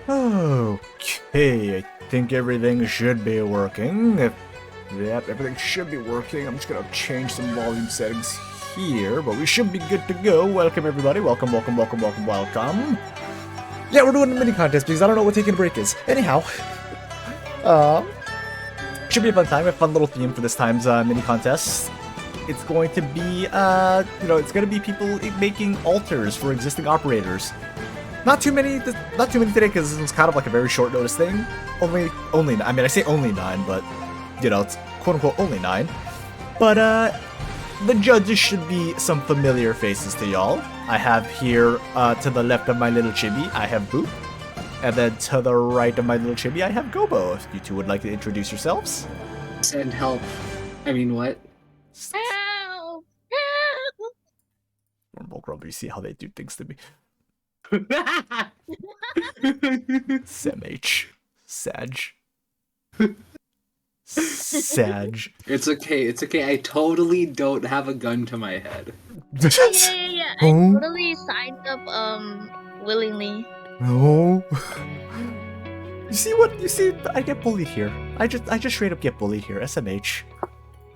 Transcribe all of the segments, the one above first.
Okay, I think everything should be working. Yep, everything should be working. I'm just gonna change some volume settings here, but we should be good to go. Welcome everybody. Welcome. Yeah, we're doing a mini contest because I don't know what taking a break is. Anyhow, should be a fun time. A fun little theme for this time's mini contest. It's going to be, it's going to be people making altars for existing operators. Not too many today because it's kind of like a very short notice thing. Only. I mean, I say only 9, but it's quote unquote only 9. But the judges should be some familiar faces to y'all. I have here to the left of my little chibi, I have Boop, and then to the right of my little chibi, I have Gobo. If you two would like to introduce yourselves. Send help. I mean, what? Help! Normal you see how they do things to me. SMH. Sag. Sag. It's okay. I totally don't have a gun to my head. Yeah. I totally signed up, willingly. No. You see, I get bullied here. I just straight up get bullied here. SMH.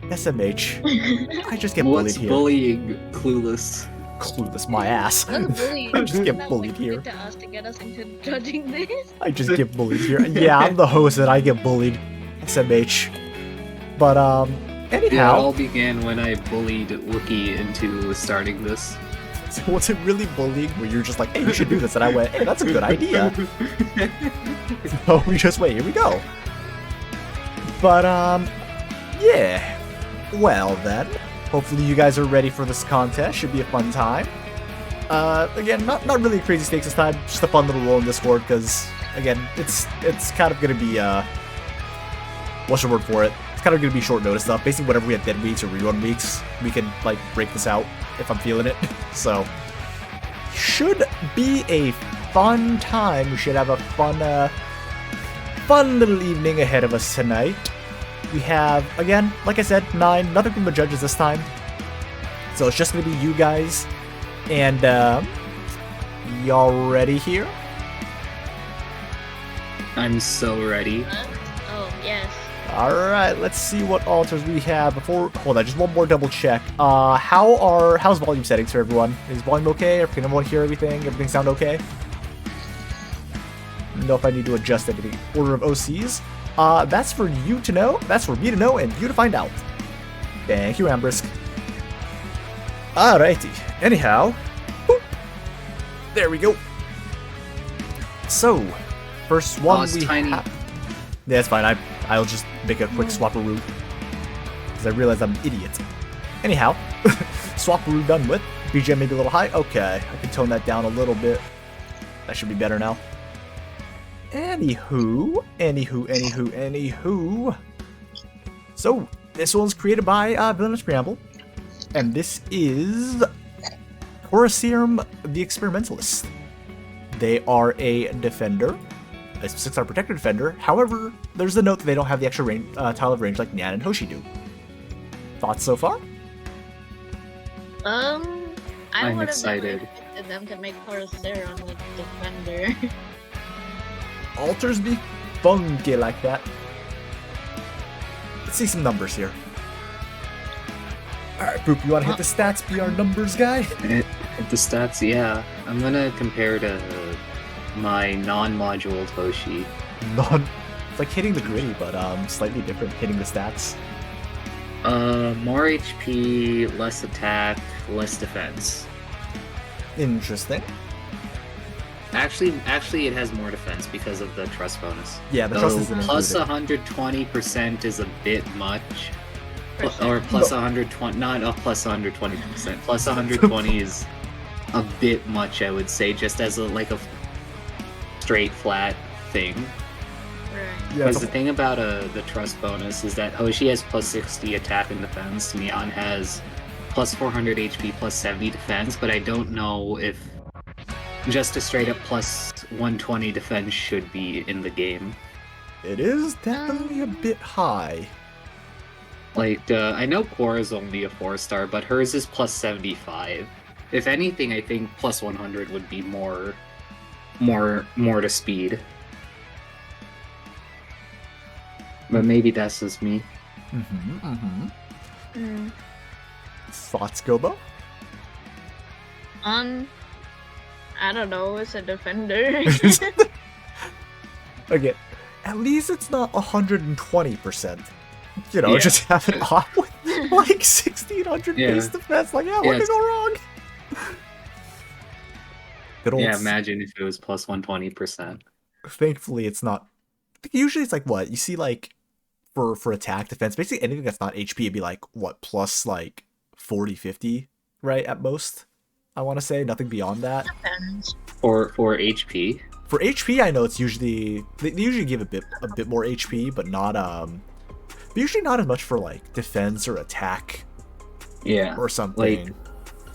I just get bullied here. What's bullying? Clueless. Clueless my ass. That's bullying. I just get That's bullied like here. To us to get us into judging this. I just get bullied here. Yeah, I'm the host and I get bullied. SMH. But Yeah, it anyhow. all began when I bullied Wookie into starting this. So was it really bullying where you're just like, hey, you should do this, and I went, hey, that's a good idea. So we just wait, here we go. But yeah. Well then, hopefully you guys are ready for this contest. Should be a fun time. Again, not really crazy stakes this time, just a fun little roll in Discord, because again, it's kind of gonna be what's the word for it? It's kind of gonna be short notice stuff. Basically, whenever we have dead weeks or rerun weeks, we can like break this out if I'm feeling it. So should be a fun time. We should have a fun little evening ahead of us tonight. We have, again, like I said, 9, nothing from the judges this time. So it's just gonna be you guys. And y'all ready here? I'm so ready. Oh, yes. Alright, let's see what altars we have before. Hold on, just one more double check. How's volume settings for everyone? Is volume okay? Can everyone hear everything? Everything sound okay? Know if I need to adjust anything. Order of OCs. That's for you to know, that's for me to know, and you to find out. Thank you, Ambrisk. Alrighty. Anyhow. Boop. There we go. So, first one it's we tiny. have. Yeah, it's fine. I'll just make a quick swapperoo. Because I realize I'm an idiot. Anyhow, swapperoo done with. BGM maybe a little high. Okay, I can tone that down a little bit. That should be better now. Anywho. So, this one's created by Villainous Preamble. And this is Coracerum the Experimentalist. They are a defender. A 6-star protector defender. However, there's the note that they don't have the extra range, tile of range like Nyan and Hoshi do. Thoughts so far? I I'm would have excited. expected them to make Coracerum with Defender. Altars be funky like that. Let's see some numbers here. Alright, Boop, you wanna hit the stats, be our numbers guy? The stats, yeah. I'm gonna compare to my non-module Toshi. It's like hitting the gritty, but slightly different hitting the stats. More HP, less attack, less defense. Interesting. Actually, it has more defense because of the trust bonus. Yeah, the Though trust isn't plus included. 120% is a bit much. Or plus 120, not a plus 120%. Plus 120 is a bit much, I would say, just as a straight flat thing. Right. Yeah, Because the thing about the trust bonus is that Hoshi has plus 60 attack and defense, Neon has plus 400 HP, plus 70 defense, but I don't know if just a straight up plus 120 defense should be in the game. it is definitely a bit high. I know Cora's only a 4-star, but hers is plus 75. If anything, I think plus 100 would be more to speed. But maybe that's just me. Mm. Thoughts, Gobo? I don't know. It's a defender. Again, at least it's not 120%. You know, Yeah. just have it off with like 1600 Yeah. base defense. Like, yeah, what could Yes. go wrong? Good old. Yeah, imagine if it was plus 120%. Thankfully, it's not. Usually, it's like what you see, like for attack defense. Basically, anything that's not HP, it'd be like what plus like 40, 50, right at most. I want to say nothing beyond that. Depends. For HP. For HP, I know it's usually they usually give a bit more HP, but not but usually not as much for like defense or attack Yeah. or something. Like,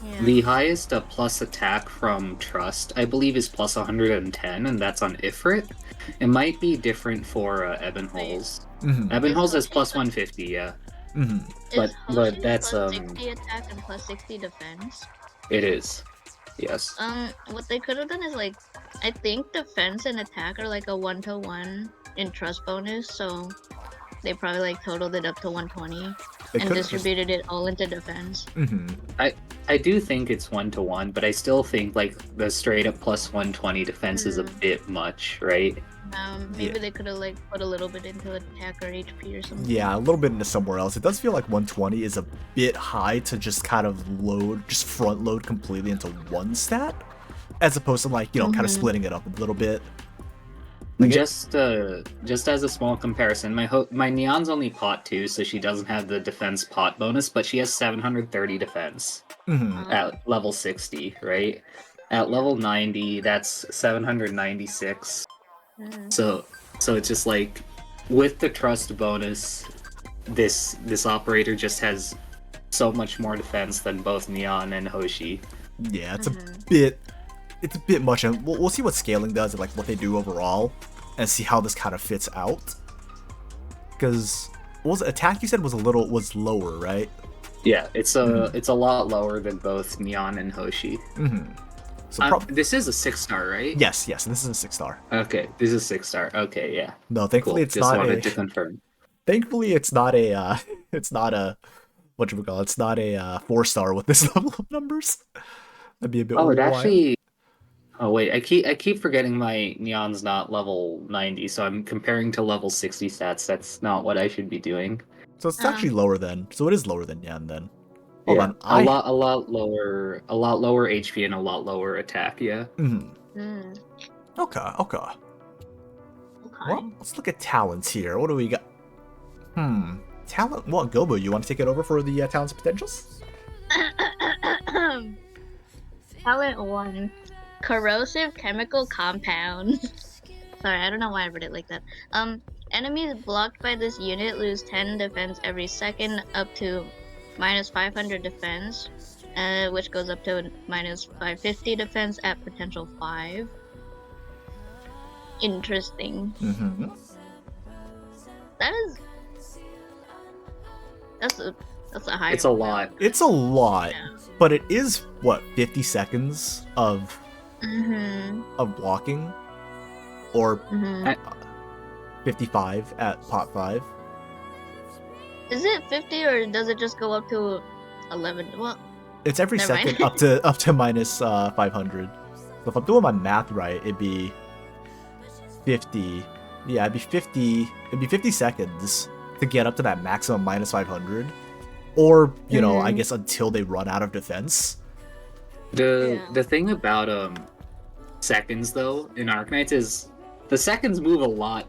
Yeah. the highest plus attack from Trust, I believe, is plus 110, and that's on Ifrit. It might be different for Ebon Holes. Mhm. Ebon Is Holes is Hoshi plus plus- 150, yeah. Mhm. But- Is but Hoshi that's, plus 60 attack and plus 60 defense. It is. Yes. What they could have done is like, I think defense and attack are like a 1-to-1 in trust bonus, so they probably like totaled it up to 120 They and could've distributed it all into defense. Mhm. I do think it's 1-to-1, but I still think like the straight up plus 120 defense is a bit much, right? Maybe Yeah. they could have like put a little bit into attack or HP or something. Yeah, a little bit into somewhere else. It does feel like 120 is a bit high to just kind of just front load completely into one stat, as opposed to like, you know, kind of Mhm. splitting it up a little bit. Like Just as a small comparison, my Neon's only pot 2, so she doesn't have the defense pot bonus, but she has 730 defense Mhm. at level 60, right? At level 90, that's 796. Mhm. So it's just like with the trust bonus, this operator just has so much more defense than both Neon and Hoshi. Yeah, it's Mhm. a bit much, and we'll see what scaling does and like what they do overall, and see how this kind of fits out. Because what was attack you said was lower, right? Yeah, it's a lot lower than both Neon and Hoshi. Mm-hmm. So This is a 6-star, right? yes, and this is a 6-star. Okay, this is 6-star. Okay, yeah. No, thankfully Cool. it's Just not wanted a. to confirm. Thankfully, it's not a. It's not a. What you call? It's not a 4-star with this level of numbers. That'd be a bit. Oh, it wild. actually. Oh wait, I keep forgetting my Neon's not level 90, so I'm comparing to level 60 stats. That's not what I should be doing. So it's actually lower then. So it is lower than Yan then. Hold Yeah, on. a lot lower HP and a lot lower attack. Yeah. Mhm. Mm. Okay. Okay. Well, let's look at talents here. What do we got? Talent. Well, Gobo, you want to take it over for the talents and potentials? Talent 1. Corrosive chemical compound. Sorry, I don't know why I read it like that. Enemies blocked by this unit lose 10 defense every second, up to minus 500 defense, which goes up to minus 550 defense at potential 5. Interesting. Mm-hmm. That's a high. It's a lot. It's a lot, Yeah. but it is what 50 seconds of blocking, or 55 at pot 5. Is it 50 or does it just go up to 11? Well, It's every Never mind. second up to minus 500. So if I'm doing my math right, it'd be 50. Yeah, it'd be 50. It'd be 50 seconds to get up to that maximum minus 500, or you know, I guess until they run out of defense. The thing about seconds though in Arknights is the seconds move a lot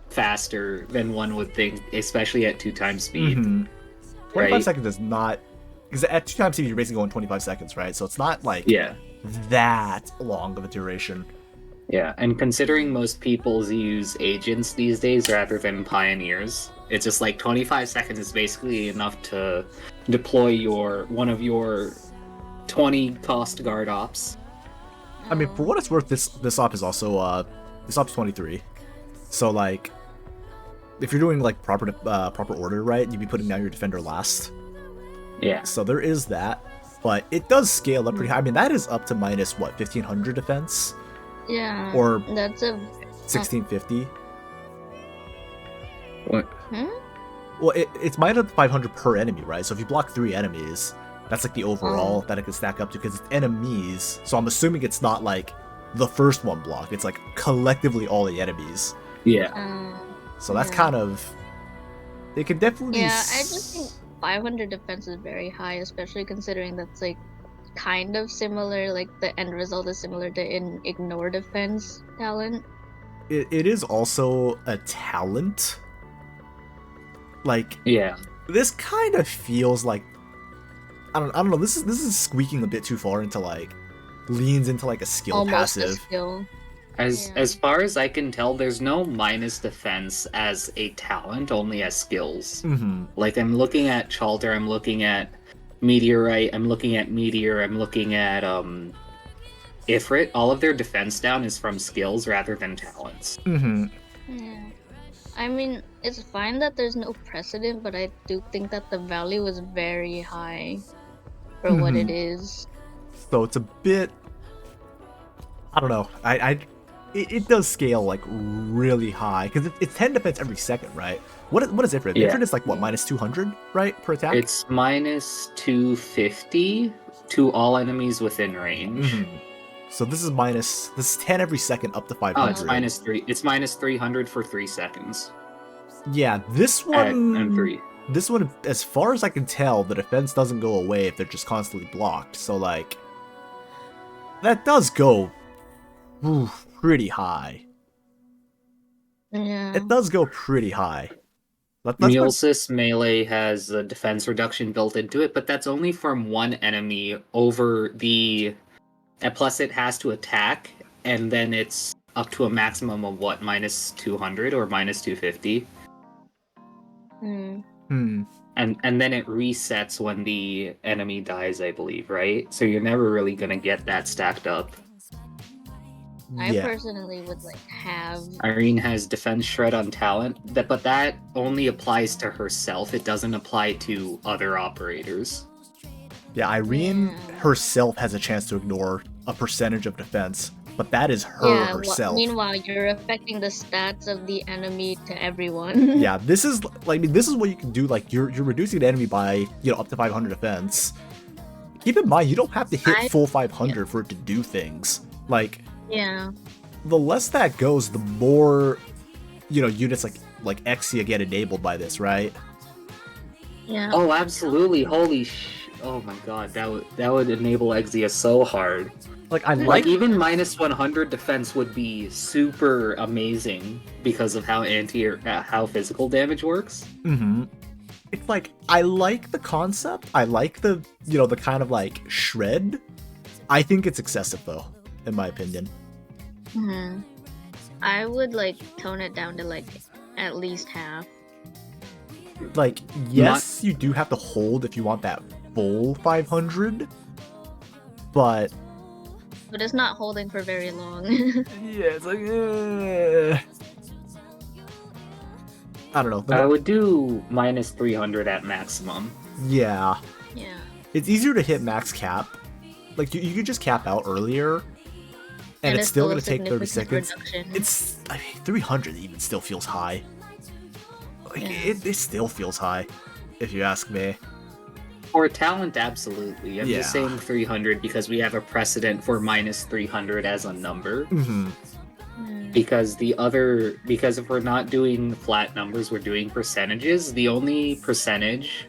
faster than one would think, especially at 2 times speed. 25 Right. seconds is not, because at 2 times speed you're basically going 25 seconds, right? So it's not like Yeah. that long of a duration. Yeah, and considering most people use agents these days rather than pioneers, it's just like 25 seconds is basically enough to deploy one of your 20 cost guard ops. I mean, for what it's worth, this op is also this op's 23. So like, if you're doing like proper order, right, you'd be putting down your defender last. Yeah. So there is that, but it does scale up pretty high. I mean, that is up to minus what 1500 defense, yeah. or That's a 1650. What? Hmm? Well, it's minus 500 per enemy, right? So if you block 3 enemies, that's like the overall that it can stack up to, because it's enemies. So I'm assuming it's not like the first one block. It's like collectively all the enemies. Yeah. So that's Yeah. kind of... It could definitely... Yeah, I just think 500 defense is very high, especially considering that's like kind of similar, like the end result is similar to in ignore defense talent. It is also a talent. Like, Yeah. this kind of feels like... I don't know, this is squeaking a bit too far into like... Leans into like a skill Almost a passive. skill. As far as I can tell, there's no minus defense as a talent, only as skills. Mm-hmm. Like, I'm looking at Chalter, I'm looking at Meteorite, I'm looking at Meteor, I'm looking at Ifrit. All of their defense down is from skills rather than talents. Mm-hmm. Yeah. I mean, it's fine that there's no precedent, but I do think that the value is very high for what it is. So it's a bit... I don't know. It does scale like really high because it's 10 defense every second, right? What is Ifrit? Yeah. Ifrit is like what, minus 200, right, per attack? It's minus 250 to all enemies within range. Mm-hmm. So this is 10 every second up to 500. Oh, it's minus 3. It's minus 300 for 3 seconds. Yeah, this one And 3. This one, as far as I can tell, the defense doesn't go away if they're just constantly blocked. So like, that does go pretty high. Yeah. It does go pretty high. Mulesys melee has a defense reduction built into it, but that's only from one enemy over the... And plus it has to attack, and then it's up to a maximum of what, minus 200 or minus 250? And then it resets when the enemy dies, I believe, right? So you're never really gonna get that stacked up. I personally would like have... Irene has defense shred on talent, but that only applies to herself. It doesn't apply to other operators. Yeah, Irene herself has a chance to ignore a percentage of defense, but that is her herself. Meanwhile, you're affecting the stats of the enemy to everyone. Yeah, this is like, I mean, this is what you can do. Like, you're reducing the enemy by, you know, up to 500 defense. Keep in mind, you don't have to hit full 500 for it to do things. Like, the less that goes, the more, you know, units like Exia get enabled by this, right? Yeah. Oh, absolutely! Holy oh my god, that would enable Exia so hard. Like, like even minus 100 defense would be super amazing because of how how physical damage works. Mm-hmm. It's like, I like the concept. I like the, you know, the kind of like shred. I think it's excessive though, in my opinion. I would like tone it down to like at least half. Like, yes, you do have to hold if you want that full 500, but it's not holding for very long. Yeah, it's like, I don't know. I would do minus 300 at maximum. Yeah. Yeah. It's easier to hit max cap. Like, you could just cap out earlier, and it's still going to take 30 seconds. It's, I mean, 300 even still feels high. Like, it still feels high, if you ask me. For talent, absolutely. I'm just saying 300 because we have a precedent for minus 300 as a number. Because if we're not doing flat numbers, we're doing percentages. The only percentage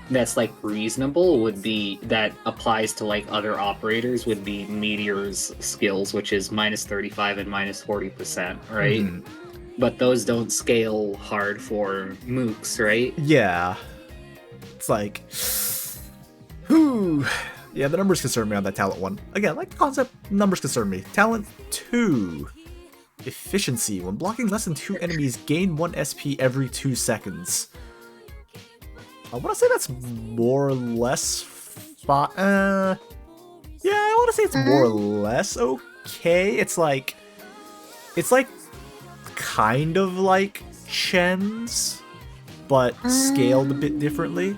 that's like reasonable would be that applies to like other operators would be Meteor's skills, which is minus 35 and minus 40%, right? But those don't scale hard for mooks, right? Yeah. It's like, whew. Yeah, the numbers concern me on that talent one. Again, like the concept, numbers concern me. Talent 2. Efficiency. When blocking less than 2 enemies, gain 1 SP every 2 seconds. I want to say that's more or less... yeah, I want to say it's more or less okay. It's like kind of like Chen's, but scaled a bit differently.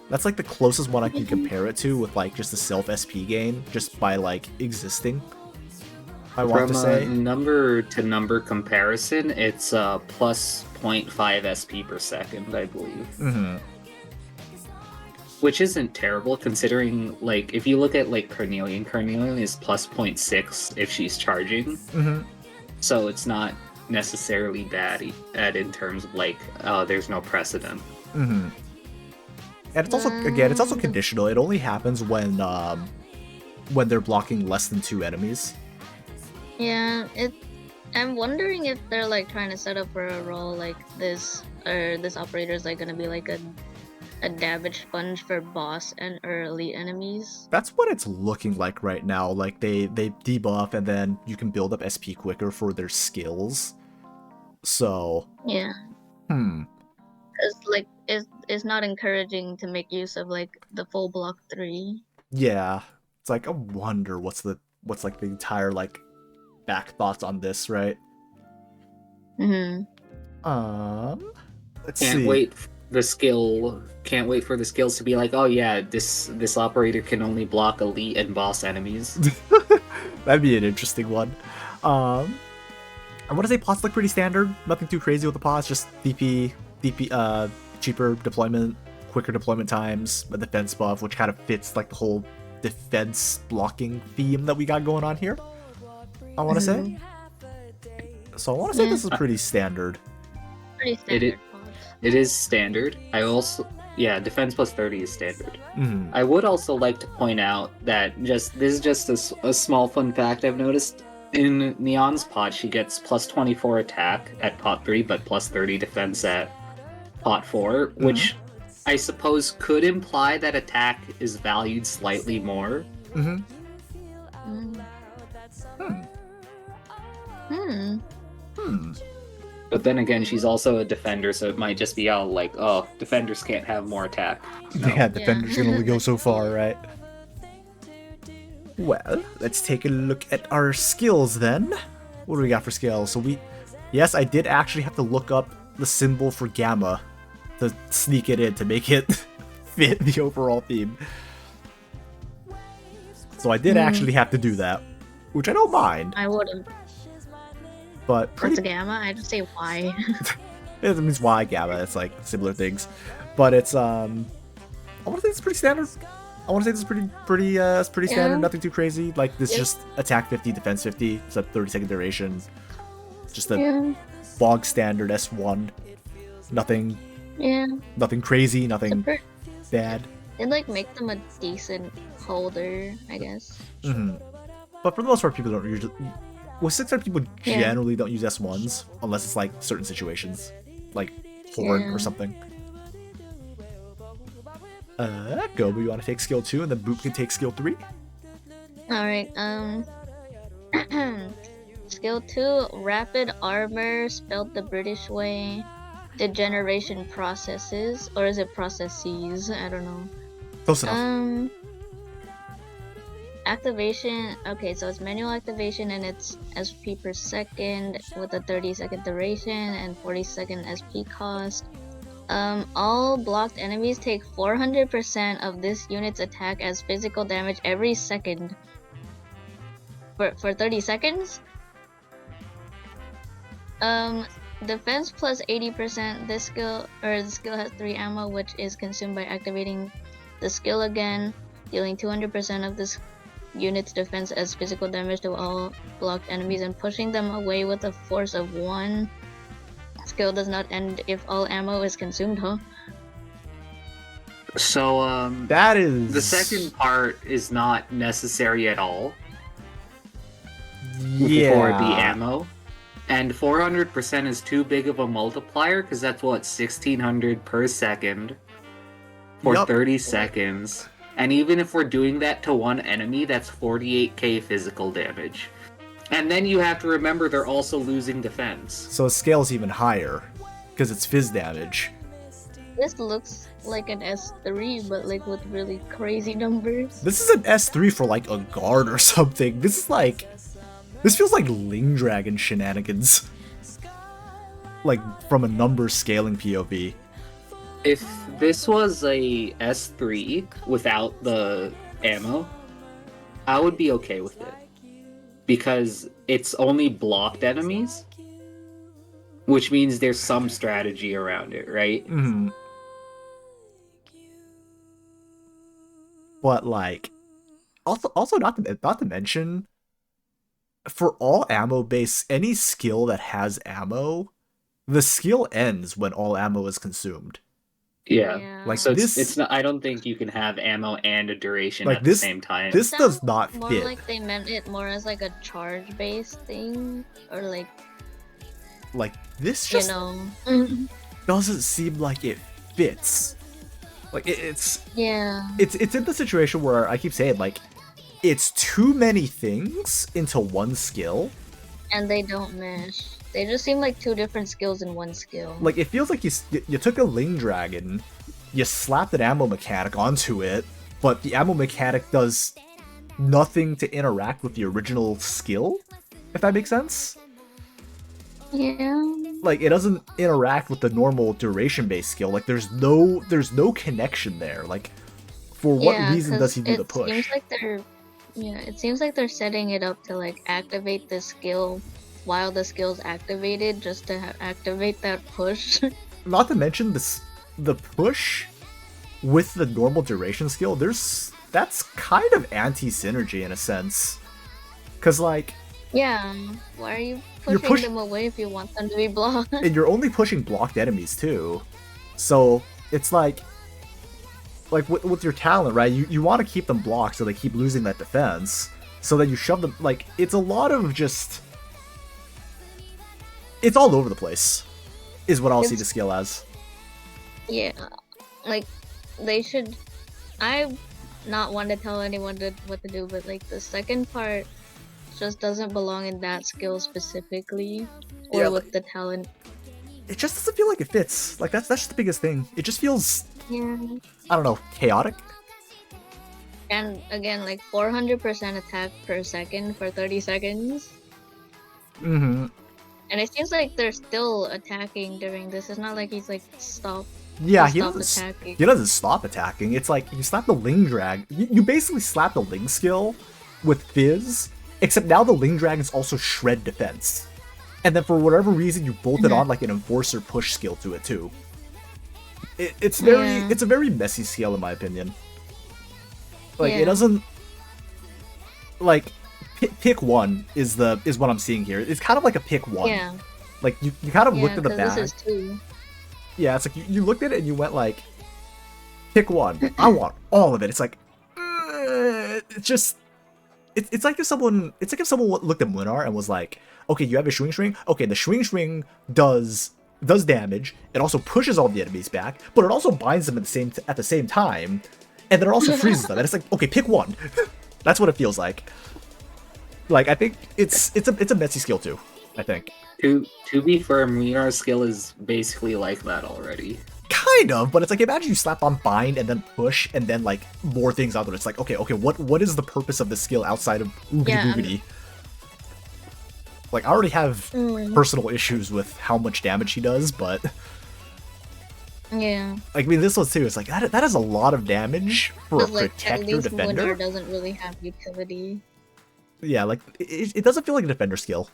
That's like the closest one I can compare it to, with like just the self SP gain, just by like existing. I want to say number to number comparison, it's plus 0.5 SP per second, I believe. Mm-hmm. Which isn't terrible, considering, like, if you look at, like, Carnelian is plus 0.6 if she's charging. Mm-hmm. So it's not necessarily bad in terms of, like, there's no precedent. Mm-hmm. And it's also, again, it's also conditional. It only happens when they're blocking less than 2 enemies. Yeah, I'm wondering if they're like trying to set up for a role like this, or this operator is like gonna be like a damage sponge for boss and early enemies. That's what it's looking like right now. Like they debuff and then you can build up SP quicker for their skills. So Yeah. Because like it's not encouraging to make use of like the full block 3. Yeah. It's like I wonder what's like the entire like back thoughts on this, right? Mm-hmm. Let's Can't see. Can't wait for the skills to be like, oh yeah, this operator can only block elite and boss enemies. That'd be an interesting one. I want to say pots look pretty standard. Nothing too crazy with the pots. Just DP, cheaper deployment, quicker deployment times, a defense buff, which kind of fits like the whole defense blocking theme that we got going on here. I want to say. So I want to say this is pretty standard. Pretty standard. It is standard. Defense plus 30 is standard. Mm-hmm. I would also like to point out that this is just a small fun fact I've noticed. In Neon's pot, she gets plus 24 attack at pot 3, but plus 30 defense at pot 4, which I suppose could imply that attack is valued slightly more. Mm-hmm. But then again, she's also a defender, so it might just be all like, oh, defenders can't have more attack. No. Yeah, defenders can only go so far, right? Well, let's take a look at our skills then. What do we got for skills? So yes, I did actually have to look up the symbol for gamma to sneak it in to make it fit the overall theme. So I did actually have to do that, which I don't mind. I wouldn't. But What's a gamma? I just say why. it means Y gamma. It's like similar things, but it's I want to say it's pretty standard. I want to say this is pretty standard. Nothing too crazy. Like this, just attack 50, defense 50. It's a 30-second duration. Just a bog standard S1. Nothing. Yeah. Nothing crazy. Nothing bad. It like make them a decent holder, I guess. Mm-hmm. But for the most part, people don't usually. Well, 600 people generally don't use S1s unless it's like certain situations, like Horn or something. Go, but you want to take skill 2 and then Boop can take skill 3? Alright, skill 2, rapid armor, spelled the British way. Degeneration processes, or is it processes? I don't know. Close enough. Activation, okay, so it's manual activation and it's SP per second with a 30-second duration and 40-second SP cost. All blocked enemies take 400% of this unit's attack as physical damage every second. For 30 seconds? Defense plus 80%. The skill has 3 ammo, which is consumed by activating the skill again, dealing 200% of this unit's defense as physical damage to all blocked enemies and pushing them away with a force of 1. Skill does not end if all ammo is consumed, huh? So, that is... The second part is not necessary at all. Yeah. For the ammo. And 400% is too big of a multiplier, because that's what, 1600 per second for 30 seconds. And even if we're doing that to one enemy, that's 48k physical damage. And then you have to remember they're also losing defense. So it scales even higher, because it's phys damage. This looks like an S3, but like with really crazy numbers. This is an S3 for like a guard or something. This is like... This feels like Ling Dragon shenanigans. Like, from a number scaling POV. If this was a S3 without the ammo, I would be okay with it. Because it's only blocked enemies. which means there's some strategy around it, right? Mm-hmm. But like, also not to mention, for all ammo base, any skill that has ammo, the skill ends when all ammo is consumed. Yeah. Like So Yeah. it's this, not. I don't think you can have ammo and a duration like at the this, same time. It this does sounds not more fit. like they meant it more as like a charge-based thing, or like, Like this you just know. doesn't seem like it fits. Like it's Yeah. it's in the situation where I keep saying like it's too many things into one skill. And they don't mesh. They just seem like two different skills in one skill. Like it feels like you took a Ling Dragon, you slapped an ammo mechanic onto it, but the ammo mechanic does nothing to interact with the original skill, if that makes sense. Yeah. Like it doesn't interact with the normal duration based skill. Like there's no connection there. Like for what Yeah, reason does because he do the it seems push? like they're it seems like they're setting it up to like activate the skill while the skill's activated, just to activate that push. Not to mention the push with the normal duration skill. That's kind of anti synergy in a sense, because like Yeah. Why are you You're pushing push- them away if you want them to be blocked? and you're only pushing blocked enemies too. So it's like with your talent, right? You want to keep them blocked so they keep losing that defense. So then you shove them. Like it's a lot of just. It's all over the place, is what I'll see the skill as. Yeah. Like they should. I'm not one to tell anyone what to do, but like the second part just doesn't belong in that skill specifically, or Yeah, with the talent. It just doesn't feel like it fits. Like that's just the biggest thing. It just feels, Yeah. I don't know, chaotic. And again, like 400% attack per second for 30 seconds. Mm-hmm. And it seems like they're still attacking during this. It's not like he's like stopped. Yeah, he he stopped doesn't. attacking. He doesn't stop attacking. It's like you slap the Ling Drag. You basically slap the Ling skill with Fizz, except now the Ling Dragons also shred defense. And then for whatever reason, you bolted on like an Enforcer push skill to it too. It's a very messy skill in my opinion. Like it doesn't like pick one is what I'm seeing here. It's kind of like a pick one. Yeah. Like you kind of looked at the 'cause bag. This is two. Yeah, it's like you looked at it and you went like, pick one. I want all of it. It's like, it's just, it's like if someone looked at Munar and was like, okay, you have a swing. Okay, the swing does damage. It also pushes all the enemies back, but it also binds them at the same time, and then it also freezes them. And it's like, okay, pick one. That's what it feels like. Like I think it's a messy skill too. I think. To be fair, Minar's skill is basically like that already. Kind of, but it's like imagine you slap on bind and then push and then like more things out there. It's like okay, what is the purpose of this skill outside of oogity boogity? Like I already have personal issues with how much damage he does, but yeah, like I mean this one too. It's like that is a lot of damage for a like, protector at least defender. Winter doesn't really have utility. Yeah, like it doesn't feel like a defender skill.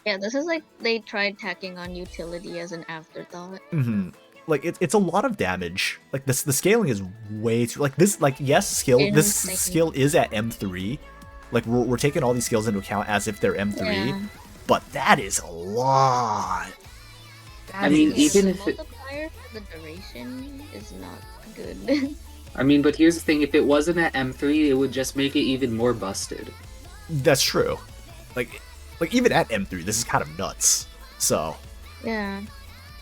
Yeah, this is like they tried tacking on utility as an afterthought. Mm-hmm. Like it's a lot of damage. Like the scaling is way too like this. Like yes, this skill is at M3. Like we're taking all these skills into account as if they're M3, but that is a lot. I mean, even if the multiplier for the duration is not good. I mean, but here's the thing: if it wasn't at M3, it would just make it even more busted. That's true. Like even at M3, this is kind of nuts. So yeah,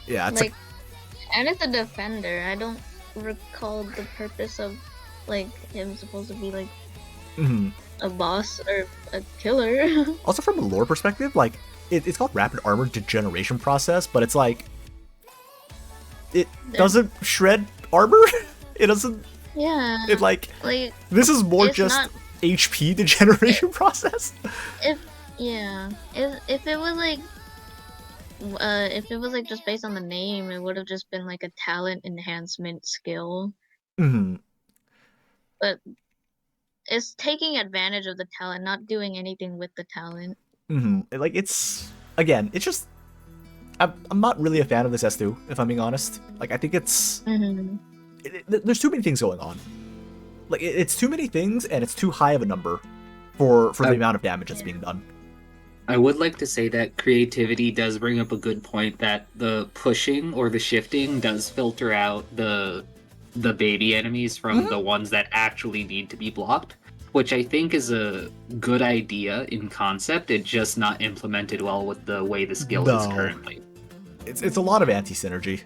it's like and it's a defender. I don't recall the purpose of like him supposed to be like a boss or a killer. Also from a lore perspective, like it's called rapid armor degeneration process, but it's like it doesn't shred armor. It doesn't. Yeah. It like this is more just HP degeneration process. If it was like just based on the name, it would have just been like a talent enhancement skill. But it's taking advantage of the talent, not doing anything with the talent. Like it's again, it's just I'm not really a fan of this S2, if I'm being honest. Like, I think it's... there's too many things going on. Like, it's too many things, and it's too high of a number for the amount of damage that's being done. I would like to say that creativity does bring up a good point that the pushing or the shifting does filter out the baby enemies from the ones that actually need to be blocked, which I think is a good idea in concept. It's just not implemented well with the way the skill is currently. It's a lot of anti-synergy.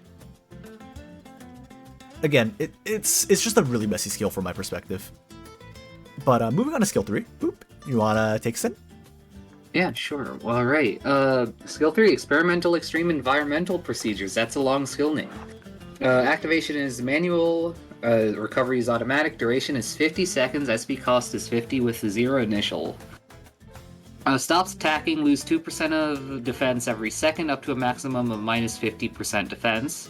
Again, it's just a really messy skill from my perspective. But moving on to skill 3. Boop. You wanna take us in? Yeah, sure. Well, alright. Skill 3, Experimental Extreme Environmental Procedures. That's a long skill name. Activation is manual, recovery is automatic, duration is 50 seconds, SP cost is 50 with 0 initial. Stops attacking, lose 2% of defense every second, up to a maximum of minus 50% defense.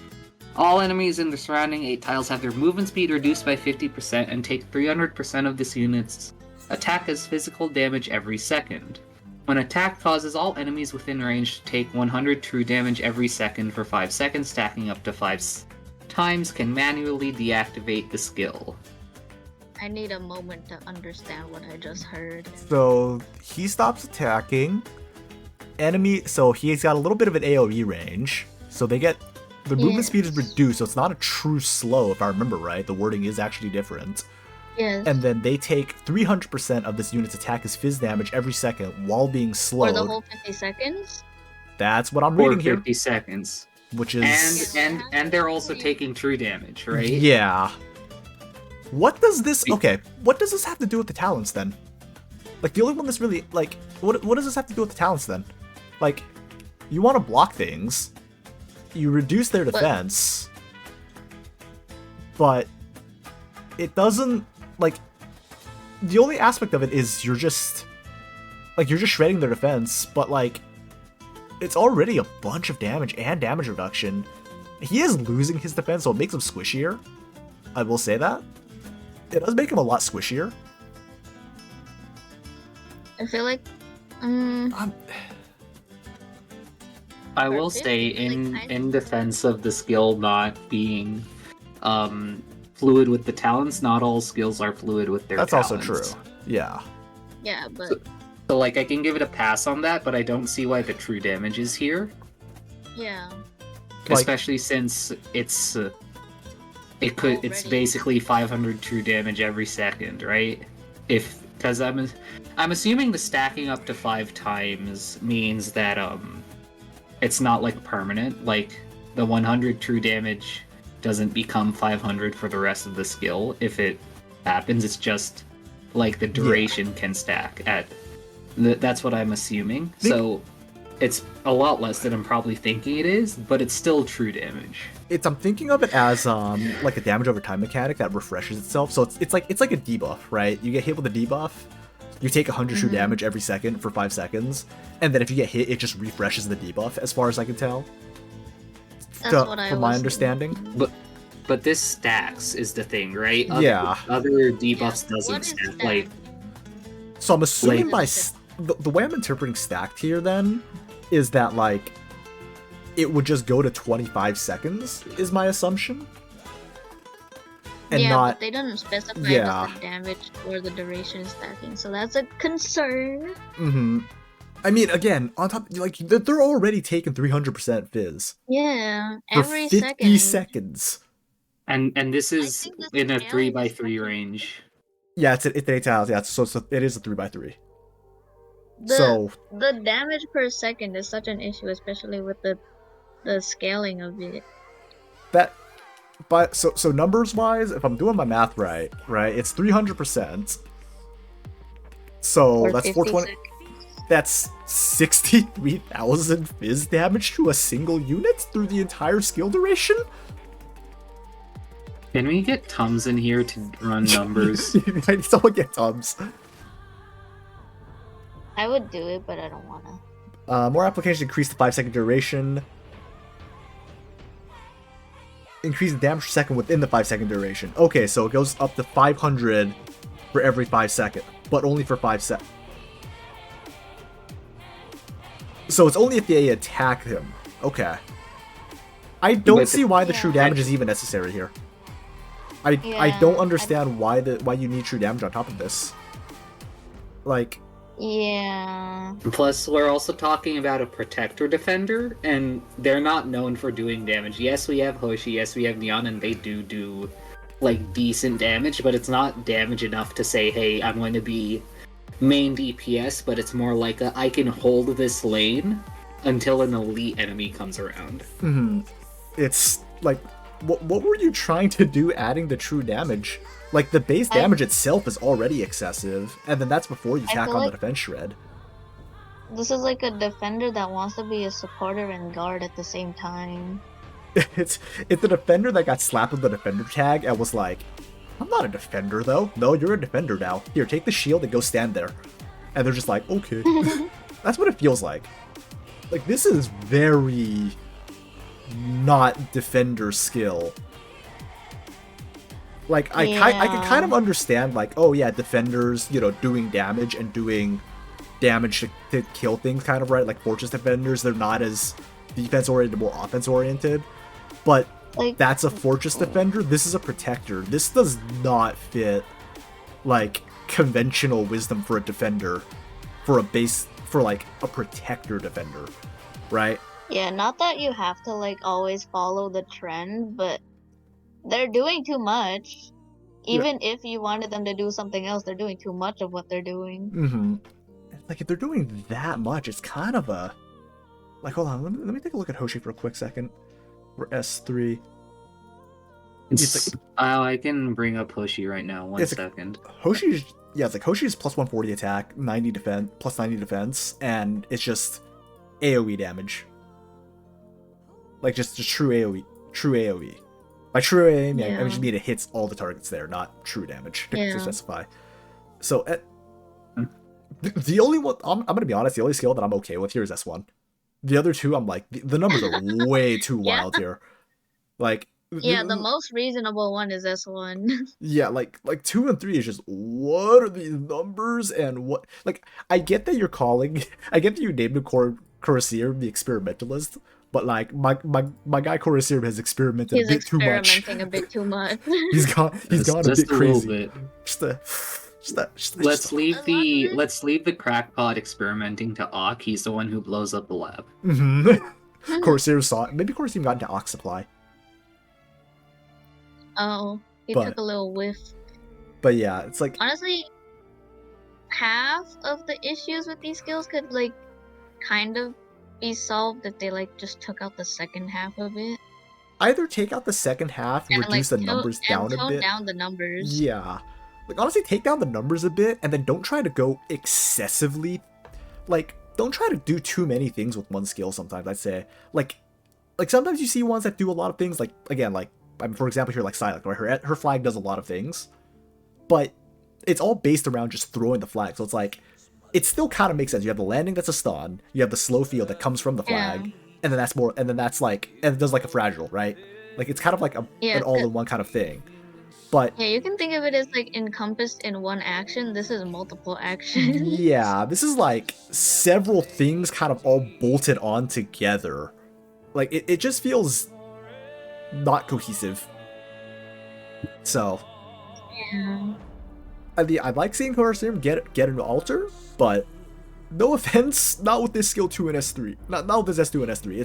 All enemies in the surrounding 8 tiles have their movement speed reduced by 50% and take 300% of this unit's attack as physical damage every second. When attacked, causes all enemies within range to take 100 true damage every second for 5 seconds, stacking up to 5 times, can manually deactivate the skill. I need a moment to understand what I just heard. So he stops attacking. So he's got a little bit of an AoE range. So they get the movement speed is reduced, so it's not a true slow, if I remember right. The wording is actually different. Yes. And then they take 300% of this unit's attack as fizz damage every second while being slowed. For the whole 50 seconds? That's what I'm reading here. 50 seconds. Which is... And they're also taking true damage, right? Yeah. What does this... Okay, what does this have to do with the talents then? Like, the only one that's really... Like, what does this have to do with the talents then? Like, you want to block things. You reduce their defense. But it doesn't... Like, the only aspect of it is you're just shredding their defense, but, like, it's already a bunch of damage and damage reduction. He is losing his defense, so it makes him squishier. I will say that. It does make him a lot squishier. I feel like... I will say, in defense of the skill not being fluid with the talents, not all skills are fluid with their talents. That's also true. Yeah. Yeah, but... So, like, I can give it a pass on that, but I don't see why the true damage is here. Yeah. Especially since it's basically 500 true damage every second, right? Because I'm assuming the stacking up to 5 times means that it's not like permanent. Like the 100 true damage doesn't become 500 for the rest of the skill. If it happens, it's just like the duration can stack at. That's what I'm assuming. So it's a lot less than I'm probably thinking it is, but it's still true damage. I'm thinking of it as like a damage over time mechanic that refreshes itself. So it's like a debuff, right? You get hit with a debuff, you take 100 true damage every second for 5 seconds, and then if you get hit, it just refreshes the debuff, as far as I can tell. From my understanding. But this stacks is the thing, right? Other debuffs doesn't stack. Like, so I'm assuming the way I'm interpreting stacked here then is that like it would just go to 25 seconds is my assumption. And but they don't specify the damage or the duration stacking, so that's a concern. I mean, again, on top, like, they're already taking 300% fizz. Yeah, every 50 seconds. And this is in a 3x3 range. Yeah, it's 8 tiles. Yeah, so it is a 3x3. The damage per second is such an issue, especially with the scaling of it. But so numbers wise, if I'm doing my math right, it's 300%. So that's 420. Seconds. That's 63,000 fizz damage to a single unit through the entire skill duration. Can we get Tums in here to run numbers? Someone get Tums. I would do it, but I don't wanna. More applications increase the 5-second duration. Increase the damage per second within the 5-second duration. Okay, so it goes up to 500 for every 5 seconds, but only for 5 seconds. So it's only if they attack him Okay. I don't But- see why the Yeah. true damage is even necessary here. I Yeah, don't understand why you need true damage on top of this. Like, Yeah. Plus, we're also talking about a protector defender, and they're not known for doing damage. Yes, we have Hoshi, yes, we have Neon, and they do like decent damage, but it's not damage enough to say, hey, I'm going to be main DPS, but it's more like I can hold this lane until an elite enemy comes around. it's like, what were you trying to do adding the true damage? Like, the base damage itself is already excessive, and then that's before you tack feel on the like- defense shred. This is like a defender that wants to be a supporter and guard at the same time. It's a defender that got slapped with the defender tag and was like, I'm not a defender though. No, you're a defender now. Here, take the shield and go stand there. And they're just like, okay. That's what it feels like. Like, this is very not defender skill. Like, I can kind of understand, like, oh yeah, defenders, you know, doing damage and doing damage to kill things, kind of, right? Like, fortress defenders, they're not as defense-oriented, more offense-oriented. But Like, that's a fortress defender. This is a protector. This does not fit, like, conventional wisdom for a defender, for like, a protector defender, right? yeah, not that you have to like always follow the trend, but they're doing too much. Even if you wanted them to do something else, they're doing too much of what they're doing. Like, if they're doing that much, it's kind of a... Like, hold on, let me take a look at Hoshi for a quick second. We're S3. It's like, I can bring up Hoshi right now. One It's like- second. Hoshi's... Yeah, it's like Hoshi's plus 140 attack, 90 defense, plus 90 defense, and it's just AoE damage. Like, just true AoE. True AoE. By true AoE, I Yeah. just mean it hits all the targets there, not true damage, to Yeah. specify. So, the only one... I'm gonna be honest, the only skill that I'm okay with here is S1. The other two, I'm like, the numbers are way too Yeah. wild here. Like... Yeah, the most reasonable one is S1. Yeah, like 2 and 3 is just, what are these numbers and what... Like, I get that you're calling... I get that you named Corsair the experimentalist, but like, my guy Corsair has experimented He's a bit too much. experimenting a bit too much. He's gone a Just bit a little crazy. bit. Let's Let's leave the crackpot experimenting to Ock. He's the one who blows up the lab. Corsair saw it. Maybe Corsair got into Ox Supply. Oh, he But- took a little whiff. But yeah, it's like... Honestly, half of the issues with these skills could like kind of be solved if they like just took out the second half of it Either take out the second half, and reduce like the numbers down a tone bit. down the numbers. Yeah. Like, honestly, take down the numbers a bit, and then don't try to go excessively... Like, don't try to do too many things with one skill sometimes, I'd say. Like sometimes you see ones that do a lot of things, like, again, like, I mean, for example, here, like, Silent, right? Her flag does a lot of things, but it's all based around just throwing the flag, so it's like, it still kind of makes sense. You have the landing that's a stun, you have the slow field that comes from the flag, and then that's like, and it does like a fragile, right? Like, it's kind of like an all-in-one kind of thing. But Yeah, you can think of it as like encompassed in one action. This is multiple actions. yeah, this is like several things kind of all bolted on together. Like, it just feels not cohesive. So, Yeah. I like seeing Corsair get an altar, but no offense, not with this skill 2 and S3. Not with this S2 and S3.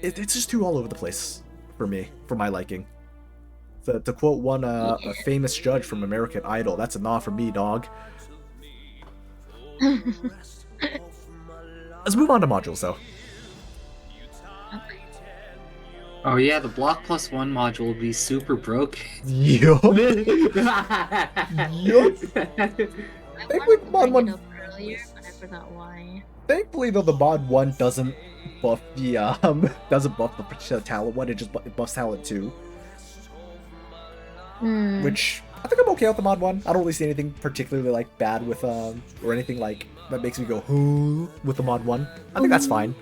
It's just too all over the place for me, for my liking. To quote one a famous judge from American Idol, that's a nah for me, dog. Let's move on to modules, though. Oh yeah, the block plus 1 module will be super broken. Yo. I Thankfully, wanted to Mod bring 1 it up earlier, but I forgot why. Thankfully, though, the mod 1 doesn't buff the talent 1, it just buffs talent 2. Which, I think I'm okay with the mod 1. I don't really see anything particularly, like, bad with, or anything, like, that makes me go, whoo, with the mod 1. I think that's fine.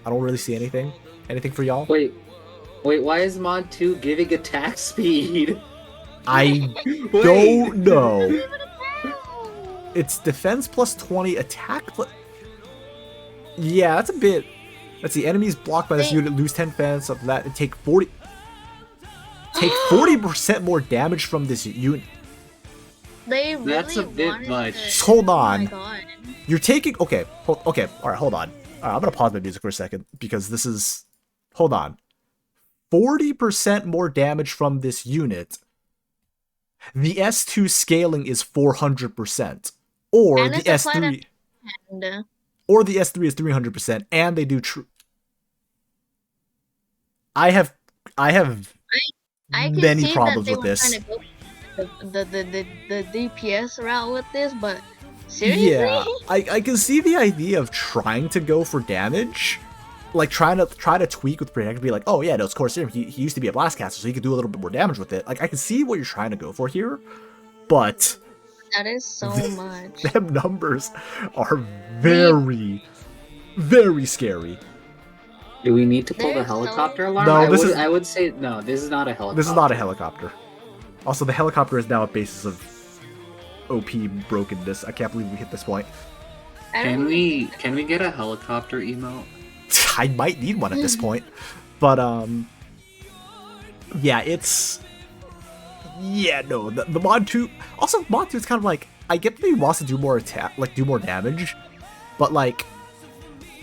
I don't really see anything. Anything for y'all? Wait, why is mod 2 giving attack speed? I don't know. It's defense plus 20, attack plus... Yeah, that's a bit... Let's see, enemies blocked by this unit lose 10 defense of that and take 40% more damage from this unit. They really That's a bit wanted much. to- Hold Oh on. my god. You're taking okay, okay, all right, hold on. All right, I'm gonna pause my music for a second because this is hold on. 40% more damage from this unit. The S2 scaling is 400%, or And the it's applied S3, And, or the S3 is 300%, and they do true. I have I can many see problems that they with were this. trying to go the DPS route with this, but seriously? Yeah, I can see the idea of trying to go for damage, like try to tweak with Protect and be like, oh yeah, no, it's Core Serum. He used to be a Blast Caster, so he could do a little bit more damage with it. Like I can see what you're trying to go for here, but That is so much. them numbers are very, very scary. Do we need to pull the They're so- helicopter alarm? No, I would say no. This is not a helicopter. This is not a helicopter. Also, the helicopter is now a basis of OP brokenness. I can't believe we hit this point. I Can don't- we get a helicopter emote? I might need one at this point. But, yeah, it's... Yeah, no, the Mod 2... Also, Mod 2 is kind of like... I get that he wants to do more attack, like, do more damage. But, like...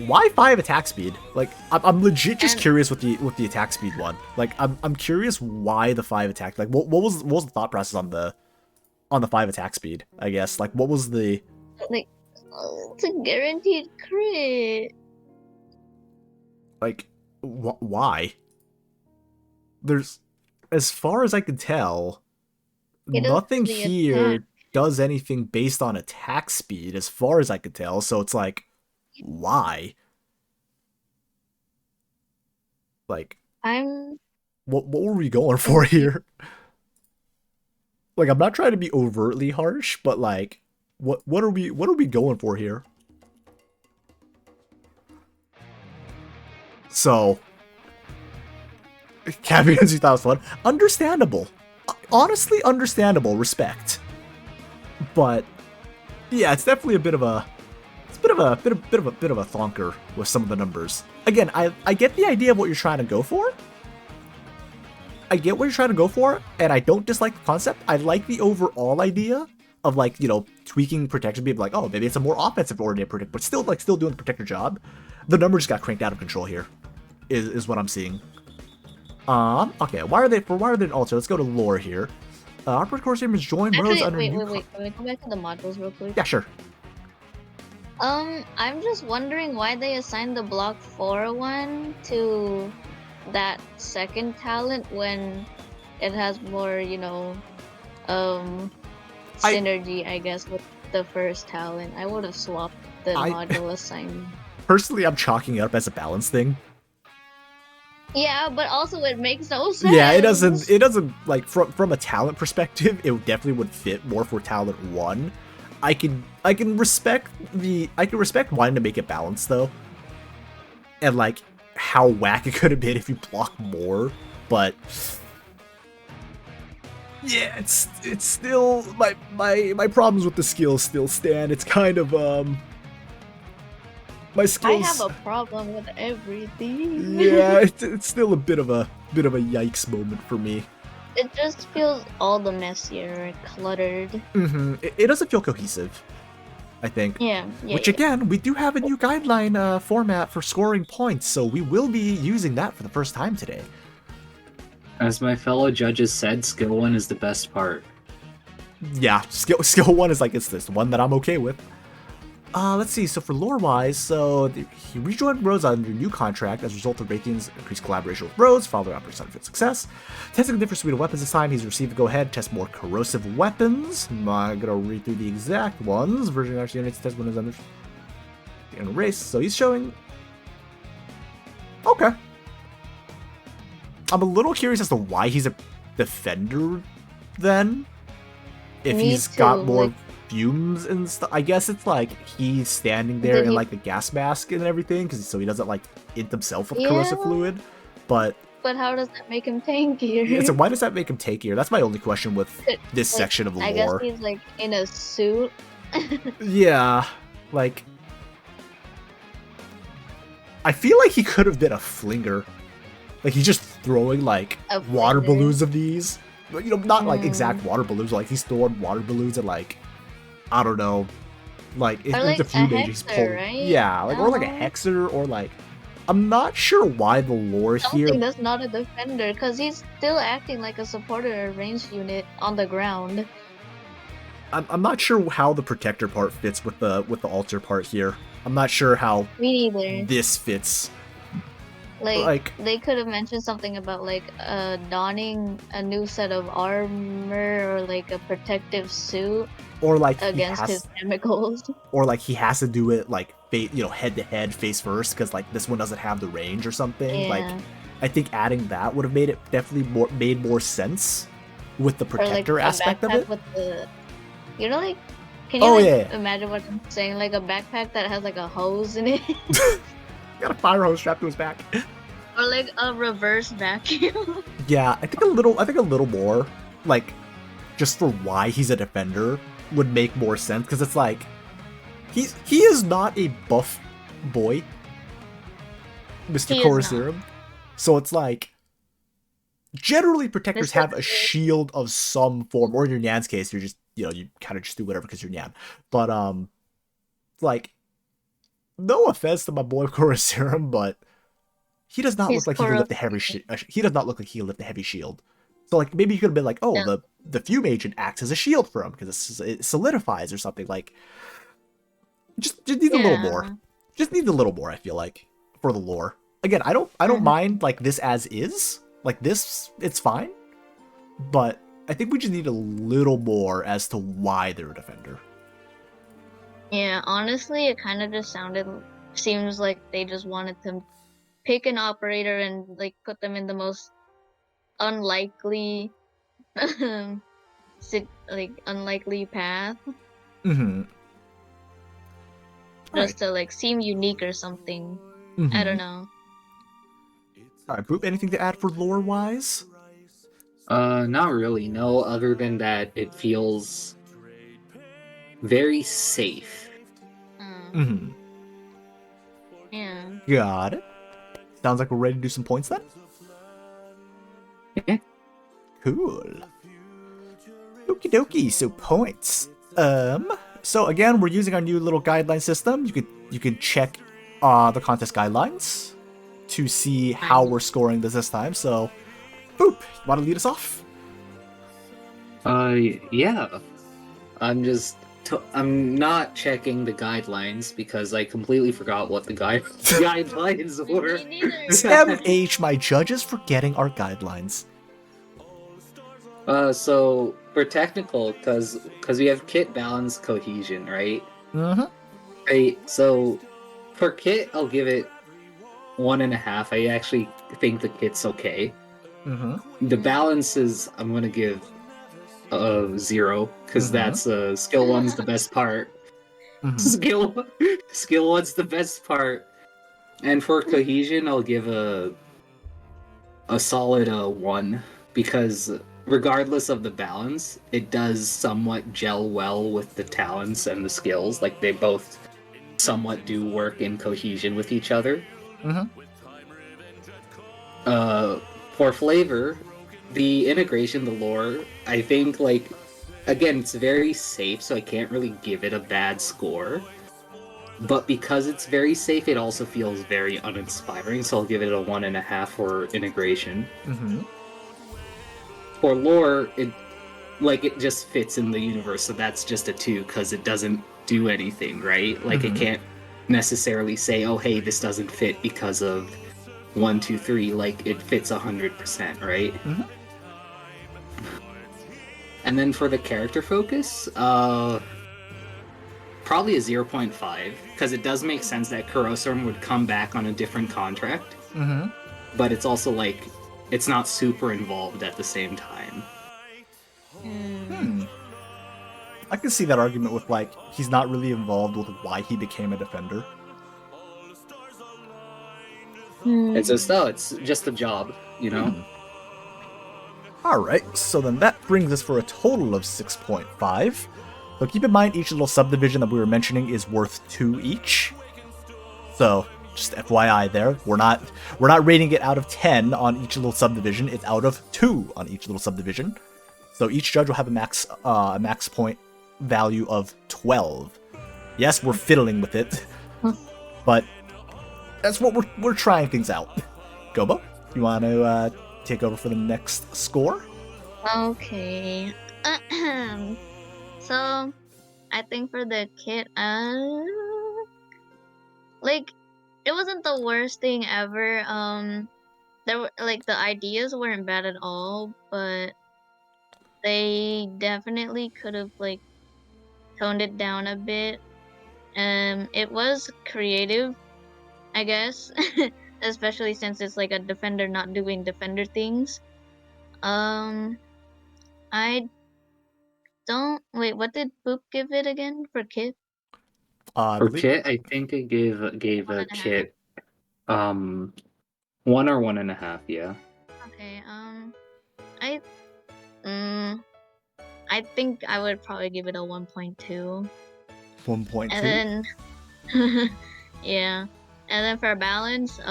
Why 5 attack speed? Like, I'm legit just And- curious with the attack speed one. Like, I'm curious why the 5 attack... Like, what was the thought process on the 5 attack speed, I guess? Like, what was the... Like, it's a guaranteed crit. Like, why? There's... As far as I can tell, It does nothing the here attack. does anything based on attack speed, as far as I can tell, so it's like, why? Like, I'm what were we going for here? Like, I'm not trying to be overtly harsh, but like, what are we going for here? So, Caviar 2001, understandable. Honestly, understandable. Respect. But yeah, it's definitely a bit of a thonker with some of the numbers. Again, I get the idea of what you're trying to go for. And I don't dislike the concept. I like the overall idea of, like, you know, tweaking protection, being like, oh, maybe it's a more offensive ordinate protect, but still doing the protector job. The number just got cranked out of control here, is what I'm seeing. Okay, why are they in altar? Let's go to lore here. Our course name is join roads actually under wait. new... Can we go back to the modules real quick? Yeah, sure. I'm just wondering why they assigned the block 4 one to that second talent when it has more, you know, synergy, I guess, with the first talent. I would have swapped the module assignment. Personally, I'm chalking it up as a balance thing. Yeah, but also it makes no sense. Yeah, it doesn't like from a talent perspective, it definitely would fit more for talent 1. I can respect wanting to make it balanced though. And like how whack it could have been if you block more, but yeah, it's still my problems with the skills still stand. It's kind of my skills. I have a problem with everything. Yeah, it's still a bit of a yikes moment for me. It just feels all the messier and cluttered. Mm-hmm. It doesn't feel cohesive, I think. Yeah. Which again, we do have a new guideline format for scoring points, so we will be using that for the first time today. As my fellow judges said, skill 1 is the best part. Yeah, skill 1 is like it's this one that I'm okay with. Let's see. So for lore-wise, he rejoined Rhodes under a new contract as a result of Raytheon's increased collaboration with Rhodes, following Operation Sunfit success. Testing a different suite of weapons this time, he's received the go-ahead to test more corrosive weapons. I'm not gonna read through the exact ones. Version actually units test when it's under the race. So he's showing. Okay. I'm a little curious as to why he's a defender then. If Me he's too, got more like... fumes and stuff. I guess it's like he's standing there in like the gas mask and everything, so he doesn't like int himself with corrosive fluid. But how does that make him tankier? yeah, so why does that make him tankier? That's my only question with this like, section of lore. I guess he's like in a suit. Yeah, like I feel like he could have been a flinger. Like, he's just throwing, like, A water flinger? balloons of these. But, you know, not, like, exact water balloons. Like, he's throwing water balloons and, like, I don't know. Like, Or there's like a few a mages hexer, pulled. right? Yeah, like, or like a Uh-huh. hexer, or like... I'm not sure why the lore here... Something that's not a defender, because he's still acting like a supporter or ranged unit on the ground. I'm not sure how the protector part fits with the altar part here. I'm not sure how Me neither. this fits. Like, they could have mentioned something about like donning a new set of armor or like a protective suit Or like against his chemicals. or like he has to do it like head to head, face first, because like this one doesn't have the range or something. Yeah. Like, I think adding that would have made it definitely made more sense with the Or like protector a aspect of backpack it. with the, you know, like, can you Oh, like, yeah. imagine what I'm saying? Like a backpack that has like a hose in it, Got a fire hose strapped to his back. or like a reverse vacuum. Yeah, I think a little more, like, just for why he's a defender would make more sense, because it's like he is not a buff boy, Mr. He is Coruscant. So it's like generally protectors Mr. have a shield of some form, or in your Nyan's case, you're just you kind of just do whatever because you're Nyan. But like, no offense to my boy Coruscant, but he does not He's look like he can lift the heavy he does not look like he can lift the heavy shield. So like maybe you could have been like, oh, Yeah. the Fume Agent acts as a shield for him because it solidifies or something. Like, just needs a little more. Just needs a little more. I feel like for the lore. Again, I don't mind like this as is. Like this, it's fine. But I think we just need a little more as to why they're a defender. Yeah, honestly, it kind of just seems like they just wanted to pick an operator and like put them in the most unlikely, unlikely path, Mm-hmm. just to like seem unique or something. I don't know. Alright, Boop, anything to add for lore wise? Not really. No, other than that, it feels very safe. Mm-hmm. Yeah. Got it. Sounds like we're ready to do some points then? Yeah. Cool. Okie dokie, so points. So again, we're using our new little guideline system. You can check the contest guidelines to see how we're scoring this time. So, Boop, you want to lead us off? Yeah. I'm not checking the guidelines because I completely forgot what the guidelines were. Me neither. MH, my judge is forgetting our guidelines. So for technical, because we have kit balance cohesion, right? Mm-hmm. Right. So for kit, I'll give it 1.5. I actually think the kit's okay. Mm-hmm. The balance is I'm gonna give 0 because that's skill 1's the best part. Mm-hmm. Skill 1's the best part, and for cohesion, I'll give a solid 1 because regardless of the balance, it does somewhat gel well with the talents and the skills. Like they both somewhat do work in cohesion with each other. Mm-hmm. For flavor, the integration, the lore, I think, like, again, it's very safe, so I can't really give it a bad score. But because it's very safe, it also feels very uninspiring, so I'll give it a 1.5 for integration. Mm-hmm. For lore, it just fits in the universe, so that's just a 2, because it doesn't do anything, right? Like, it can't necessarily say, oh, hey, this doesn't fit because of 1, 2, 3, like, it fits 100%, right? Mm-hmm. And then for the character focus, probably a 0.5, because it does make sense that Kurosawa would come back on a different contract, but it's also like, it's not super involved at the same time. I can see that argument with, like, he's not really involved with why he became a defender. It's just a job, you know? Alright, so then that brings us for a total of 6.5. So keep in mind each little subdivision that we were mentioning is worth 2 each. So Just FYI there. We're not rating it out of 10 on each little subdivision. It's out of 2 on each little subdivision. So each judge will have a max point value of 12. Yes, we're fiddling with it, but that's what we're trying things out. Gobo, you want to take over for the next score? Okay. So, I think for the kit, like, it wasn't the worst thing ever. There were like the ideas weren't bad at all, but they definitely could have like toned it down a bit. It was creative, I guess, especially since it's like a defender not doing defender things. I don't wait. What did Poop give it again for kit? I For believe kit, I think I gave One a and a half. kit 1 or 1.5. Yeah. Okay. I I think I would probably give it a 1.2. 1.2. And then yeah. And then for balance, you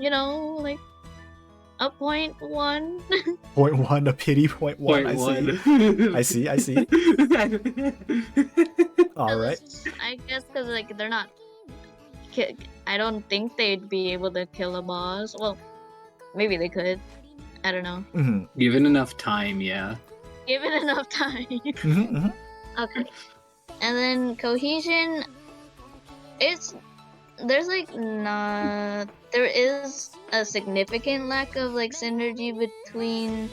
know, like a 0.1. 0.1, a pity 0.1. I see. All right. I guess because like they're not. I don't think they'd be able to kill a boss. Well, maybe they could. I don't know. Mm-hmm. Given enough time, yeah. Given enough time. Mm-hmm. Okay. And then cohesion, there's like there is a significant lack of like synergy between,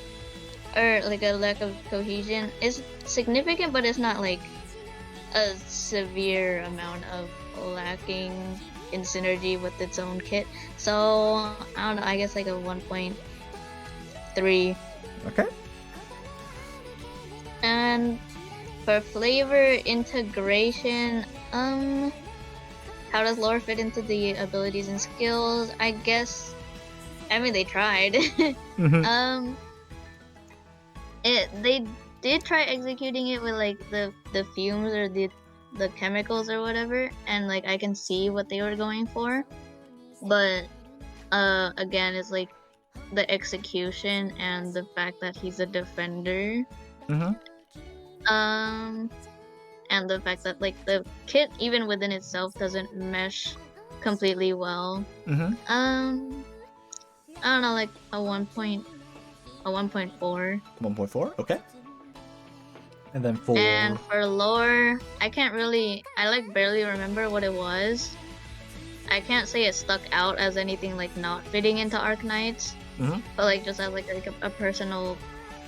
or like a lack of cohesion. It's significant, but it's not like a severe amount of lacking in synergy with its own kit. So I don't know, I guess like a 1.3. Okay. And for flavor integration, how does lore fit into the abilities and skills? I guess, I mean, they tried. Mm-hmm. They did try executing it with like the fumes or the chemicals or whatever, and like I can see what they were going for, but again, it's like the execution and the fact that he's a defender. Mm-hmm. And the fact that like the kit even within itself doesn't mesh completely well. Mm-hmm. I don't know, like a 1.4. 1.4. Okay. And then And for lore, I like barely remember what it was. I can't say it stuck out as anything like not fitting into Arknights, Mhm. but like just as like a personal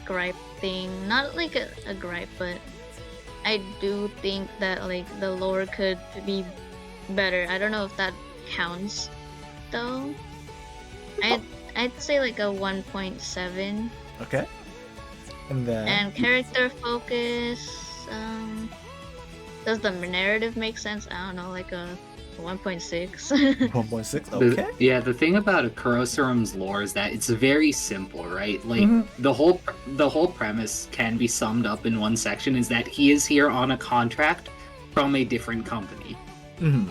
gripe thing. Not like a gripe, but I do think that like the lore could be better. I don't know if that counts though. I'd say like a 1.7. Okay. And then And character focus, does the narrative make sense? I don't know, like a 1.6. 1.6. Okay. The thing about Kurosurum's lore is that it's very simple, right? Like Mhm. the whole premise can be summed up in one section: is that he is here on a contract from a different company, Mm-hmm.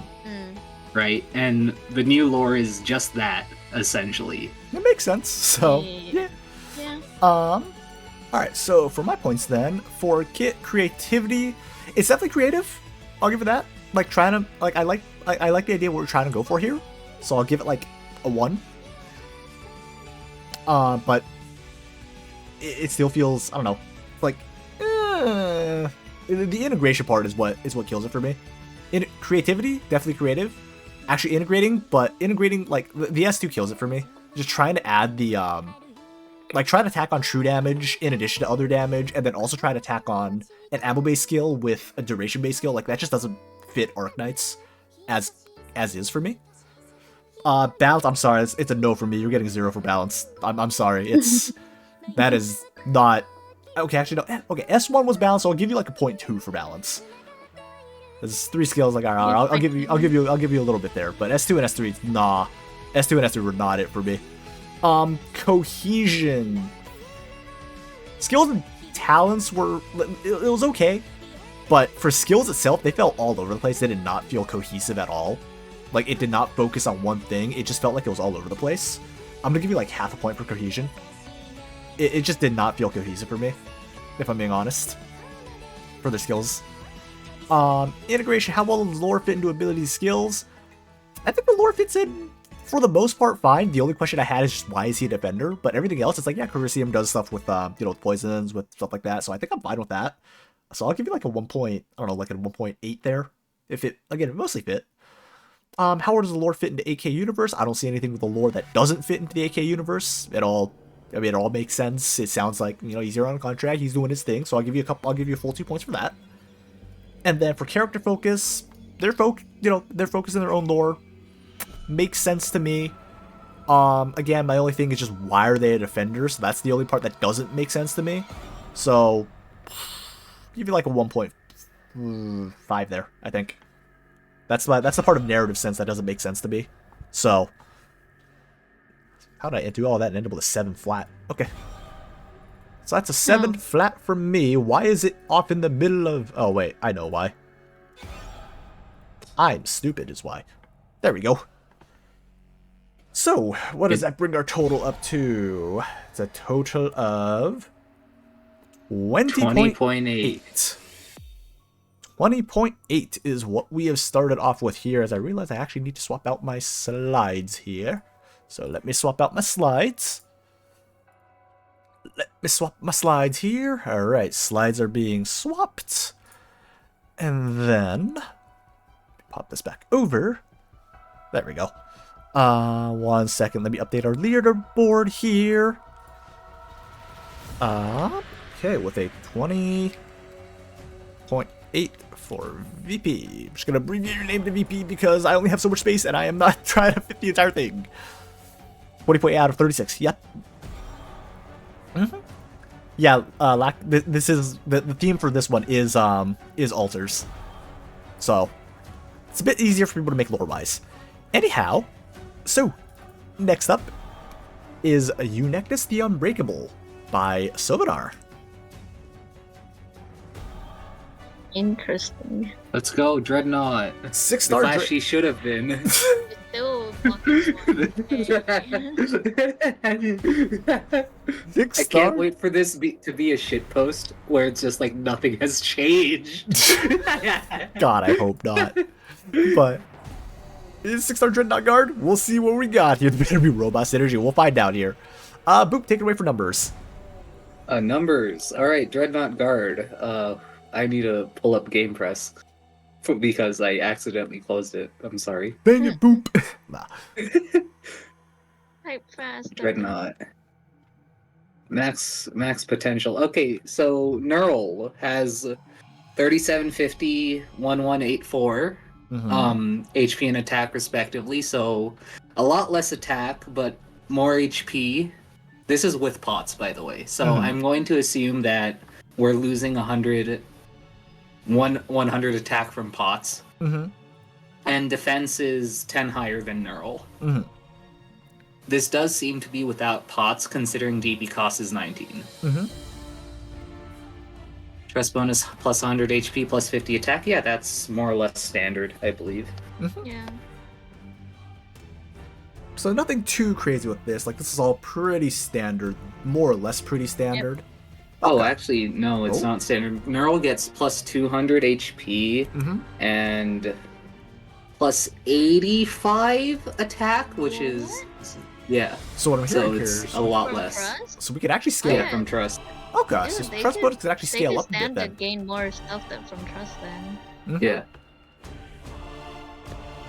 right? And the new lore is just that, essentially. It makes sense. So yeah. Yeah. All right. So for my points, then for kit creativity, it's definitely creative. I'll give it that. Like trying to like I like the idea of what we're trying to go for here. So I'll give it like a 1. But it still feels, I don't know, like the integration part is what kills it for me. Creativity, definitely creative. Actually integrating like the S2 kills it for me. Just trying to add the like try to attack on true damage in addition to other damage, and then also try to attack on an ammo-based skill with a duration-based skill. Like that just doesn't fit Arknights as is for me. Balance, I'm sorry, it's a no for me. You're getting 0 for balance. I'm sorry. It's that is not okay. Actually, no. Okay, S1 was balance, so I'll give you like a 0.2 for balance. There's 3 skills. Like all right, I'll give you a little bit there. But S2 and S3, nah. S2 and S3 were not it for me. Cohesion. Skills and talents were, it was okay, but for skills itself, they felt all over the place. They did not feel cohesive at all. Like, it did not focus on one thing. It just felt like it was all over the place. I'm gonna give you like half a point for cohesion. It just did not feel cohesive for me, if I'm being honest, for their skills. Integration, how well does lore fit into ability skills? I think the lore fits in, for the most part, fine. The only question I had is just why is he a defender? But everything else, it's like, yeah, Charisma does stuff with, with poisons, with stuff like that. So I think I'm fine with that. So I'll give you like a 1 point, I don't know, like a 1.8 there. If it, again, it mostly fit. How well does the lore fit into AK universe? I don't see anything with the lore that doesn't fit into the AK universe. It all makes sense. It sounds like, he's here on a contract, he's doing his thing. So I'll give you a full 2 points for that. And then for character focus, they're focusing their own lore. Makes sense to me. Again, my only thing is just why are they a defender? So that's the only part that doesn't make sense to me. So give you like a 1.5 there, I think. That's the part of narrative sense that doesn't make sense to me. So how did I do all that and end up with a 7 flat? Okay. So that's a 7 flat for me. Why is it off in the middle of... Oh, wait. I know why. I'm stupid is why. There we go. So, what does that bring our total up to? It's a total of 20.8. 20.8 is what we have started off with here, as I realize I actually need to swap out my slides here. So let me swap out my slides. Let me swap my slides here. Alright, slides are being swapped. And then pop this back over. There we go. 1 second, let me update our leaderboard here. Okay, with a 20.8 for VP. I'm just gonna abbreviate your name to VP because I only have so much space and I am not trying to fit the entire thing. 20.8 out of 36. Yep. Yeah. This is the theme for this one is altars. So it's a bit easier for people to make lore wise. Anyhow, so next up is Eunectus the Unbreakable by Sovinar. Interesting. Let's go, Dreadnought. 6-star. The class she should have been. It's still fucking Six I star. can't wait for this to be a shitpost where it's just like nothing has changed. God, I hope not. But is 6-star Dreadnought Guard? We'll see what we got here. There better be robot synergy. We'll find out here. Boop, take it away for numbers. Numbers. All right, Dreadnought Guard. I need to pull up Game Press because I accidentally closed it. I'm sorry. Dang it, Boop. Nah. Type fast. Dreadnought. Max potential. Okay, so Neural has 3750, 1184 HP and attack respectively, so a lot less attack but more HP. This is with pots, by the way. So I'm going to assume that we're losing 100 attack from pots. And defense is 10 higher than Neural. This does seem to be without pots, considering DB cost is 19. Stress bonus plus 100 HP plus 50 attack. Yeah, that's more or less standard, I believe. Yeah. So nothing too crazy with this. Like, this is all pretty standard. More or less pretty standard. Yep. Oh, actually, no, it's not standard. Neural gets plus 200 HP and plus 85 attack, which is... Yeah. So what I'm hearing here is is a lot From less. Trust? So we could actually scale Yeah, from Trust. Okay, Yeah, so they Trust could- bonus could actually scale up a bit stand to then. gain more stuff than from Trust then. Yeah.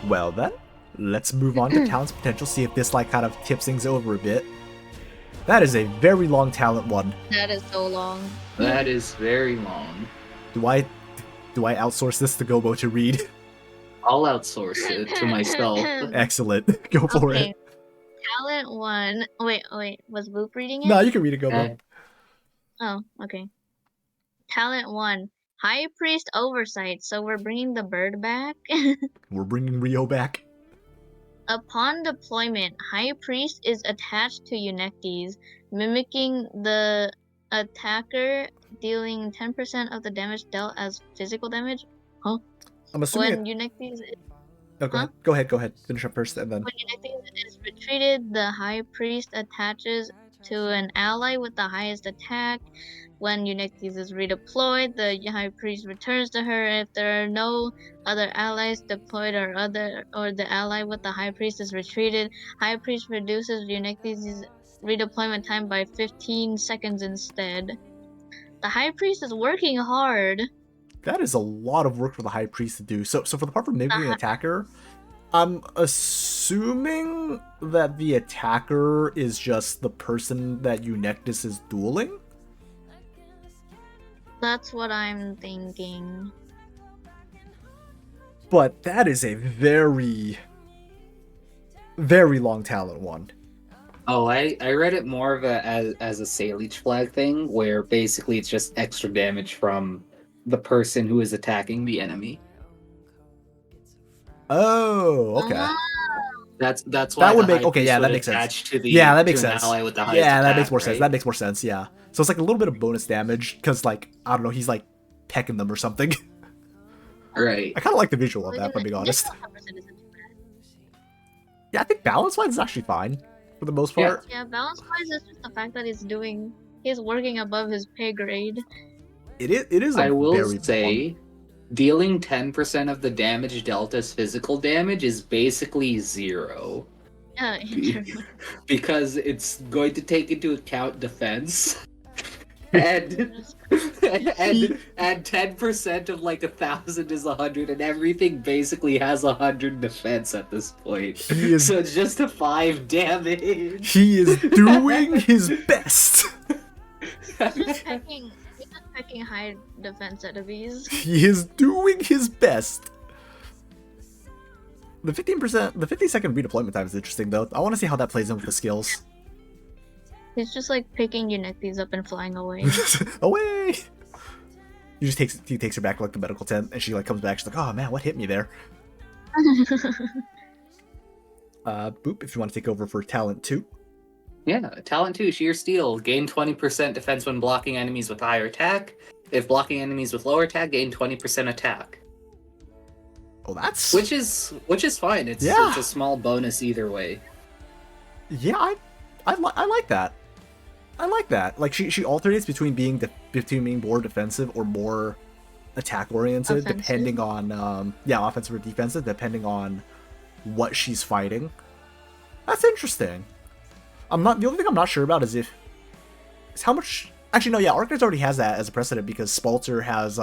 Well then, let's move on to talent's potential, see if this like kind of tips things over a bit. That is a very long talent one. That is so long. That is very long. Do I outsource this to Gobo to read? I'll outsource it to myself. Excellent. Go for Okay. it. Talent 1. Wait. Was Boop reading it? No, you can read it, Gobo. Oh, okay. Talent 1. High Priest Oversight. So we're bringing the bird back. We're bringing Rio back. Upon deployment, High Priest is attached to Eunectes, mimicking the attacker, dealing 10% of the damage dealt as physical damage. I'm assuming When Eunectes Oh, go Huh? ahead. Go ahead. Finish up first, and then. When Unexes is retreated, the High Priest attaches to an ally with the highest attack. When Unexes is redeployed, the High Priest returns to her. If there are no other allies deployed or the ally with the High Priest is retreated, High Priest reduces Unexes' redeployment time by 15 seconds instead. The High Priest is working hard. That is a lot of work for the High Priest to do. So for the part for mimicking an Uh, attacker, I'm assuming that the attacker is just the person that Eunectus is dueling? That's what I'm thinking. But that is a very, very long talent one. Oh, I read it more of as a Salish flag thing, where basically it's just extra damage from the person who is attacking the enemy. Oh, okay. Ah, That's why That would the make High okay. Priest Yeah, that would makes sense. attach to the Yeah, that makes to an sense. ally with the highest Yeah, that attack, makes more sense. right? That makes more sense. Yeah. So it's like a little bit of bonus damage because, like, I don't know, he's like pecking them or something. Right. I kind of like the visual of that, if I'm being honest. Yeah, I think balance-wise is actually fine for the most Yeah. part. Yeah, balance wise, it's just the fact that he's working above his pay grade. It is a I will very say, dealing 10% of the damage Delta's physical damage is basically zero. Yeah, true. Because it's going to take into account defense. And and 10% of like 1,000 is 100, and everything basically has 100 defense at this point. He is- So it's just a 5 damage. He is doing his best. He's just pecking high defense enemies. He is doing his best. The 15%, the 50-second redeployment time is interesting though. I want to see how that plays in with the skills. He's just like picking Unexes up and flying away. Away! He takes her back to like the medical tent, and she like comes back. She's like, "Oh man, what hit me there?" Boop. If you want to take over for talent 2. Yeah, talent 2, Sheer Steel. Gain 20% defense when blocking enemies with higher attack. If blocking enemies with lower attack, gain 20% attack. Oh, that's Which is fine. It's a small bonus either way. yeah. I like that. I like that. Like she alternates between being more defensive or more attack oriented, Offensive. depending on offensive or defensive, depending on what she's fighting. That's interesting. The only thing I'm not sure about is how much. Actually, no. Yeah, Arknights already has that as a precedent because Spalter has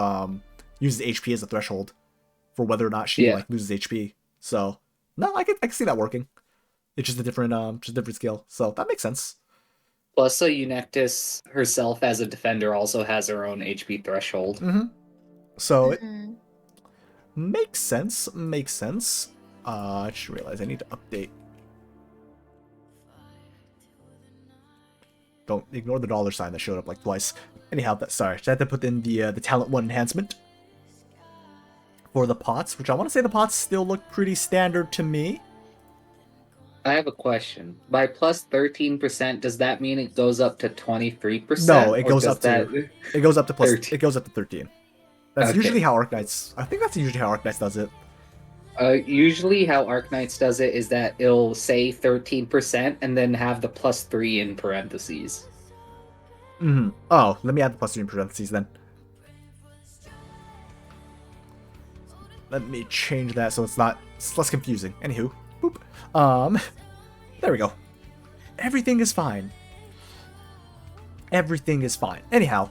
uses HP as a threshold for whether or not she like loses HP. So no, I can see that working. It's just a different skill, so that makes sense. Plus, so Eunectus herself as a defender also has her own HP threshold. Mm-hmm. So it Mhm. makes sense. Makes sense. I just realized I need to update. Don't ignore the dollar sign that showed up like twice. Anyhow, sorry. I had to put in the talent 1 enhancement for the pots, which I want to say the pots still look pretty standard to me. I have a question. By plus 13%, does that mean it goes up to 23%? No, it Or goes does up to it goes up to plus 13. it goes up to 13. That's Okay. usually how Arknights. I think that's usually how Arknights does it. Usually how Arknights does it is that it'll say 13% and then have the plus 3 in parentheses. Mm-hmm. Oh, let me add the plus 3 in parentheses then. Let me change that so it's less confusing. Anywho, boop. There we go. Everything is fine. Everything is fine. Anyhow,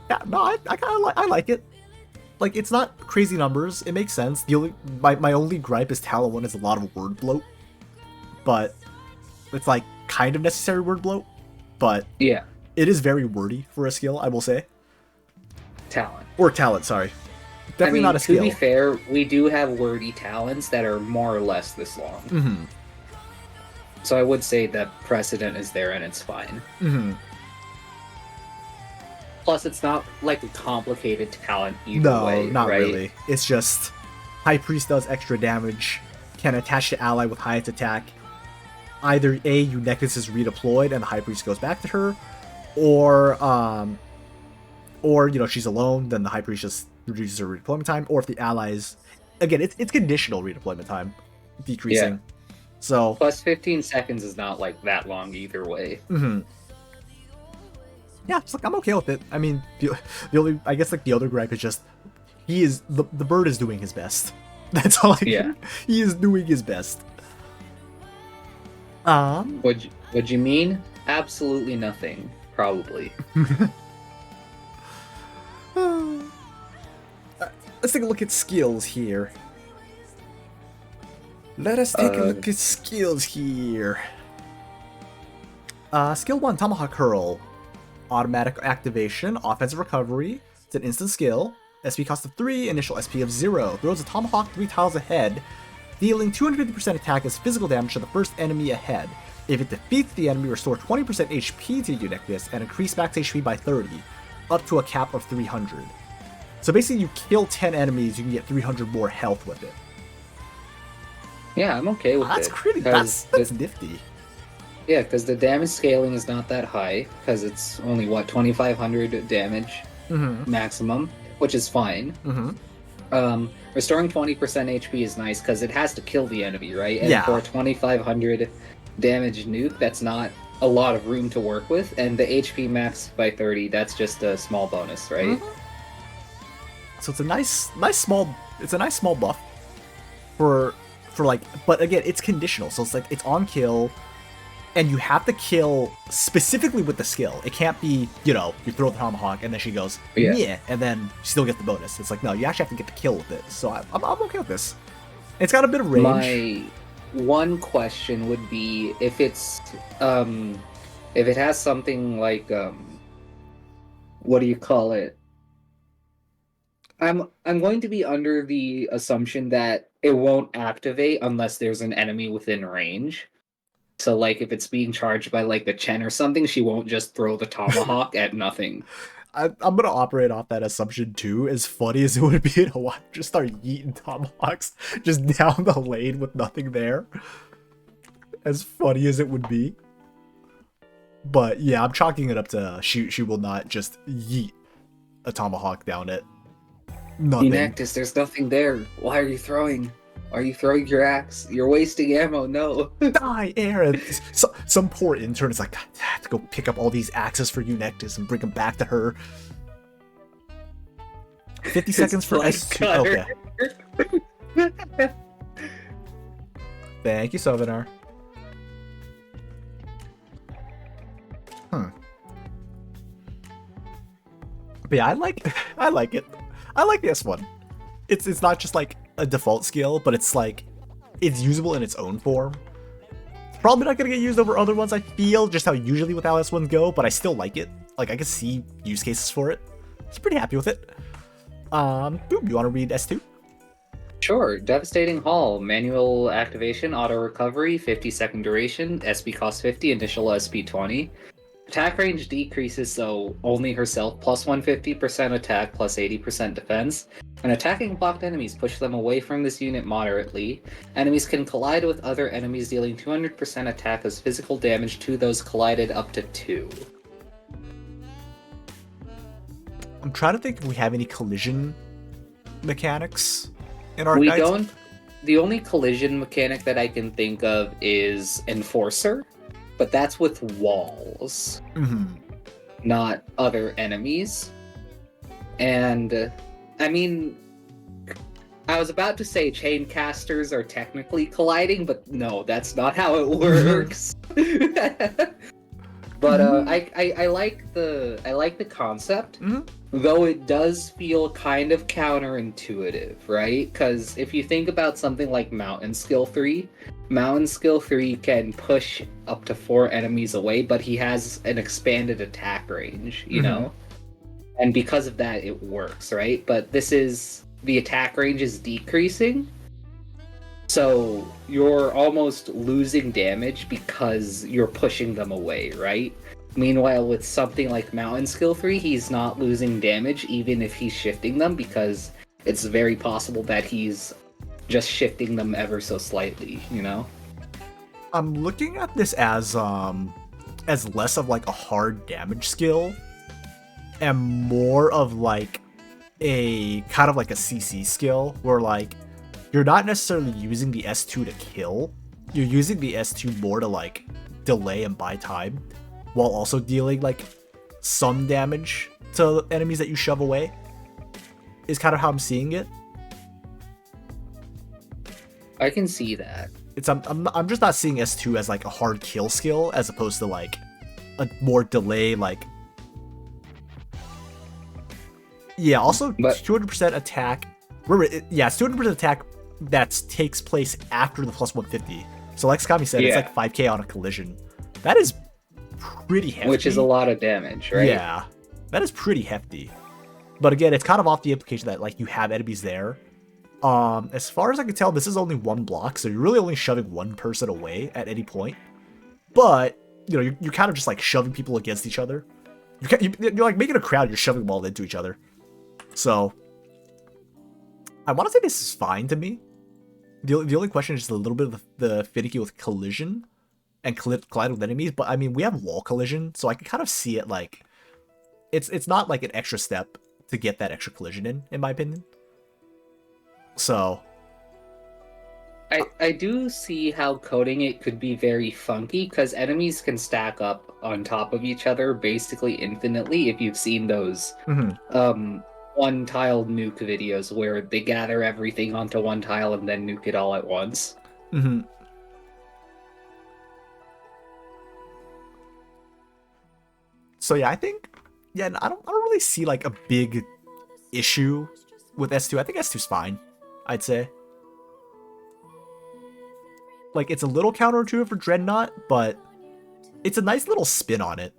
yeah, no, I like it. Like, it's not crazy numbers. It makes sense. My only gripe is Talent 1 is a lot of word bloat, but it's like kind of necessary word bloat. But Yeah, it is very wordy for a skill, I will say. talent. Or talent, sorry. Definitely not a skill. To be fair, we do have wordy talents that are more or less this long. Mm-hmm. So I would say that precedent is there and it's fine. Mm-hmm. Plus, it's not like a complicated talent either way, No, not right? really. It's just High Priest does extra damage, can attach to ally with highest attack. Either A, Eunectus is redeployed and the High Priest goes back to her, or she's alone, then the High Priest just reduces her redeployment time, or if the ally is again, it's conditional redeployment time decreasing. Yeah. So Plus 15 seconds is not like that long either way. Yeah, it's like I'm okay with it. I mean, the only, I guess, like the other gripe is just the bird is doing his best. That's all I can. Yeah. He is doing his best. What you mean? Absolutely nothing. Probably. Let's take a look at skills here. Let us take a look at skills here. Skill 1, Tomahawk Hurl. Automatic activation, offensive recovery. It's an instant skill. SP cost of 3, initial SP of 0. Throws a tomahawk 3 tiles ahead, dealing 250% attack as physical damage to the first enemy ahead. If it defeats the enemy, restore 20% HP to Unictus and increase max HP by 30, up to a cap of 300. So basically, you kill 10 enemies, you can get 300 more health with it. Yeah, I'm okay with That's it. pretty. That's nifty. Yeah, because the damage scaling is not that high, because it's only, what, 2,500 damage maximum, which is fine. Restoring 20% HP is nice, because it has to kill the enemy, right? And for a 2,500 damage nuke, that's not a lot of room to work with, and the HP max by 30, that's just a small bonus, right? So it's a nice small buff for like, but again, it's conditional, so it's like it's on kill, and you have to kill specifically with the skill. It can't be, you know, you throw the tomahawk and then she goes, yeah, and then you still get the bonus. It's like, no, you actually have to get the kill with it. So I'm okay with this. It's got a bit of range. My one question would be if it's if it has something like what do you call it? I'm going to be under the assumption that it won't activate unless there's an enemy within range. So, like, if it's being charged by, like, the Chen or something, she won't just throw the tomahawk at nothing. I'm going to operate off that assumption, too. As funny as it would be to watch, just start yeeting tomahawks just down the lane with nothing there. As funny as it would be. But, yeah, I'm chalking it up to she will not just yeet a tomahawk down it. Nothing. Enactus, there's nothing there. Why are you throwing? Are you throwing your axe? You're wasting ammo. No. Die, Aaron. Some poor intern is like, I have to go pick up all these axes for Unictus and bring them back to her. 50 seconds for S2. Okay. Thank you, Sovinar. But yeah, I like it. I like this one. It's not just like a default skill, but it's like it's usable in its own form. It's probably not gonna get used over other ones, I feel, just how usually with how S1s go, but I still like it. Like, I can see use cases for it. I'm pretty happy with it. Boom, you wanna read S2? Sure. Devastating Haul, manual activation, auto recovery, 50-second duration, SP cost 50, initial SP 20. Attack range decreases, so only herself, plus 150% attack, plus 80% defense. When attacking blocked enemies, push them away from this unit moderately. Enemies can collide with other enemies, dealing 200% attack as physical damage to those collided up to 2. I'm trying to think if we have any collision mechanics in Arknights. We don't. The only collision mechanic that I can think of is Enforcer. But that's with walls, not other enemies. And, I mean, I was about to say chain casters are technically colliding, but no, that's not how it works. But I like the concept, though it does feel kind of counterintuitive, right? Because if you think about something like Mountain Skill 3 can push up to 4 enemies away, but he has an expanded attack range, you know? And because of that, it works, right? But the attack range is decreasing, so you're almost losing damage because you're pushing them away, right? Meanwhile, with something like Mountain Skill 3, he's not losing damage even if he's shifting them, because it's very possible that he's just shifting them ever so slightly, you know? I'm looking at this as less of like a hard damage skill and more of like a kind of like a CC skill where like you're not necessarily using the S2 to kill. You're using the S2 more to like delay and buy time, while also dealing like some damage to enemies that you shove away. Is kind of how I'm seeing it. I can see that. I'm just not seeing S2 as like a hard kill skill as opposed to like a more delay like. Yeah, also 200% attack. Remember, yeah, it's 200% attack that takes place after the plus 150. So like Skami said, it's like 5k on a collision. That is pretty hefty. Which is a lot of damage, right? Yeah, that is pretty hefty. But again, it's kind of off the implication that like you have enemies there. As far as I can tell, this is only one block, so you're really only shoving one person away at any point. But you know, you're kind of just like shoving people against each other. You're like making a crowd. You're shoving them all into each other. So I want to say this is fine to me. The only question is just a little bit of the finicky with collision and collide with enemies. But I mean, we have wall collision, so I can kind of see it like it's not like an extra step to get that extra collision in my opinion. So I do see how coding it could be very funky, because enemies can stack up on top of each other basically infinitely. If you've seen those one tile nuke videos where they gather everything onto one tile and then nuke it all at once. So yeah, I think I don't really see like a big issue with S2. I think S2's fine, I'd say. Like, it's a little counterintuitive for Dreadnought, but it's a nice little spin on it.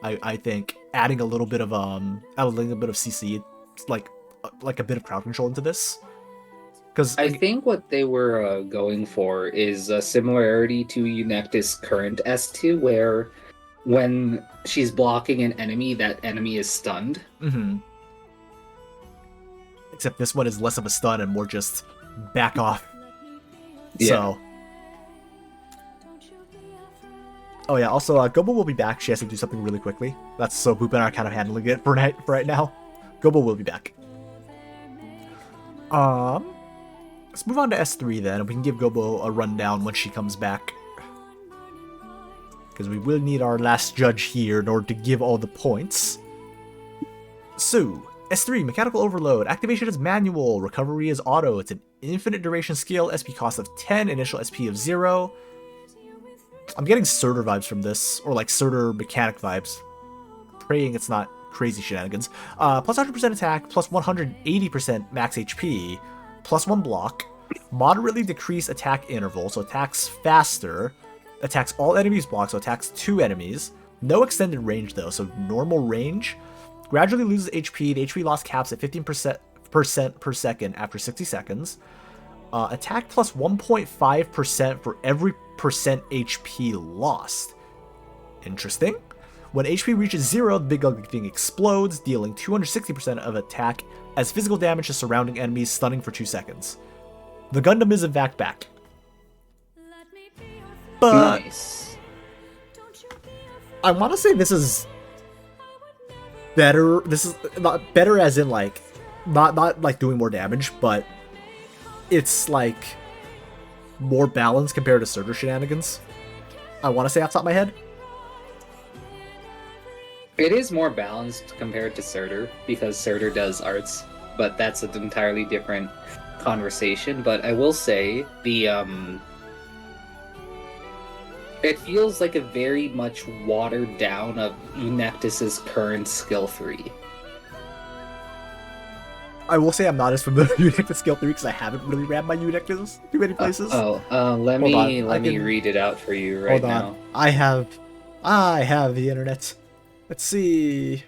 I think adding a little bit of CC, like a bit of crowd control into this. Because I think what they were going for is a similarity to Eunectis' current S2, where when she's blocking an enemy, that enemy is stunned. Except this one is less of a stun and more just back off. Yeah. So. Oh yeah, also Gobo will be back. She has to do something really quickly. That's so Boop and I are kind of handling it for right now. Gobo will be back. Let's move on to S3 then, and we can give Gobo a rundown when she comes back. Because we will need our last judge here in order to give all the points. So, S3, Mechanical Overload. Activation is manual. Recovery is auto. It's an infinite duration skill. SP cost of 10. Initial SP of 0. I'm getting Surtur vibes from this. Or like Surtur mechanic vibes. Praying it's not crazy shenanigans. Plus 100% attack. Plus 180% max HP. Plus 1 block. Moderately decreased attack interval. So attacks faster. Attacks all enemies blocked. So attacks 2 enemies. No extended range though. So normal range. Gradually loses HP. The HP loss caps at 15% per second after 60 seconds. Attack plus 1.5% for every percent HP lost. Interesting. When HP reaches 0, the big ugly thing explodes, dealing 260% of attack as physical damage to surrounding enemies, stunning for 2 seconds. The Gundam is in fact back. But nice. I want to say this is better. This is not better as in like not like doing more damage, but it's like more balanced compared to Surtur shenanigans. I want to say off the top of my head. It is more balanced compared to Surtur, because Surtur does arts, but that's an entirely different conversation. But I will say it feels like a very much watered down of Eunectis' current skill 3. I will say I'm not as familiar with Eunectis skill 3 because I haven't really ran my Eunectis too many places. Let me read it out for you right now. I have the internet. Let's see.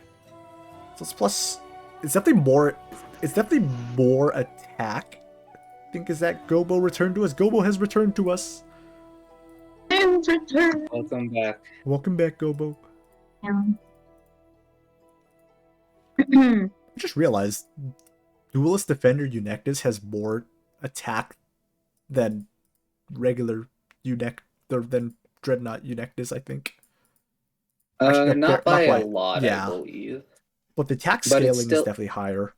So it's plus. It's definitely more. It's definitely more attack. I think is that Gobo returned to us. Gobo has returned to us. Welcome back. Welcome back, Gobo. I just realized Duelist Defender Eunectis has more attack than regular than Dreadnought Eunectis, I think. Actually, not by quite. a lot, yeah. I believe. But the attack scaling is definitely higher.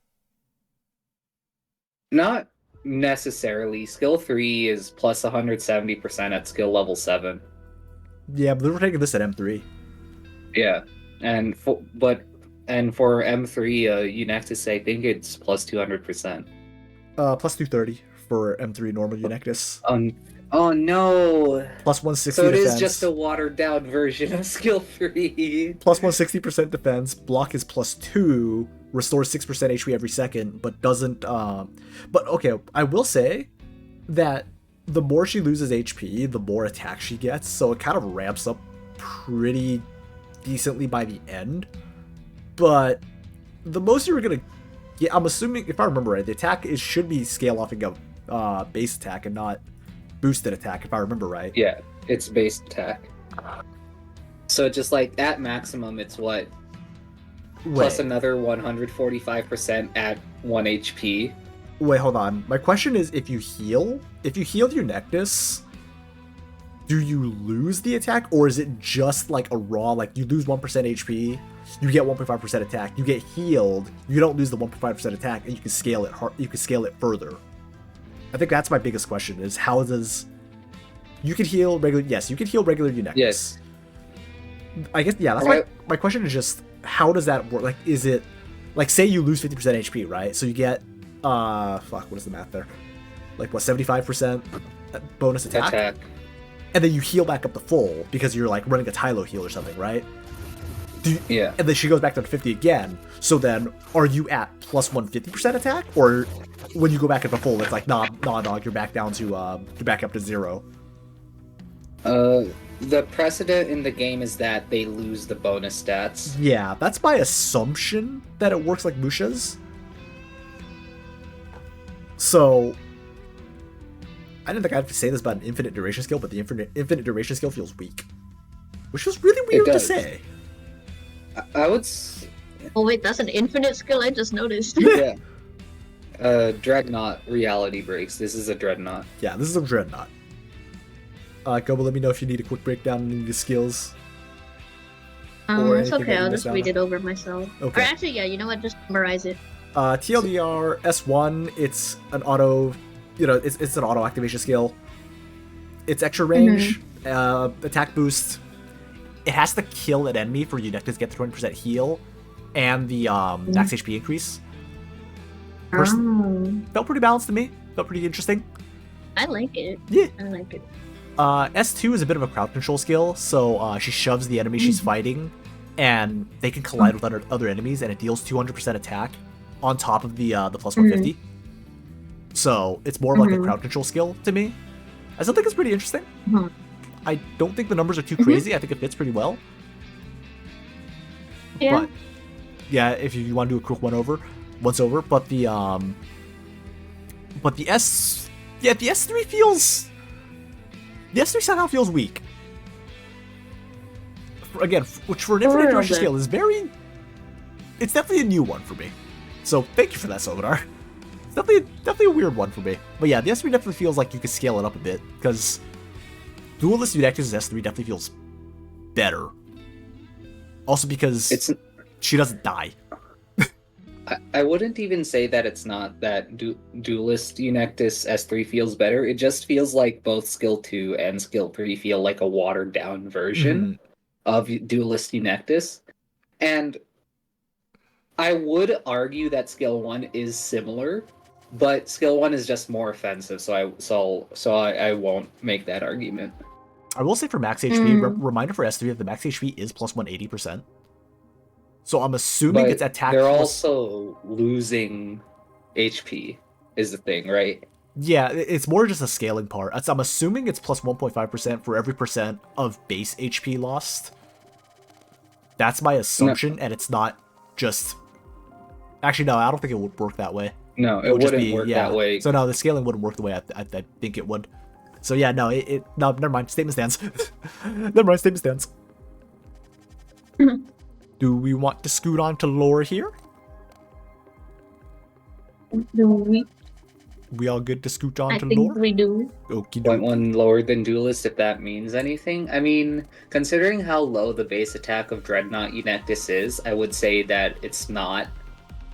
Not necessarily. Skill 3 is plus 170% at skill level 7. Yeah, but we're taking this at M3. Yeah, and for M3, Eunectus, I think it's plus 200%. Plus 230 for M3 normal Eunectus. Oh no! Plus 160 So it defense. is just a watered down version of skill 3. Plus 160% defense. Block is plus 2. Restores 6% HP every second, but doesn't. But okay, I will say that the more she loses HP, the more attack she gets. So it kind of ramps up pretty decently by the end. But the most you're gonna get, I'm assuming, if I remember right, the attack should be scale offing of base attack and not boosted attack, if I remember right. Yeah, it's base attack. So just like at maximum, it's what? Plus another 145% at 1 HP. Wait, hold on. My question is, if you heal Eunectus, do you lose the attack, or is it just like a raw, like you lose 1% HP, you get 1.5% attack, you get healed, you don't lose the 1.5% attack, and you can scale it further? I think that's my biggest question, is how does... You can heal regular... Yes, you can heal regular Eunectus. Yes. I guess, yeah, that's right. My question is just, how does that work? Like, is it... Like, say you lose 50% HP, right? So you get... Fuck, what is the math there? Like, what, 75% bonus attack? And then you heal back up to full, because you're, like, running a Tylo heal or something, right? Yeah. And then she goes back down to 50 again. So then, are you at plus 150% attack? Or when you go back up to full, it's like, nah, you're back down to, you're back up to 0. The precedent in the game is that they lose the bonus stats. Yeah, that's my assumption that it works like Musha's. So, I didn't think I have to say this about an infinite duration skill, but the infinite duration skill feels weak. Which was really weird to say. I would... Oh wait, that's an infinite skill, I just noticed. Yeah. Dreadnought reality breaks. This is a Dreadnought. Yeah, this is a Dreadnought. Gobo, let me know if you need a quick breakdown on the skills. It's okay, I'll just read it over myself. Okay. Or actually, yeah, you know what, just memorize it. TLDR, S1, it's an auto, it's an auto activation skill. It's extra range, attack boost. It has to kill an enemy for Eunectus to get the 20% heal, and the max HP increase. Felt pretty balanced to me. Felt pretty interesting. I like it. Yeah. I like it. S2 is a bit of a crowd control skill, so she shoves the enemy she's fighting, and they can collide with other enemies, and it deals 200% attack on top of the plus 150. So it's more of like a crowd control skill to me. I still think it's pretty interesting. I don't think the numbers are too crazy. I think it fits pretty well. Yeah. But yeah, if you want to do a quick once over. But the S3 feels... The S3 somehow feels weak. Again, which for an infinite duration scale is very... It's definitely a new one for me. So thank you for that, Sovinar. It's definitely a weird one for me. But yeah, the S3 definitely feels like you could scale it up a bit, because Duelist Eunectus' S3 definitely feels better. Also because she doesn't die. I wouldn't even say that it's not that Duelist Eunectus S3 feels better. It just feels like both Skill 2 and Skill 3 feel like a watered down version of Duelist Eunectus. And I would argue that Skill 1 is similar, but Skill 1 is just more offensive, so I won't make that argument. I will say for max HP, reminder for S3 that the max HP is plus 180%. So I'm assuming it's attack. They're also losing HP, is the thing, right? Yeah, it's more just a scaling part. I'm assuming it's plus 1.5% for every percent of base HP lost. That's my assumption, and it's not just... Actually, no, I don't think it would work that way. No, it wouldn't work that way. So no, the scaling wouldn't work the way I think it would. So yeah, no, no, never mind. Statement stands. Never mind, statement stands. Do we want to scoot on to lore here? Do we? We all good to scoot on to lore? I think we do. Okie Point one lower than Duelist, if that means anything. I mean, considering how low the base attack of Dreadnought Eunectus is, I would say that it's not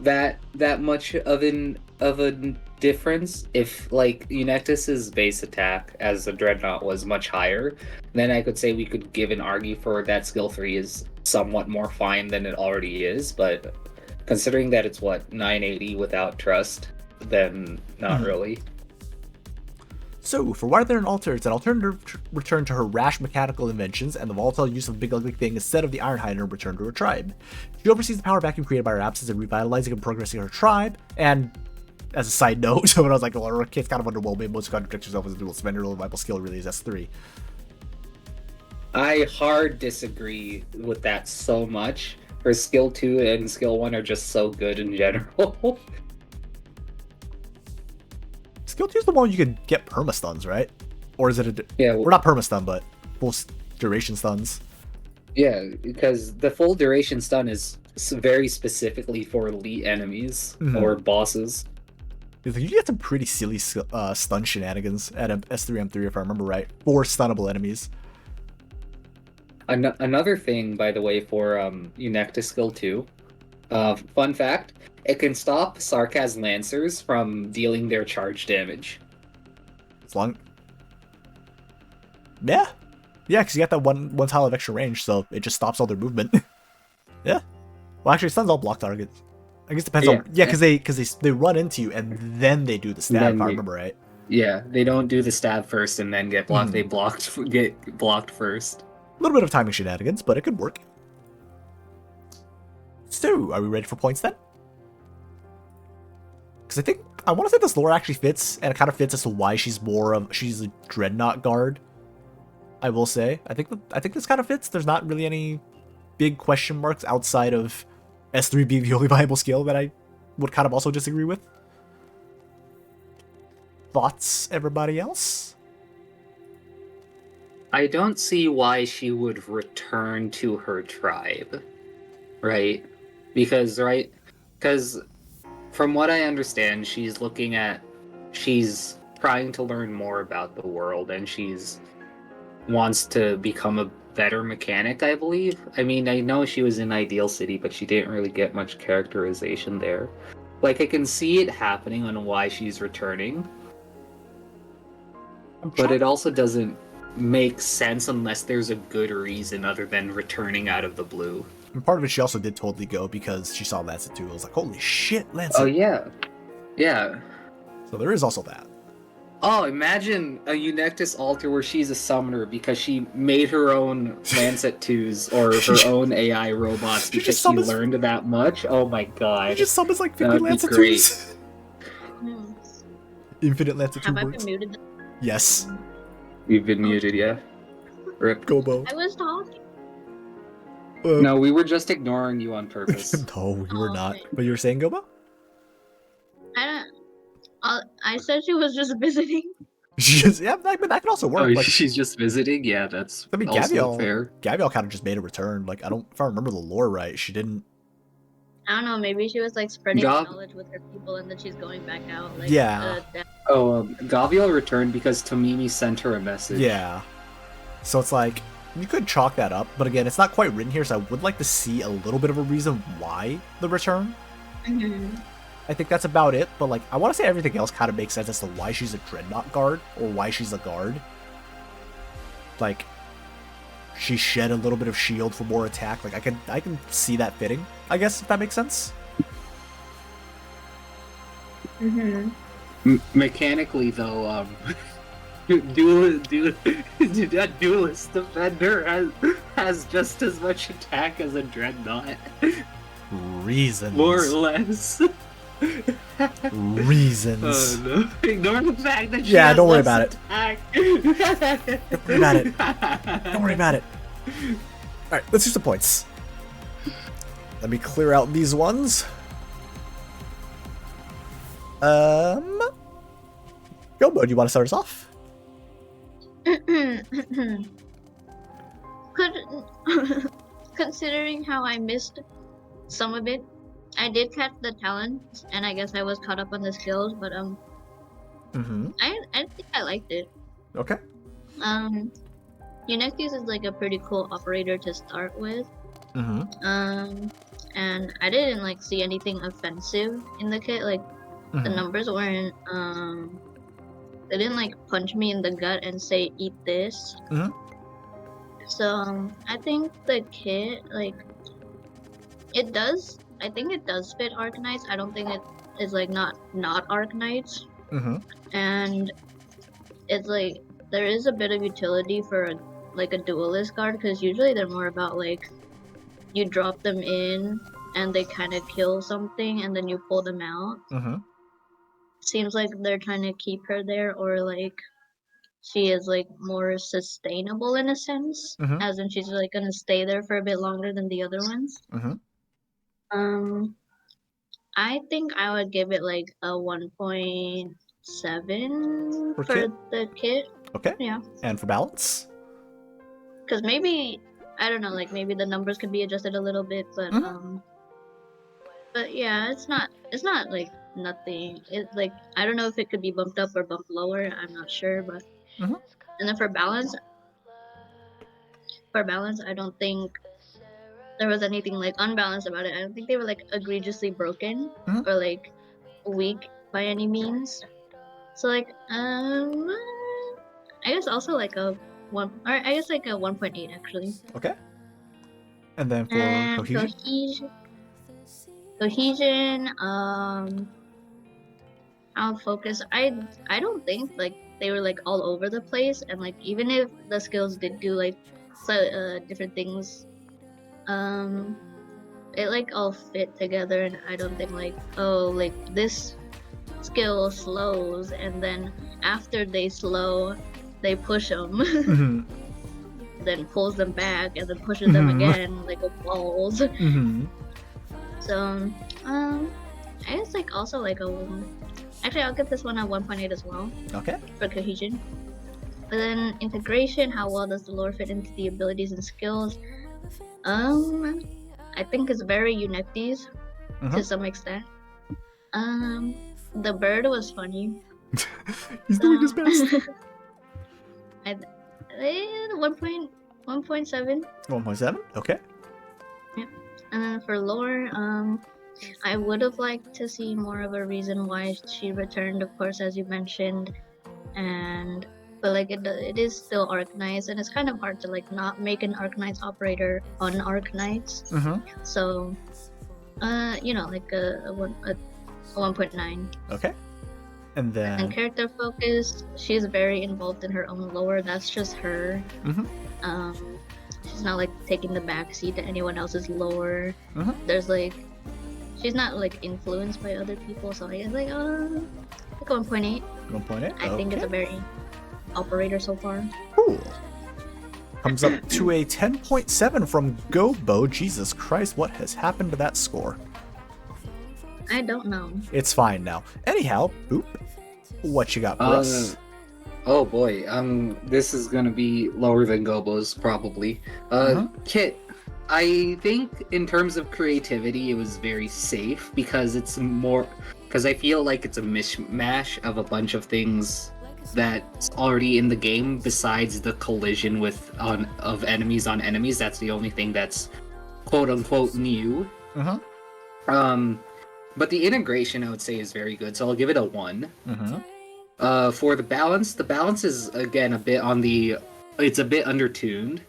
that much of an of a difference. If like Eunectus's base attack as a Dreadnought was much higher, then I could say we could give an argue for that skill 3 is somewhat more fine than it already is, but considering that it's what 980 without trust, then not really. So, for Wild and Alter, it's an alternative return to her rash mechanical inventions and the volatile use of Big Ugly Thing instead of the Ironhide in her return to her tribe. She oversees the power vacuum created by her absence and revitalizing and progressing her tribe. And as a side note, so when I was like, well, her kit's kind of underwhelming, most contradicts herself as a dual spender, her viable skill really is S3. I hard disagree with that so much. Her skill 2 and skill 1 are just so good in general. Skill 2 is the one you can get perma-stuns, right? Or is it yeah, we're not perma-stun, but full duration stuns. Yeah, because the full duration stun is very specifically for elite enemies or bosses. You get some pretty silly stun shenanigans at S3M3 if I remember right. 4 stunnable enemies. Another thing, by the way, for Eunectus skill 2, fun fact, it can stop Sarkaz Lancers from dealing their charge damage. As long... Yeah. Yeah, because you got that one tile of extra range, so it just stops all their movement. Yeah. Well, actually, it stuns all block targets. I guess it depends on... Yeah, because they run into you, and then they do the stab, if I remember right. Yeah, they don't do the stab first and then get blocked. They get blocked first. A little bit of timing shenanigans, but it could work. So, are we ready for points then? Because I want to say this lore actually fits, and it kind of fits as to why she's a Dreadnought guard. I will say, I think this kind of fits. There's not really any big question marks outside of S3 being the only viable skill that I would kind of also disagree with. Thoughts, everybody else? I don't see why she would return to her tribe, right? Because from what I understand, she's trying to learn more about the world, and wants to become a better mechanic, I believe. I mean, I know she was in Ideal City, but she didn't really get much characterization there. Like, I can see it happening on why she's returning, but it also doesn't make sense unless there's a good reason other than returning out of the blue. And part of it, she also did totally go because she saw Lancet too. I was like, holy shit, Lancet. Oh, yeah. Yeah. So there is also that. Oh, imagine a Eunectus altar where she's a summoner because she made her own Lancet 2s or her own AI robots because she learned that much. Oh my god. She just summons like 50 Lancet 2s. Infinite Lancet 2 Have words. I been muted? Yes. You've been muted, yeah. Rip. Gobo. I was talking. No, we were just ignoring you on purpose. No, you were not. But you were saying Gobo? I said she was just visiting. That could also work. Oh, like, she's just visiting? Yeah, that's also fair. Gavial kind of just made a return. Like, if I remember the lore right, she didn't... I don't know, maybe she was like spreading knowledge with her people and then she's going back out. Like, yeah. Gavial returned because Tomimi sent her a message. Yeah. So it's like, you could chalk that up, but again, it's not quite written here, so I would like to see a little bit of a reason why the return. I think that's about it, but like, I want to say everything else kind of makes sense as to why she's a Dreadnought guard, or why she's a guard. Like, she shed a little bit of shield for more attack. Like, I can see that fitting, I guess, if that makes sense. Mechanically, though, that duelist defender has just as much attack as a Dreadnought. Reasons. More or less. Reasons. Oh no. Ignore the fact that she don't worry has about attack. it. Don't worry about it. Don't worry about it. Alright, let's do some points. Let me clear out these ones. Gobo, do you want to start us off? Considering how I missed some of it, I did catch the talents, and I guess I was caught up on the skills, but I think I liked it. Okay. Eunectus is like a pretty cool operator to start with. And I didn't like see anything offensive in the kit. Like, The numbers weren't they didn't like punch me in the gut and say eat this. Mhm. So I think the kit like it does. I think it does fit Arknights. I don't think it is like not Arknights. Mm-hmm. And it's like there is a bit of utility for like a duelist card because usually they're more about like you drop them in and they kind of kill something and then you pull them out. Mm-hmm. Seems like they're trying to keep her there, or like she is like more sustainable in a sense, Mm-hmm. as in she's like gonna stay there for a bit longer than the other ones. Mm-hmm. I think I would give it like a 1.7 For for kit? the kit. Okay. Yeah, And for balance? because maybe I don't know, like maybe the numbers could be adjusted a little bit, Mhm. but yeah, it's not like nothing. It's like I don't know if it could be bumped up or bumped lower. I'm not sure, but Mhm. and then for balance, I don't think there was anything like unbalanced about it. I don't think they were like egregiously broken Mhm. or like weak by any means. So like I guess also like a one, or I guess like a 1.8 actually. Okay. And then for And cohesion? cohesion, I'll focus. I don't think like they were like all over the place, and like even if the skills did do like different things, um, it like all fit together, and I don't think like oh like this skill slows, and then after they slow, they push them. Mhm. Then pulls them back and then pushes them again like with balls. Mhm. So I guess like also like a actually I'll give this one a 1.8 as well Okay. for cohesion. But then integration, how well does the lore fit into the abilities and skills? I think it's very Unectes to some extent. The bird was funny. He's doing his best. I 1.7. 1.7? Okay. Yep. And then for lore, I would have liked to see more of a reason why she returned, of course, as you mentioned, but like it is still Arknights, and it's kind of hard to like not make an Arknights operator on Arknights. Mhm. So, you know, like a 1.9. Okay. And And then character focus, she's very involved in her own lore. That's just her. Mhm. She's not like taking the backseat to anyone else's lore. Mhm. There's like, she's not like influenced by other people. So I guess like 1.8. 1.8. I think it's a very operator so far. Cool. Comes up to a 10.7 from Gobo. Jesus Christ, what has happened to that score? I don't know. It's fine now. Anyhow, boop. What you got for us? Oh boy, this is gonna be lower than Gobo's probably. Kit, I think in terms of creativity, it was very safe because I feel like it's a mishmash of a bunch of things that's already in the game besides the collision of enemies on enemies. That's the only thing that's quote unquote new. But the integration I would say is very good, so I'll give it a 1. For the balance is again it's a bit undertuned.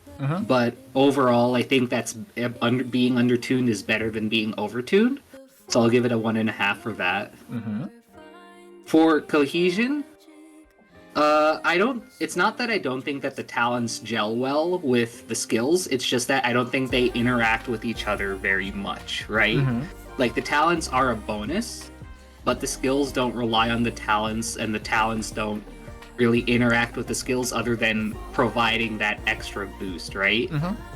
But overall, I think that's being undertuned is better than being overtuned. So I'll give it a 1.5 for that. For cohesion, it's not that I don't think that the talents gel well with the skills. It's just that I don't think they interact with each other very much, right? Like the talents are a bonus, but the skills don't rely on the talents, and the talents don't really interact with the skills other than providing that extra boost, right?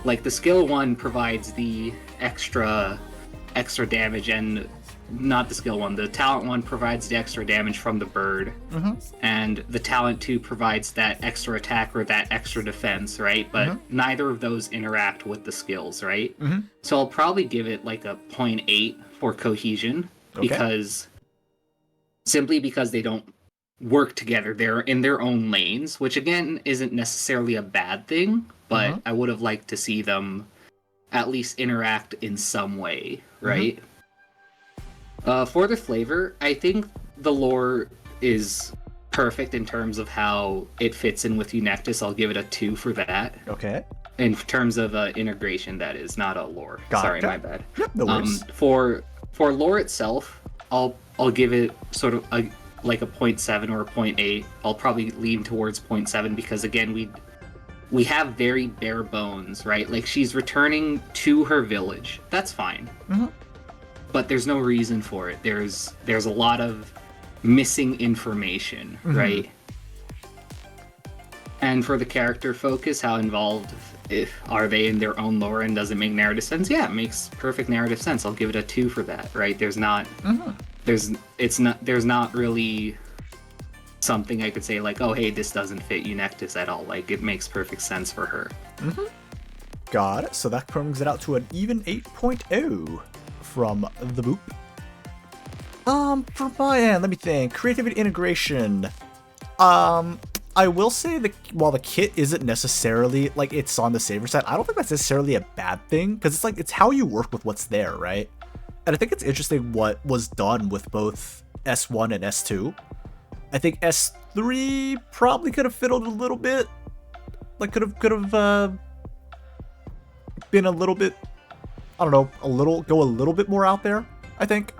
Like the skill 1 provides the extra damage, and not the skill 1, the talent 1 provides the extra damage from the bird, and the talent 2 provides that extra attack or that extra defense, right? But neither of those interact with the skills, right? So I'll probably give it like a 0.8 for cohesion, simply because they don't work together. They're in their own lanes, which again isn't necessarily a bad thing, but I would have liked to see them at least interact in some way, right? For the flavor, I think the lore is perfect in terms of how it fits in with Eunectus. I'll give it a 2 for that. Okay. In terms of integration, that is not a lore. Gotcha. Sorry, my bad. Yep, no worries. For lore itself, I'll give it sort of like a 0.7 or a 0.8. I'll probably lean towards 0.7 because again we have very bare bones, right? Like she's returning to her village. That's fine. Mm-hmm. But there's no reason for it. There's a lot of missing information, right? And for the character focus, how involved are they in their own lore, and does it make narrative sense? Yeah, it makes perfect narrative sense. I'll give it a 2 for that, right? There's not really something I could say like, oh hey, this doesn't fit Eunectus at all. Like it makes perfect sense for her. Got it. So that brings it out to an even 8.0 from the Boop. For my end, let me think. Creativity integration. I will say that while the kit isn't necessarily, like, it's on the safer side, I don't think that's necessarily a bad thing, because it's like, it's how you work with what's there, right? And I think it's interesting what was done with both S1 and S2. I think S3 probably could have fiddled a little bit. Like, could have been a little bit, I don't know, go a little bit more out there, I think.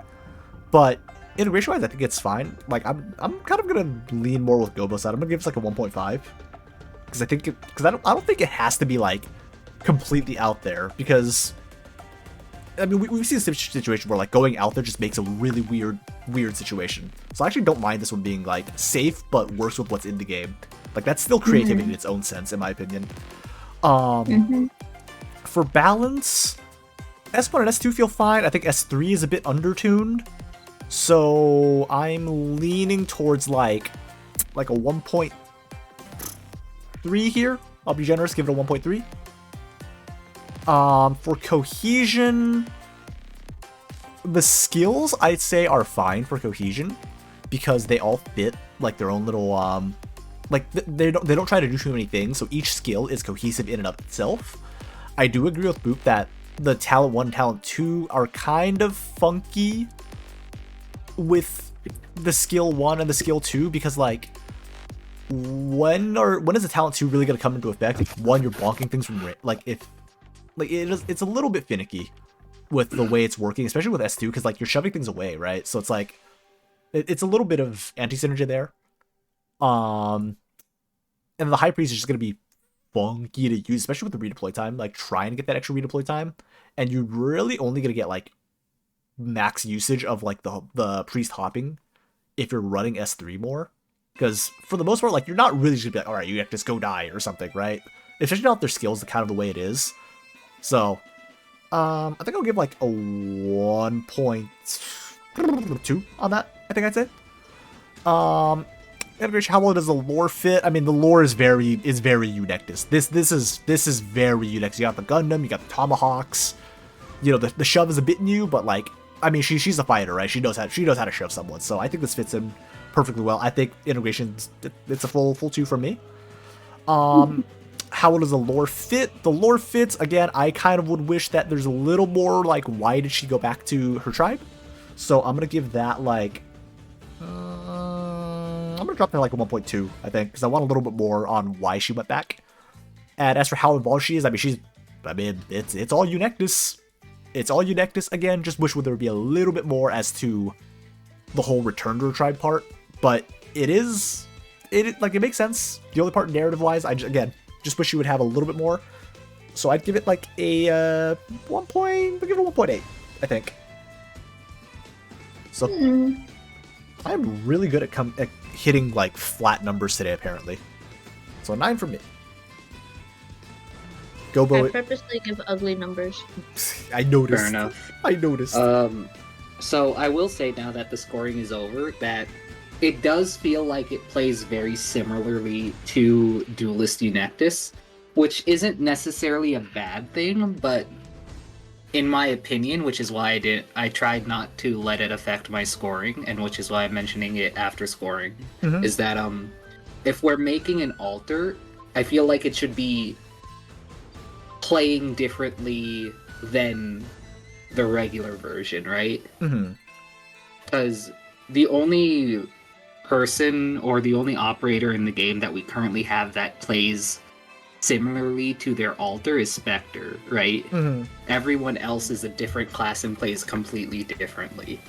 But integration-wise, I think it's fine. Like, I'm kind of gonna lean more with Gobo side. I'm gonna give this like a 1.5 because I don't think it has to be like completely out there, because I mean we've seen a situation where like going out there just makes a really weird situation. So I actually don't mind this one being like safe but works with what's in the game. Like that's still creativity in its own sense, in my opinion. For balance, S1 and S2 feel fine. I think S3 is a bit undertuned. So I'm leaning towards like a 1.3 here. I'll be generous, give it a 1.3. For cohesion, the skills I'd say are fine for cohesion because they all fit like their own little like they don't try to do too many things. So each skill is cohesive in and of itself. I do agree with Boop that the talent 1 and talent 2 are kind of funky with the skill 1 and the skill 2, because like when is the talent 2 really going to come into effect? If 1, you're blocking things from like it's a little bit finicky with the way it's working, especially with S2, because like you're shoving things away, right? So it's like it's a little bit of anti-synergy there. And the High Priest is just going to be funky to use, especially with the redeploy time, like trying to get that extra redeploy time, and you're really only going to get like max usage of like the priest hopping if you're running S3 more, because for the most part like you're not really just gonna be like, all right, you have to just go die or something, right? Especially not if their skills the kind of the way it is. So I think I'll give like a 1.2 on that. I think I'd say integration. How well does the lore fit? I mean, the lore is very Eunectus. This is very Eunectus. You got the Gundam, you got the tomahawks, you know, the shove is a bit new, but like I mean, she's a fighter, right? She knows how to shove someone. So I think this fits in perfectly well. I think integration, it's a full 2 from me. How well does the lore fit? The lore fits. Again, I kind of would wish that there's a little more like, why did she go back to her tribe? So I'm gonna give that like I'm gonna drop that like a 1.2, I think, because I want a little bit more on why she went back. And as for how involved she is, I mean it's all Eunectus. It's all Eunectus. Again, just wish there would be a little bit more as to the whole return to her tribe part. But it makes sense. The only part narrative-wise, I just wish you would have a little bit more. So I'd give it like a 1.8, I think. So I'm really good at hitting like flat numbers today, apparently. So a 9 from me. Gobo. I purposely give ugly numbers. I noticed. Fair enough. I noticed. So I will say now that the scoring is over that it does feel like it plays very similarly to Duelist Eunectus, which isn't necessarily a bad thing, but in my opinion, which is why I tried not to let it affect my scoring, and which is why I'm mentioning it after scoring, is that if we're making an alter, I feel like it should be playing differently than the regular version, right? Because the only person or the only operator in the game that we currently have that plays similarly to their alter is Spectre, right? Mm-hmm. Everyone else is a different class and plays completely differently.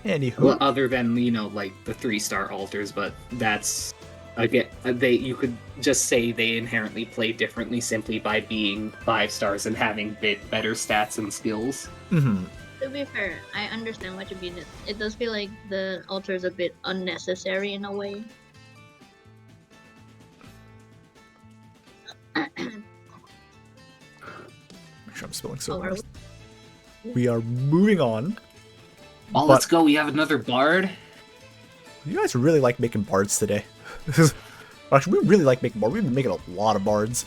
Anywho. Well, other than, you know, like the 3-star alters, but that's again, you could just say they inherently play differently simply by being 5 stars and having better stats and skills. Mm-hmm. To be fair, I understand what you mean. It does feel like the altar is a bit unnecessary in a way. Make sure I'm spelling so. Oh, We are moving on. Oh, let's go. We have another bard. You guys really like making bards today. Actually, we really like making bards. We've been making a lot of bards.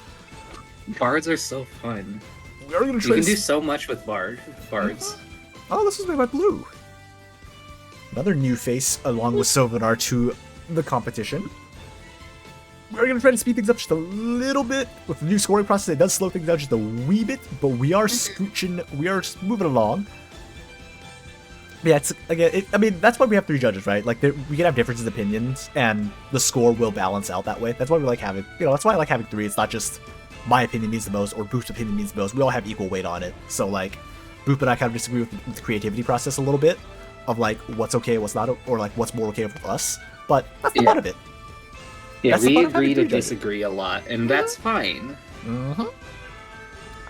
Bards are so fun. We are going to You try can to do so much with bards. Oh, this is made by Blue. Another new face along with Sovinar to the competition. We're going to try to speed things up just a little bit with the new scoring process. It does slow things down just a wee bit, but we are scooching. We are just moving along. Yeah, it's again. I mean, that's why we have 3 judges, right? Like, we can have differences in opinions, and the score will balance out that way. That's why we like having, that's why I like having 3. It's not just my opinion means the most or Boop's opinion means the most. We all have equal weight on it. So, like, Boop and I kind of disagree with the creativity process a little bit of like what's okay, what's not, or like what's more okay with us. But that's the fun of it. Yeah, That's the we fun of having agree to 3 judges. disagree a lot, and that's fine.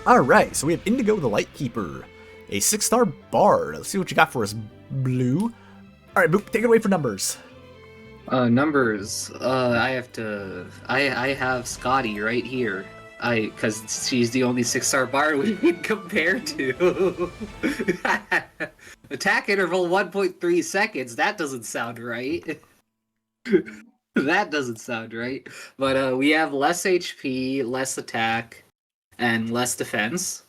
All right, so we have Indigo the Lightkeeper, a 6-star bard. Let's see what you got for us, Blue. All right, Boop, take it away for numbers. Numbers. I have Scotty right here. Because she's the only 6-star bard we can compare to. Attack interval 1.3 seconds. That doesn't sound right. That doesn't sound right. But we have less HP, less attack, and less defense.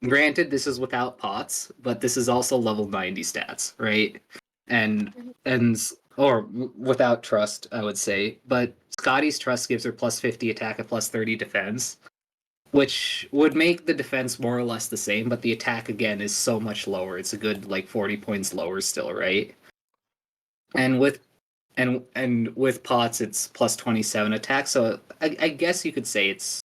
Granted, this is without pots, but this is also level 90 stats, right? Or without trust, I would say. But Scotty's trust gives her plus 50 attack and plus 30 defense, which would make the defense more or less the same, but the attack again is so much lower. It's a good like 40 points lower still, right? And with pots it's plus 27 attack, so I guess you could say it's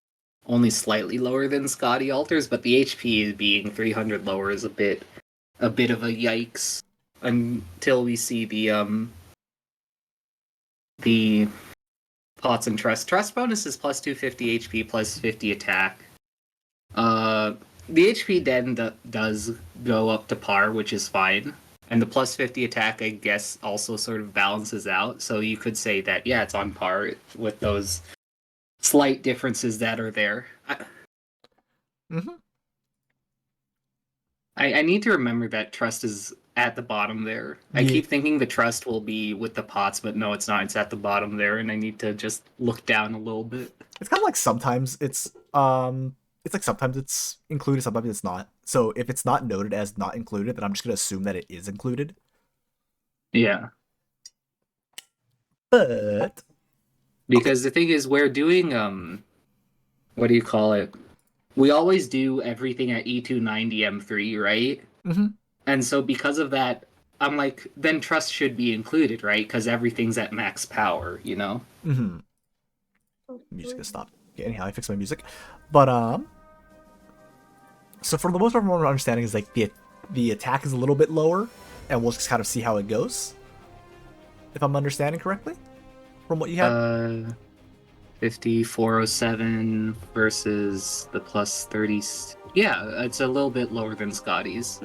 only slightly lower than Scotty alters, but the HP being 300 lower is a bit of a yikes until we see the pots and trust. Trust bonus is plus 250 HP, plus 50 attack. The HP then does go up to par, which is fine. And the plus 50 attack, I guess, also sort of balances out. So you could say that, yeah, it's on par with those slight differences that are there. I need to remember that trust is at the bottom there. I keep thinking the trust will be with the pots, but no, it's not. It's at the bottom there, and I need to just look down a little bit. It's kind of like sometimes it's like sometimes it's included, sometimes it's not. So if it's not noted as not included, then I'm just gonna assume that it is included. Yeah. But because the thing is, we're doing what do you call it? We always do everything at E290 M3, right? And so because of that, I'm like, then trust should be included, right? Because everything's at max power, you know? Music gonna stop. Okay, anyhow, I fixed my music. But so for the most part, what I'm understanding is like the attack is a little bit lower, and we'll just kind of see how it goes. If I'm understanding correctly, from what you have. 5407 versus the plus 30. Yeah, it's a little bit lower than Scotty's.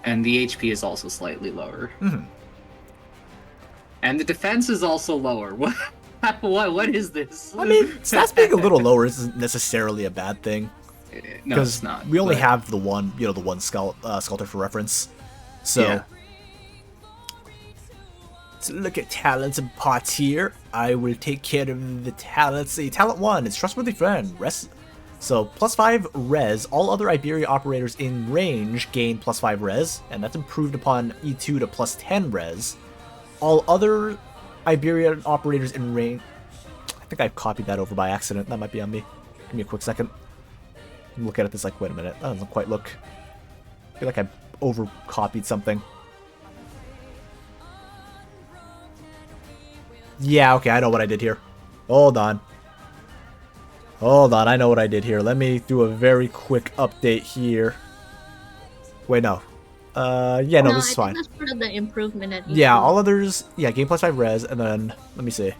And the HP is also slightly lower. And the defense is also lower. What is this? I mean, stats being a little lower isn't necessarily a bad thing. No, it's not. We only have the one, the one sculptor for reference. So, yeah. Let's look at talents and pots here. I will take care of the talents. Talent 1 is Trustworthy Friend. So, plus 5 res. All other Iberia operators in range gain plus 5 res, and that's improved upon E2 to plus 10 res. All other Iberian operators in range... I think I copied that over by accident. That might be on me. Give me a quick second. I'm looking at this like, wait a minute. That doesn't quite look... I feel like I over-copied something. Yeah, okay, I know what I did here. Hold on. Hold on, I know what I did here. Let me do a very quick update here. Wait, no. Yeah, no, this is fine. I think that's part of the improvement at Yeah, E2. all others, yeah, game plus 5 res, and then, let me see.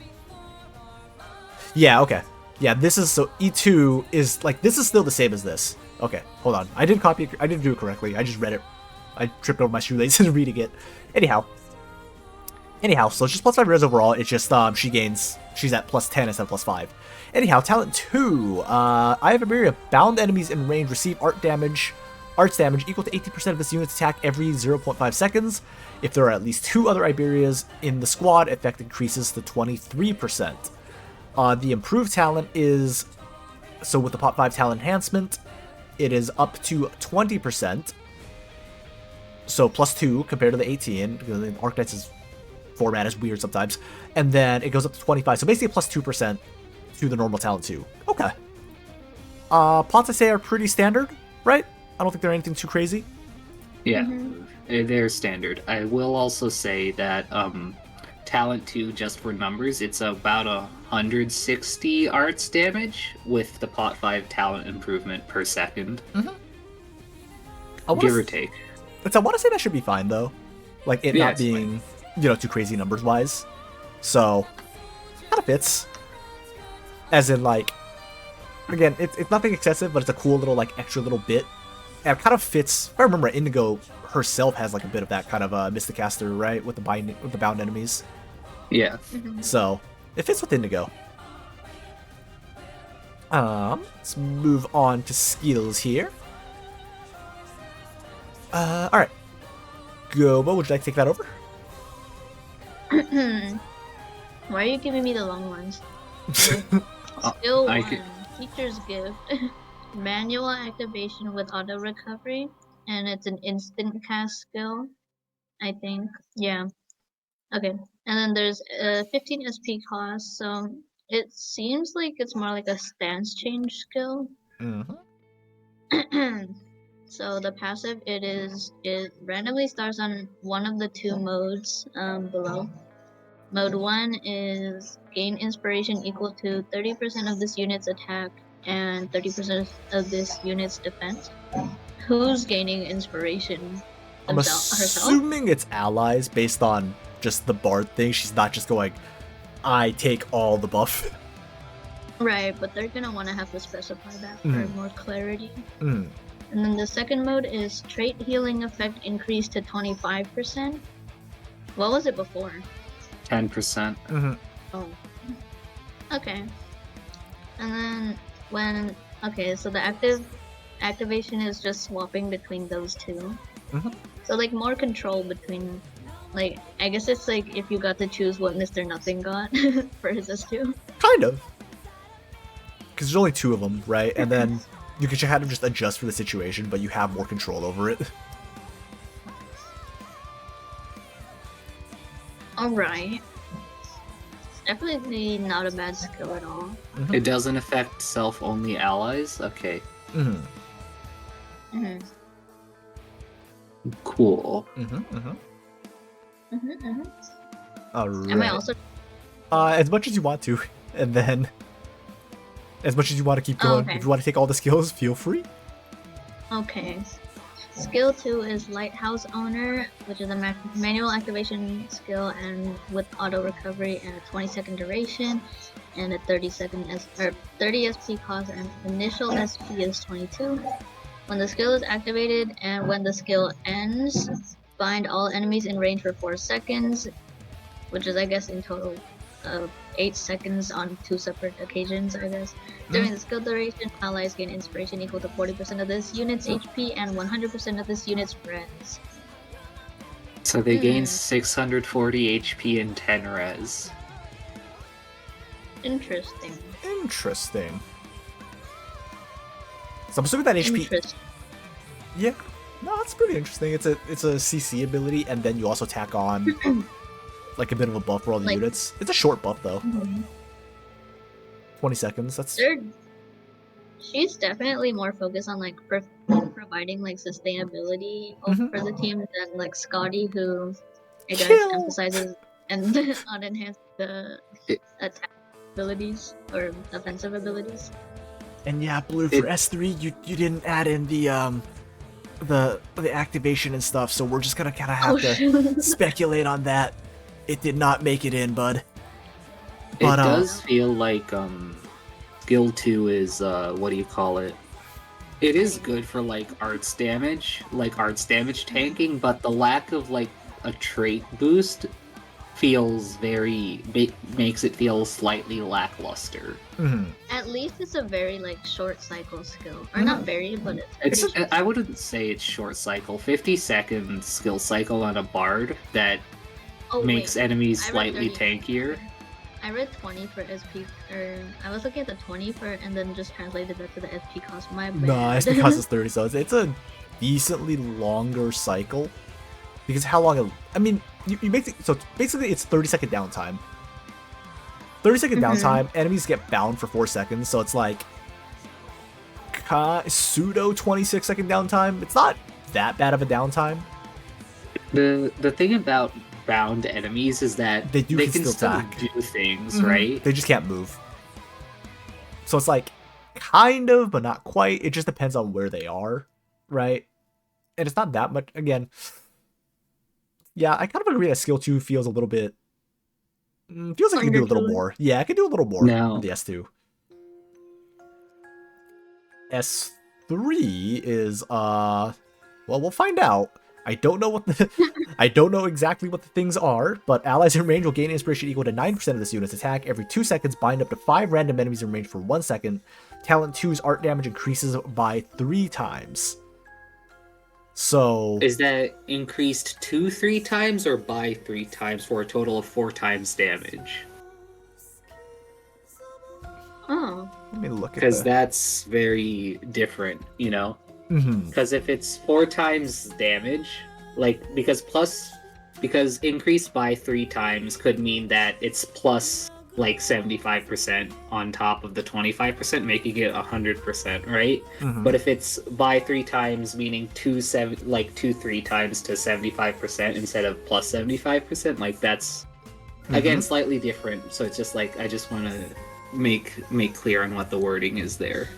Yeah, okay. Yeah, this is, so E2 is, like, this is still the same as this. Okay, hold on. I did copy it, I didn't do it correctly. I just read it. I tripped over my shoelaces reading it. Anyhow, so it's just plus 5 res overall. It's just, she's at plus 10 instead of plus 5. Anyhow, talent 2. I have a barrier of bound enemies in range receive arts damage equal to 18% of this unit's attack every 0.5 seconds. If there are at least 2 other Iberias in the squad, effect increases to 23%. The improved talent is, so with the Pop 5 talent enhancement, it is up to 20%. So plus 2 compared to the 18, because the Arknights' format is weird sometimes. And then it goes up to 25, so basically plus 2% to the normal talent 2. Okay. Plots I say are pretty standard, right? I don't think they're anything too crazy. Yeah, they're standard. I will also say that talent 2, just for numbers, it's about 160 arts damage with the plot 5 talent improvement per second. Give or take. I want to say that should be fine, though. Like, it not being, too crazy numbers-wise. So, kind of fits. As in, like, again, it's nothing excessive, but it's a cool little, like, extra little bit. And it kind of fits. If I remember, Indigo herself has like a bit of that kind of Mysticaster, right, with the bound enemies. Yeah. So it fits with Indigo. Let's move on to skills here. All right, Gobo, would you like to take that over? Why are you giving me the long ones? Skill 1, Teacher's Gift. Manual activation with auto recovery, and it's an instant cast skill, I think. Yeah. Okay. And then there's 15 SP cost, so it seems like it's more like a stance change skill. So the passive, it randomly starts on one of the 2 modes below. Mode 1 is gain inspiration equal to 30% of this unit's attack and 30% of this unit's defense. Who's gaining inspiration? I'm assuming it's allies based on just the bard thing. She's not just going, I take all the buff. Right, but they're gonna want to have to specify that for more clarity. And then the second mode is trait healing effect increased to 25%. What was it before? 10%. Oh. Okay. And then so the activation is just swapping between those 2. So like more control between, like, I guess it's like if you got to choose what Mr. Nothing got for his S2. Kind of. Because there's only 2 of them, right? And then you can kind of just adjust for the situation, but you have more control over it. Alright. Definitely not a bad skill at all. It doesn't affect self-only allies? Okay. Cool. Alright. Am I also... as much as you want to, and then as much as you want to keep going. Okay. If you want to take all the skills, feel free. Okay. Skill 2 is Lighthouse Owner, which is a manual activation skill and with auto recovery and a 20-second duration and a 30 SP cost, and initial SP is 22. When the skill is activated and when the skill ends, bind all enemies in range for 4 seconds, which is, I guess, in total 8 seconds on 2 separate occasions, I guess. During the skill duration, allies gain inspiration equal to 40% of this unit's HP and 100% of this unit's res. So they gain 640 HP and 10 res. Interesting. So I'm assuming that HP... Yeah. No, that's pretty interesting. It's a CC ability, and then you also tack on like a bit of a buff for all the units. It's a short buff, though. 20 seconds. That's... She's definitely more focused on like providing like sustainability Mhm. for the team than like Scotty, who I guess Kill. emphasizes and on enhance the It- attack abilities or offensive abilities. And yeah, Blue, It- for S3, you didn't add in the activation and stuff, so we're just gonna kind of have to shoot. speculate on that. It did not make it in, bud. It But does feel like skill 2 is what do you call it? It is good for like arts damage tanking, but the lack of like a trait boost feels makes it feel slightly lackluster. mhm. At least it's a very like short cycle skill, or not very, but it's. It's pretty I wouldn't say it's short cycle. 50-second skill cycle on a bard that Oh, makes wait. enemies I read slightly 30. tankier. I read 20 for SP, or I was looking at the 20 for, and then just translated that to the SP cost. My bad. No, it's because it's 30, so it's a decently longer cycle. Because how long? I mean, you make it, so basically it's 30-second downtime. 30-second downtime. Enemies get bound for 4 seconds, so it's like pseudo 26-second downtime. It's not that bad of a downtime. The thing about bound enemies is that They they can can still still attack. do things, Mhm. right? They just can't move. So it's like kind of, but not quite. It just depends on where they are, right? And it's not that much. Again, yeah, I kind of agree that skill 2 feels a little bit. Feels like you can do a little Undertow. more. Yeah, I can do a little more No. with the S2. S3 is well, we'll find out. I don't know what the I don't know exactly what the things are, but allies in range will gain inspiration equal to 9% of this unit's attack. Every 2 seconds, bind up to 5 random enemies in range for 1 second. Talent 2's art damage increases by 3 times. So Is that increased 3 times or by 3 times for a total of 4 times damage? Oh, let me look at Because that. that's very different, you know? Mm-hmm. Because if it's 4 times damage, like, because increased by 3 times could mean that it's plus, like, 75% on top of the 25%, making it 100%, right? Mm-hmm. But if it's by 3 times, meaning 3 times to 75% instead of plus 75%, like, that's, again, slightly different. So it's just like, I just want to make clear on what the wording is there.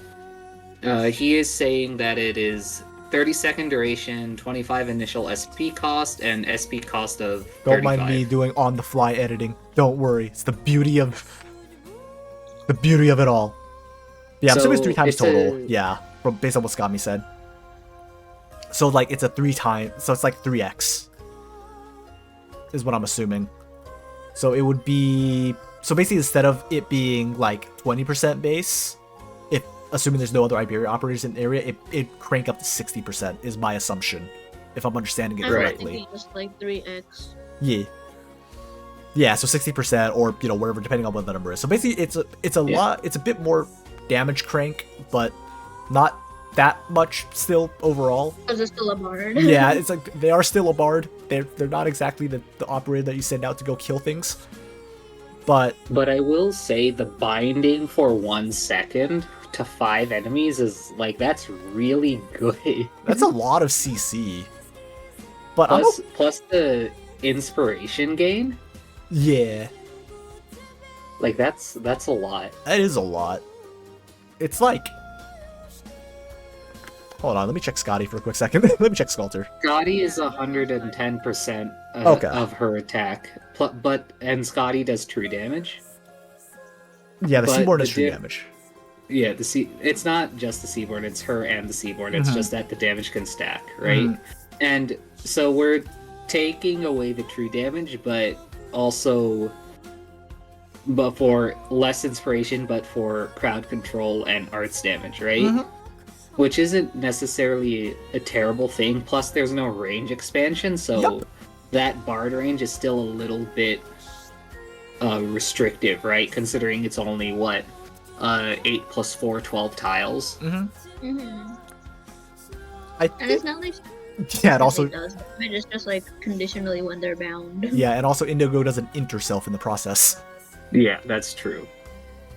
He is saying that it is 30-second duration, 25 initial SP cost, and SP cost of 35. Don't mind me doing on-the-fly editing. Don't worry. It's the beauty of it all. Yeah, I'm assuming it's 3 times it's total. a- Yeah, based on what Scammy said. So like it's a 3 times. So it's like 3x. Is what I'm assuming. So it would be. So basically, instead of it being like 20% base, if assuming there's no other Iberia operators in the area, it crank up to 60% is my assumption, if I'm understanding it I was correctly. thinking just like 3x. Yeah. Yeah, so 60% or whatever, depending on what the number is. So basically it's a lot, it's a bit more damage crank, but not that much still overall. Because it's still a bard. Yeah, it's like they are still a bard. They're not exactly the operator that you send out to go kill things. But I will say the binding for 1 second to 5 enemies is like, that's really good. that's a lot of CC. But Plus the inspiration gain, yeah, like that's a lot. that is a lot. It's like, hold on, let me check Scotty for a quick second. Let me check Sculptor. Scotty is 110% Okay. of her attack, and Scotty does true damage. Yeah, the But Seaborn the is true diff- damage. Yeah, it's not just the Seaborn, it's her and the Seaborn. It's Mhm. just that the damage can stack, right? Mhm. And so we're taking away the true damage, but for less inspiration, but for crowd control and arts damage, right? Mhm. Which isn't necessarily a terrible thing. Plus, there's no range expansion, so Yep. that bard range is still a little bit restrictive, right? Considering it's only 8 plus 4, 12 tiles. Mm-hmm. I And think, it's not like yeah, it also, it does. It's just like conditionally when they're bound. yeah, and also Indigo does an interself in the process. Yeah, that's true.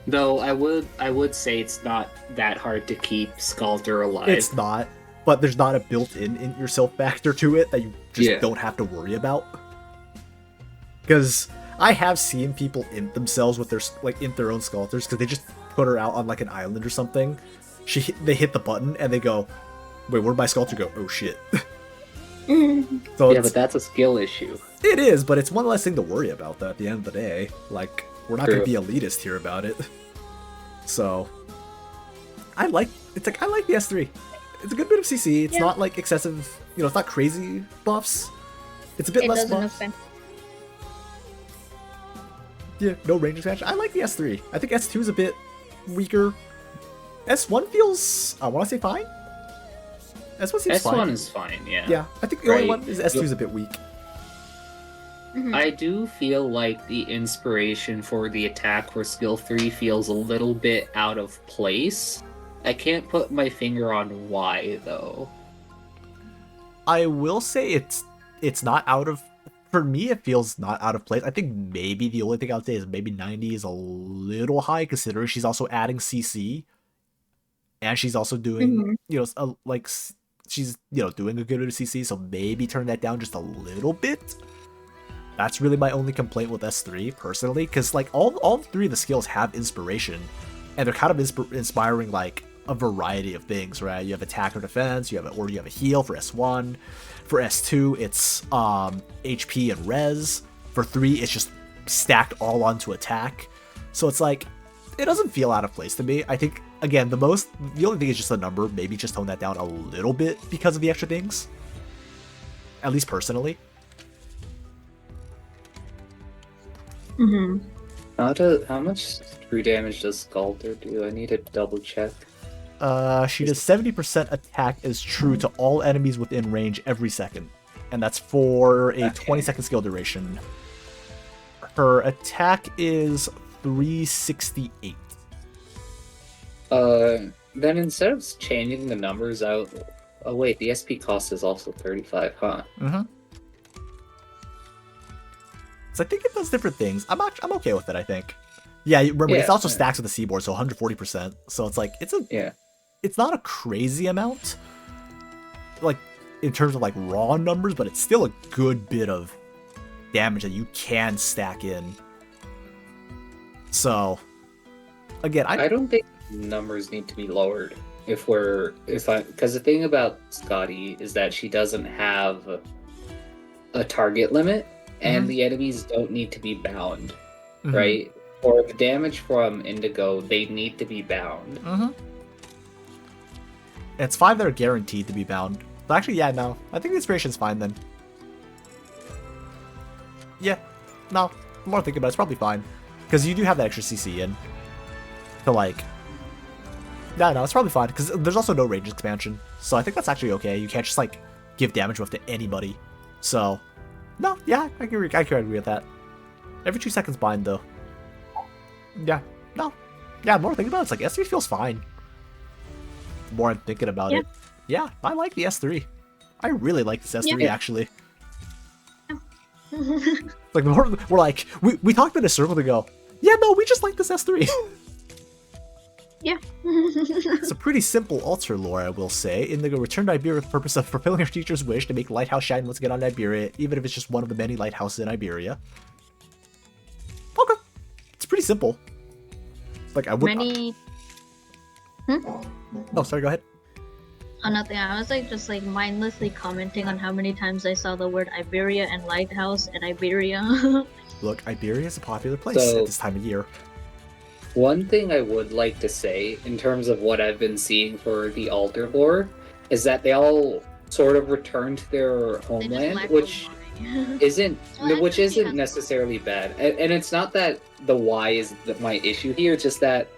Though I would say it's not that hard to keep Sculptor alive. It's not. but there's not a built-in yourself factor to it that you just don't have to worry about. Because I have seen people int themselves with their int their own sculptors because they just put her out on like an island or something. They hit the button and they go, "Wait, where'd my sculptor go? Oh shit." So yeah, but that's a skill issue. It is, but it's one less thing to worry about though at the end of the day. Like, we're not going to be elitist here about it. So I like the S3. It's a good bit of CC. It's not like excessive, it's not crazy buffs. It's a bit less buffs. Yeah, no range expansion. I like the S3. I think S2 is a bit weaker. S1 feels, I want to say fine. S1 seems fine. S1 is fine, yeah. Yeah, I think the only one is S2 is a bit weak. I do feel like the inspiration for the attack for skill 3 feels a little bit out of place. I can't put my finger on why, though. I will say it's not out of... For me, it feels not out of place. I think maybe the only thing I would say is maybe 90 is a little high, considering she's also adding CC. And she's also doing, she's, doing a good bit of CC, so maybe turn that down just a little bit. That's really my only complaint with S3, personally, because, like, all three of the skills have inspiration, and they're kind of inspiring, like, a variety of things, right? You have attack or defense, you have a heal for S1. For S2, it's HP and res. For 3, it's just stacked all onto attack. So it's like, it doesn't feel out of place to me. I think, again, the only thing is just the number. Maybe just tone that down a little bit because of the extra things. At least personally. How much true damage does Scalder do? I need to double check. She does 70% attack is true to all enemies within range every second. And that's for a 20-second skill duration. Her attack is 368. Then instead of changing the numbers out... Oh wait, the SP cost is also 35, huh? So I think it does different things. I'm okay with it, I think. Yeah, remember, it's also stacks with the seaboard, so 140%. So it's like, it's not a crazy amount, like, in terms of, like, raw numbers, but it's still a good bit of damage that you can stack in. So, again, I don't think numbers need to be lowered because the thing about Scotty is that she doesn't have a target limit, and the enemies don't need to be bound, right? For the damage from Indigo, they need to be bound. It's 5 that are guaranteed to be bound. But actually, yeah, no. I think the inspiration's fine then. Yeah. No. The more I think about it, it's probably fine. Because you do have that extra CC in. To, like... No, it's probably fine. Because there's also no range expansion. So I think that's actually okay. You can't just, like, give damage buff to anybody. So... No, yeah, I can agree with that. Every 2 seconds bind, though. Yeah. No. Yeah, the more I think about it, it's like, S3 feels fine. The more I'm thinking about it. Yeah, I like the S3. I really like this S3, actually. Like, the more we're like, we talked in a circle to go, yeah, no, we just like this S3. Yeah. It's a pretty simple altar lore, I will say. Indigo returned to Iberia with the purpose of fulfilling her teacher's wish to make Lighthouse shine once again on Iberia, even if it's just one of the many lighthouses in Iberia. Okay. It's pretty simple. Like, I would... Oh, sorry, go ahead. Oh, nothing. I was like just like mindlessly commenting on how many times I saw the word Iberia and lighthouse and Iberia. Look, Iberia is a popular place at this time of year. One thing I would like to say in terms of what I've been seeing for the altar lore is that they all sort of return to their homeland, which isn't necessarily bad. And it's not that the why is my issue here, it's just that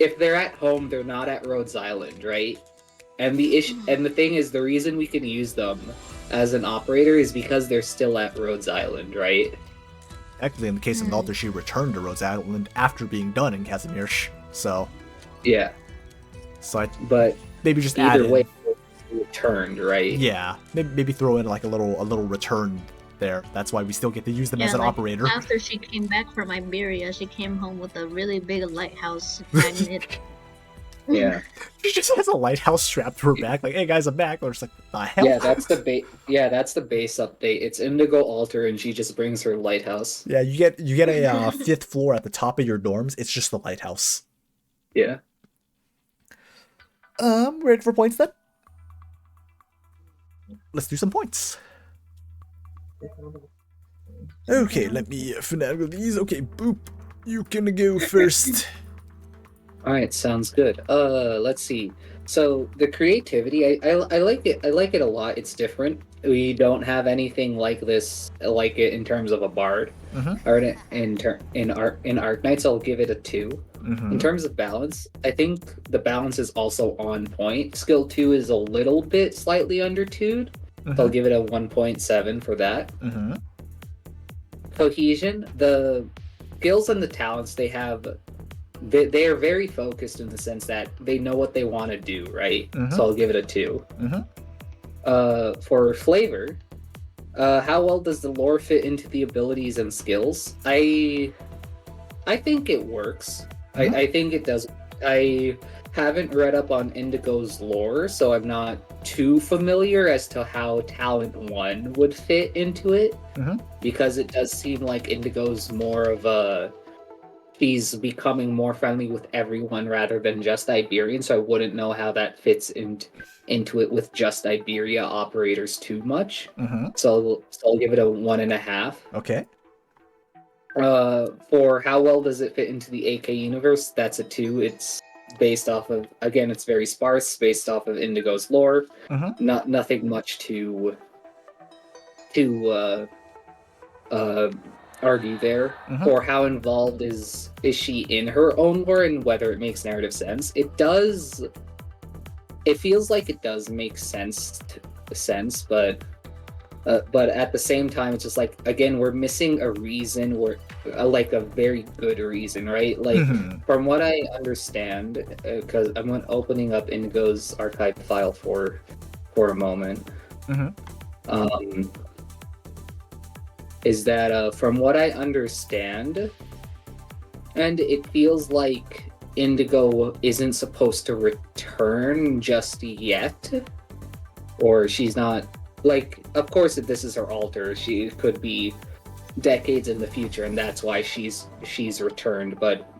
if they're at home, they're not at Rhodes Island, right? And the issue, and the thing is, the reason we can use them as an operator is because they're still at Rhodes Island, right? Actually, in the case of Alter, she returned to Rhodes Island after being done in Casimir. So yeah. So but maybe just either way, returned, right? Yeah, maybe throw in like a little return there. That's why we still get to use them as an operator. After she came back from Iberia, she came home with a really big lighthouse magnet. Yeah. She just has a lighthouse strapped to her back, like, "Hey guys, I'm back." Or just like, "What the hell?" Yeah, that's the base update. It's Indigo Altar, and she just brings her lighthouse. Yeah, you get a fifth floor at the top of your dorms. It's just the lighthouse. Yeah. Ready for points then? Let's do some points. Okay, let me finagle these. Okay, Boop, you can go first. All right, sounds good. Let's see. So the creativity, I like it. I like it a lot. It's different. We don't have anything like this, like it in terms of a bard. Mm-hmm. Or in Arknights, I'll give it a 2. Mm-hmm. In terms of balance, I think the balance is also on point. Skill 2 is a little bit slightly undertuned. Mm-hmm. So I'll give it a 1.7 for that. Mm-hmm. Cohesion, the skills and the talents they have, they are very focused in the sense that they know what they want to do, right? Mm-hmm. So I'll give it a 2. Mm-hmm. For flavor, how well does the lore fit into the abilities and skills? I think it works. Mm-hmm. I think it does. I haven't read up on Indigo's lore, so I'm not too familiar as to how Talent 1 would fit into it. Mm-hmm. Because it does seem like Indigo's more of a... She's becoming more friendly with everyone rather than just Iberian, so I wouldn't know how that fits into it with just Iberia operators too much. Mm-hmm. So I'll give it a 1.5. Okay. For how well does it fit into the AK universe, that's a 2. It's based off of, again, it's very sparse, based off of Indigo's lore. Mm-hmm. Nothing much to argue there. Mm-hmm. Or how involved is she in her own lore and whether it makes narrative sense. It feels like it does make sense, but at the same time, it's just like, again, we're missing a reason, like a very good reason, right? Like, Mm-hmm. from what I understand, because I'm opening up Indigo's archive file for a moment. Mm-hmm. Is that from what I understand, and it feels like Indigo isn't supposed to return just yet, or she's not, like, of course, if this is her altar, she could be decades in the future, and that's why she's returned, but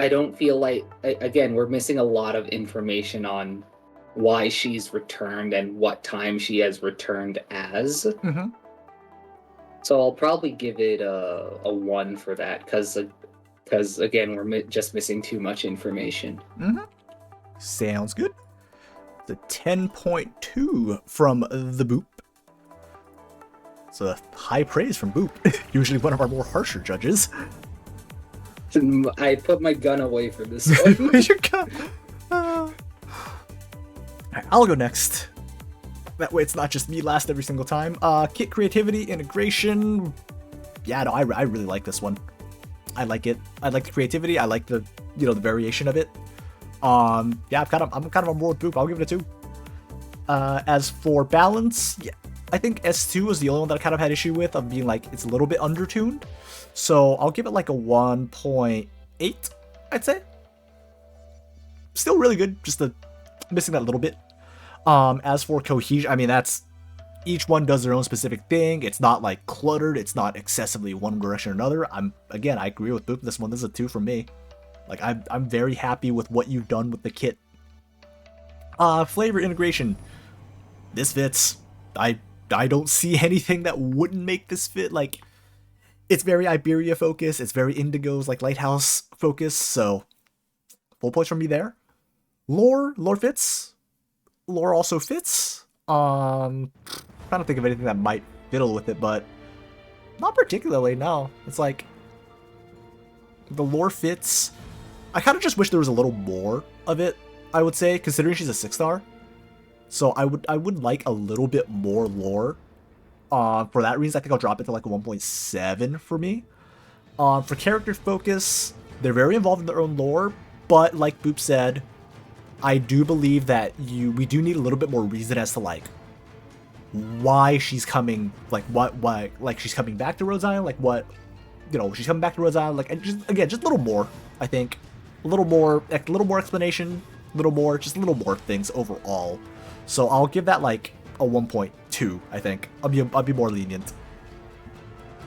I don't feel like, again, we're missing a lot of information on why she's returned and what time she has returned as. Mm-hmm. So I'll probably give it a 1 for that, because again, we're just missing too much information. Mm-hmm. Sounds good. The 10.2 from the Boop. So high praise from Boop. Usually one of our more harsher judges. I put my gun away for this one. Where's your gun? Alright, I'll go next. That way it's not just me last every single time. Kit creativity, integration. Yeah, no, I really like this one. I like it. I like the creativity. I like the the variation of it. Yeah, I'm kind of on board with Boop. I'll give it a 2. As for balance, yeah, I think S2 was the only one that I kind of had issue with, of being like, it's a little bit undertuned. So I'll give it like a 1.8, I'd say. Still really good, just missing that little bit. As for cohesion, I mean, that's, each one does their own specific thing. It's not like cluttered. It's not excessively one direction or another. Again, I agree with Boop. This one, this is a 2 from me. Like, I'm very happy with what you've done with the kit. Flavor integration. This fits. I don't see anything that wouldn't make this fit. Like, it's very Iberia focused. It's very Indigo's, like, Lighthouse focused. So, full points from me there. Lore fits. Lore also fits. Trying to think of anything that might fiddle with it, but not particularly, no. It's like, the lore fits. I kind of just wish there was a little more of it, I would say, considering she's a 6-star. So I would like a little bit more lore. For that reason, I think I'll drop it to like a 1.7 for me. For character focus, they're very involved in their own lore, but like Boop said, I do believe that we do need a little bit more reason as to like why she's coming, like why like she's coming back to Rhodes Island, like what, she's coming back to Rhodes Island, like, and just a little more, I think. a little more explanation, just a little more things overall. So I'll give that like a 1.2. I think I'll be more lenient.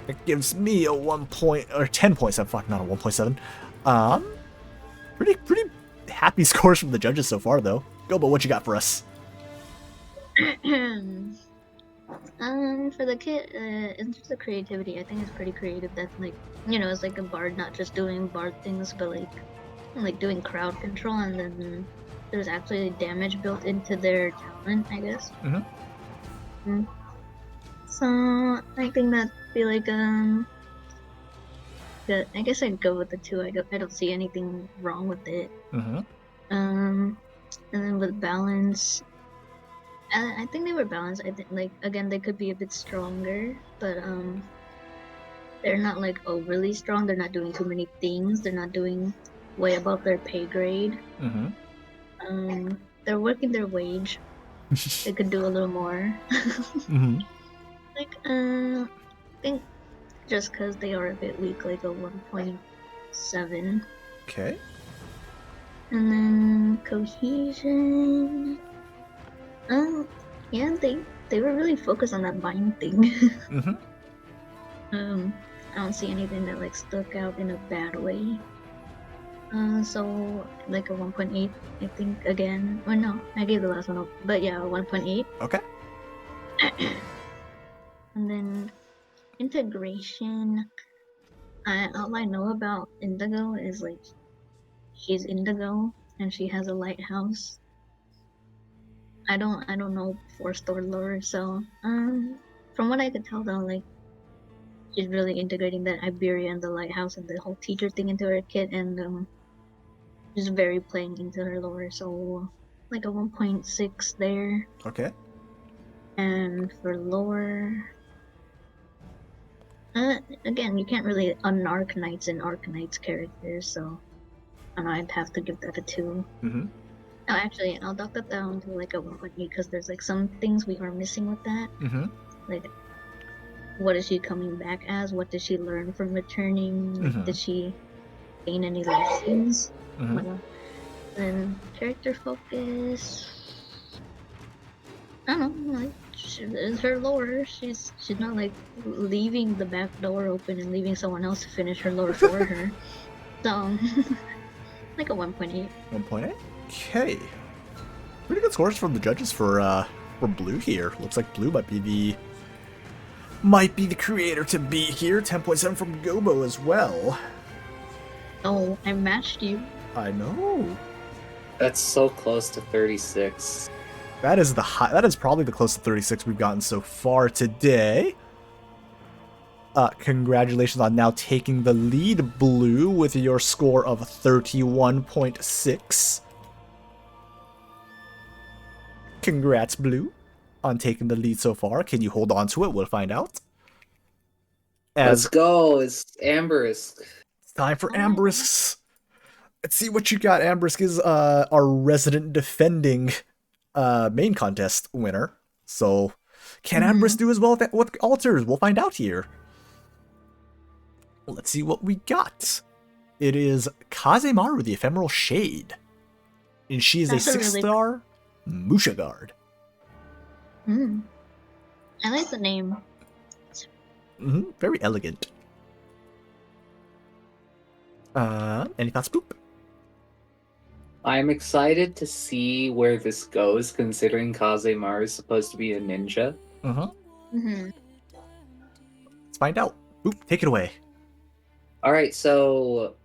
It gives me a 1 point or 10.7. Fuck, not a 1.7. Pretty happy scores from the judges so far, though. Gobo, what you got for us? For the kid, in terms of creativity, I think it's pretty creative. That like, it's like a bard not just doing bard things, but like doing crowd control, and then there's actually damage built into their talent, I guess. So I think that'd be like good. I guess I'd go with the 2. I don't see anything wrong with it. And then with balance, I think they were balanced. I think, like, again, they could be a bit stronger, but they're not like overly strong. They're not doing too many things. They're not doing way above their pay grade. They're working their wage. They could do a little more. Like, I think just because they are a bit weak, like a 1.7. Okay. And then cohesion. Yeah, they were really focused on that bind thing. I don't see anything that like stuck out in a bad way. So like a 1.8, I think again. Or no, I gave the last one up, but yeah, 1.8. Okay. And then integration. All I know about Indigo is like she's Indigo and she has a lighthouse. I don't know Force Door lore, so from what I could tell though, like she's really integrating that Iberia and the lighthouse and the whole teacher thing into her kit, and just very playing into her lore. So like a 1.6 there. Okay. And for lore, again, you can't really un-Arknights and Arknights characters, so I don't know, I'd have to give that a 2. Oh, actually, I'll dock that down to like a 1.8 because there's like some things we are missing with that. Like, what is she coming back as? What did she learn from returning? Did she gain any lessons? Then character focus. I don't know, like it's her lore. She's not like leaving the back door open and leaving someone else to finish her lore for her. So like a 1.8. 1.8. Okay. Pretty good scores from the judges for Blue here. Looks like Blue might be the creator to beat here. 10.7 from Gobo as well. Oh, I matched you. I know. That's so close to 36. That is probably the closest to 36 we've gotten so far today. Congratulations on now taking the lead, Blue, with your score of 31.6. Congrats, Blue, on taking the lead so far. Can you hold on to it? We'll find out. Let's go. It's Amberisk. It's time for Amberisk. Let's see what you got. Amberisk is our resident defending main contest winner. So, can Amberisk do as well with altars? We'll find out here. Let's see what we got. It is Kazemaru, the Ephemeral Shade. And she is a 6-star Musha Guard. I like the name. Very elegant. Any thoughts, Boop? I'm excited to see where this goes, considering Kazemaru is supposed to be a ninja. Let's find out. Boop, take it away. Alright, so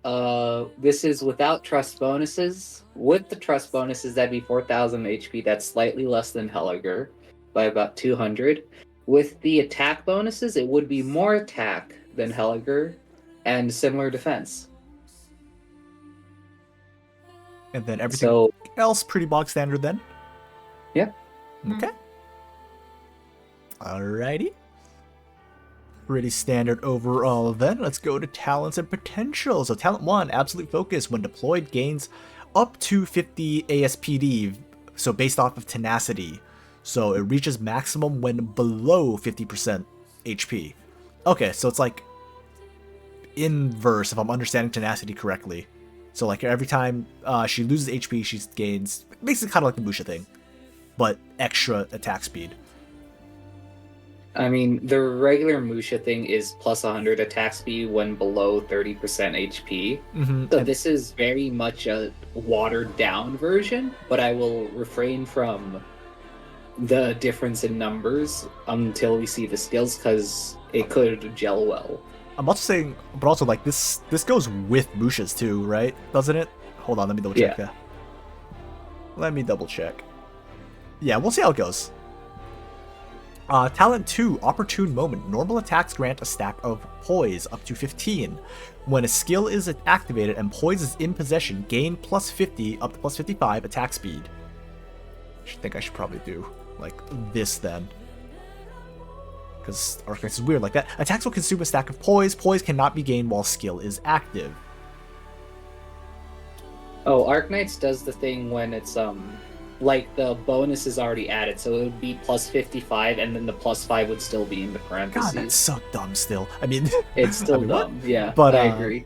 this is without trust bonuses. With the trust bonuses, that'd be 4,000 HP. That's slightly less than Helliger by about 200. With the attack bonuses, it would be more attack than Helliger and similar defense. And then everything else pretty bog standard then? Yeah. Okay. Alrighty. Pretty standard overall then. Let's go to talents and potential. So talent 1, absolute focus. When deployed, gains up to 50 ASPD. So based off of tenacity. So it reaches maximum when below 50% HP. Okay, so it's like inverse if I'm understanding tenacity correctly. So like every time she loses HP, she gains basically kind of like the Musha thing, but extra attack speed. I mean, the regular Musha thing is plus 100 attack speed when below 30% HP. So this is very much a watered down version, but I will refrain from the difference in numbers until we see the skills, because it could gel well. I'm also saying, but also like this goes with Mushas too, right? Doesn't it? Hold on, let me double check that. Let me double check. Yeah, we'll see how it goes. Talent 2, Opportune Moment. Normal attacks grant a stack of poise up to 15. When a skill is activated and poise is in possession, gain plus 50 up to plus 55 attack speed. I think I should probably do like this then, because Arknights is weird like that. Attacks will consume a stack of poise. Poise cannot be gained while skill is active. Oh, Arknights does the thing when it's like the bonus is already added, so it would be plus 55, and then the plus 5 would still be in the parentheses. God, that's so dumb still. I mean, it's still I mean, dumb, yeah, but I agree.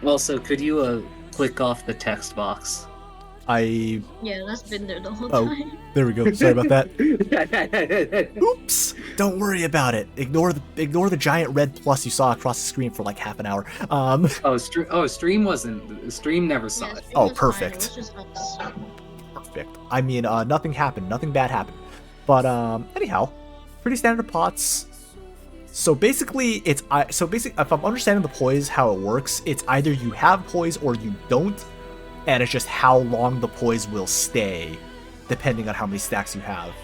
Also, could you click off the text box? Yeah, that's been there the whole time. There we go. Sorry about that. Oops. Don't worry about it. Ignore the giant red plus you saw across the screen for like half an hour. Stream never saw it. Oh, perfect. Perfect. I mean, nothing happened. Nothing bad happened. But anyhow, pretty standard pots. So basically, if I'm understanding the poise, how it works, it's either you have poise or you don't, and it's just how long the poise will stay, depending on how many stacks you have.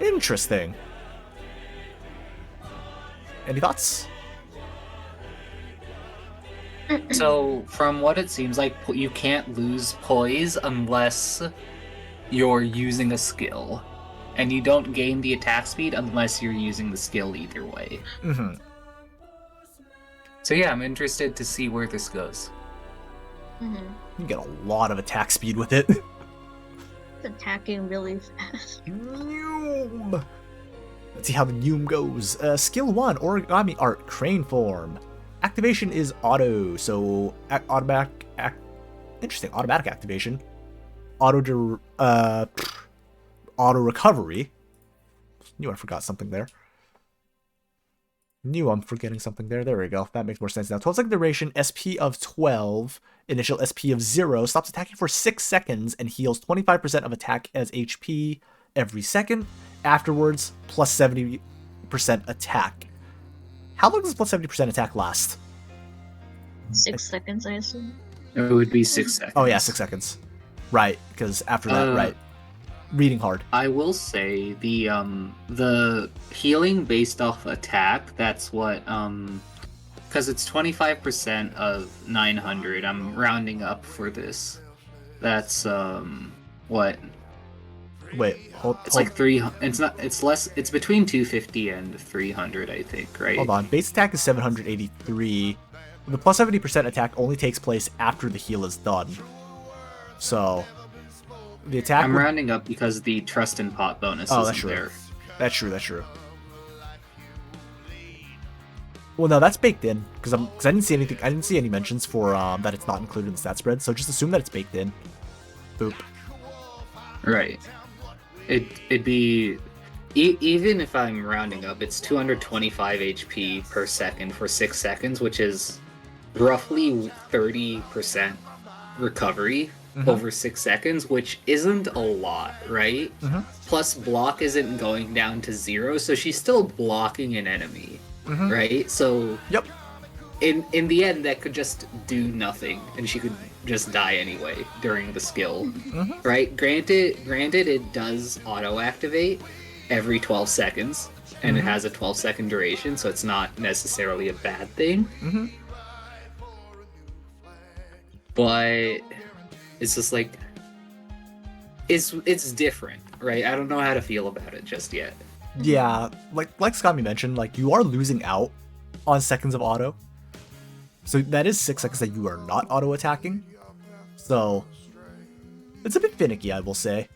Interesting. Any thoughts? So, from what it seems like, you can't lose poise unless you're using a skill. And you don't gain the attack speed unless you're using the skill either way. So yeah, I'm interested to see where this goes. You get a lot of attack speed with it. It's attacking really fast. Let's see how the Noom goes. Skill 1, Origami Art, Crane Form. Activation is auto, so automatic activation. Auto recovery. Knew I forgot something there. Knew I'm forgetting something there. There we go. That makes more sense now. 12-second duration, SP of 12, initial SP of 0, stops attacking for 6 seconds and heals 25% of attack as HP every second. Afterwards, plus 70% attack. How long does plus 70% attack last? 6 seconds, I assume. It would be 6 seconds. Oh yeah, 6 seconds. Right, because after that, right. Reading hard. I will say the healing based off attack, that's what because it's 25% of 900. I'm rounding up for this. That's what? Wait, hold. Like 300. It's not. It's less. It's between 250 and 300, I think. Right. Hold on. Base attack is 783. The plus 70% attack only takes place after the heal is done. So the attack. I'm rounding up because the trust and pot bonus isn't true. there. That's true. That's true. Well, no, that's baked in because I didn't see anything. I didn't see any mentions for that it's not included in the stat spread. So just assume that it's baked in. Boop. Right. It'd be even if I'm rounding up, it's 225 HP per second for 6 seconds, which is roughly 30% recovery over 6 seconds, which isn't a lot, right? Plus block isn't going down to 0, so she's still blocking an enemy, right? So yep. In the end, that could just do nothing, and she could just die anyway during the skill, right? Granted, it does auto-activate every 12 seconds, and it has a 12-second duration, so it's not necessarily a bad thing. But it's just like it's different, right? I don't know how to feel about it just yet. Yeah, like Scammy mentioned, like you are losing out on seconds of auto. So that is 6 seconds that you are not auto attacking. So it's a bit finicky, I will say.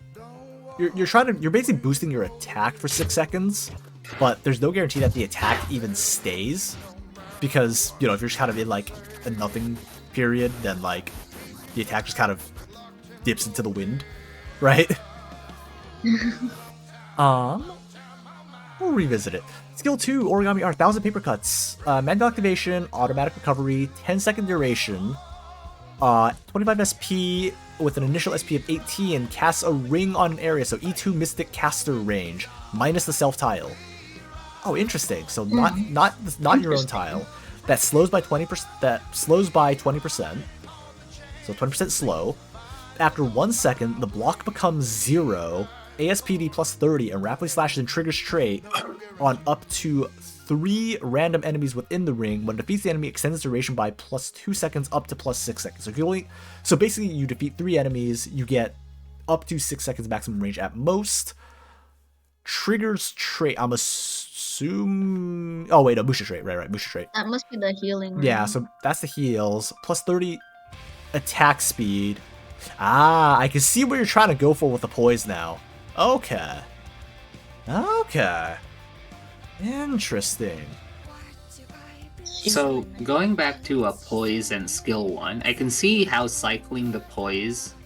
You're basically boosting your attack for 6 seconds, but there's no guarantee that the attack even stays, because, you know, if you're just kind of in like a nothing period, then like the attack just kind of dips into the wind, right? We'll revisit it. Skill 2, Origami Art, 1000 paper cuts. Manual activation, automatic recovery, 10-second duration, 25 SP with an initial SP of 18, casts a ring on an area, so E2 Mystic Caster range, minus the self tile. Oh, interesting. So not your own tile. That slows by 20%. That slows by 20%. So 20% slow. After 1 second, the block becomes 0, ASPD plus 30, and rapidly slashes and triggers trait on up to 3 random enemies within the ring. When it defeats the enemy, extends its duration by plus 2 seconds up to plus 6 seconds. So basically, you defeat 3 enemies, you get up to 6 seconds maximum range at most. Triggers trait. I'm assuming. Oh wait, no, Musha trait. Right, Musha trait. That must be the healing. Right? Yeah, so that's the heals. Plus 30 attack speed. Ah, I can see what you're trying to go for with the poise now. Okay. Interesting. So, going back to a poise and skill 1, I can see how cycling the poise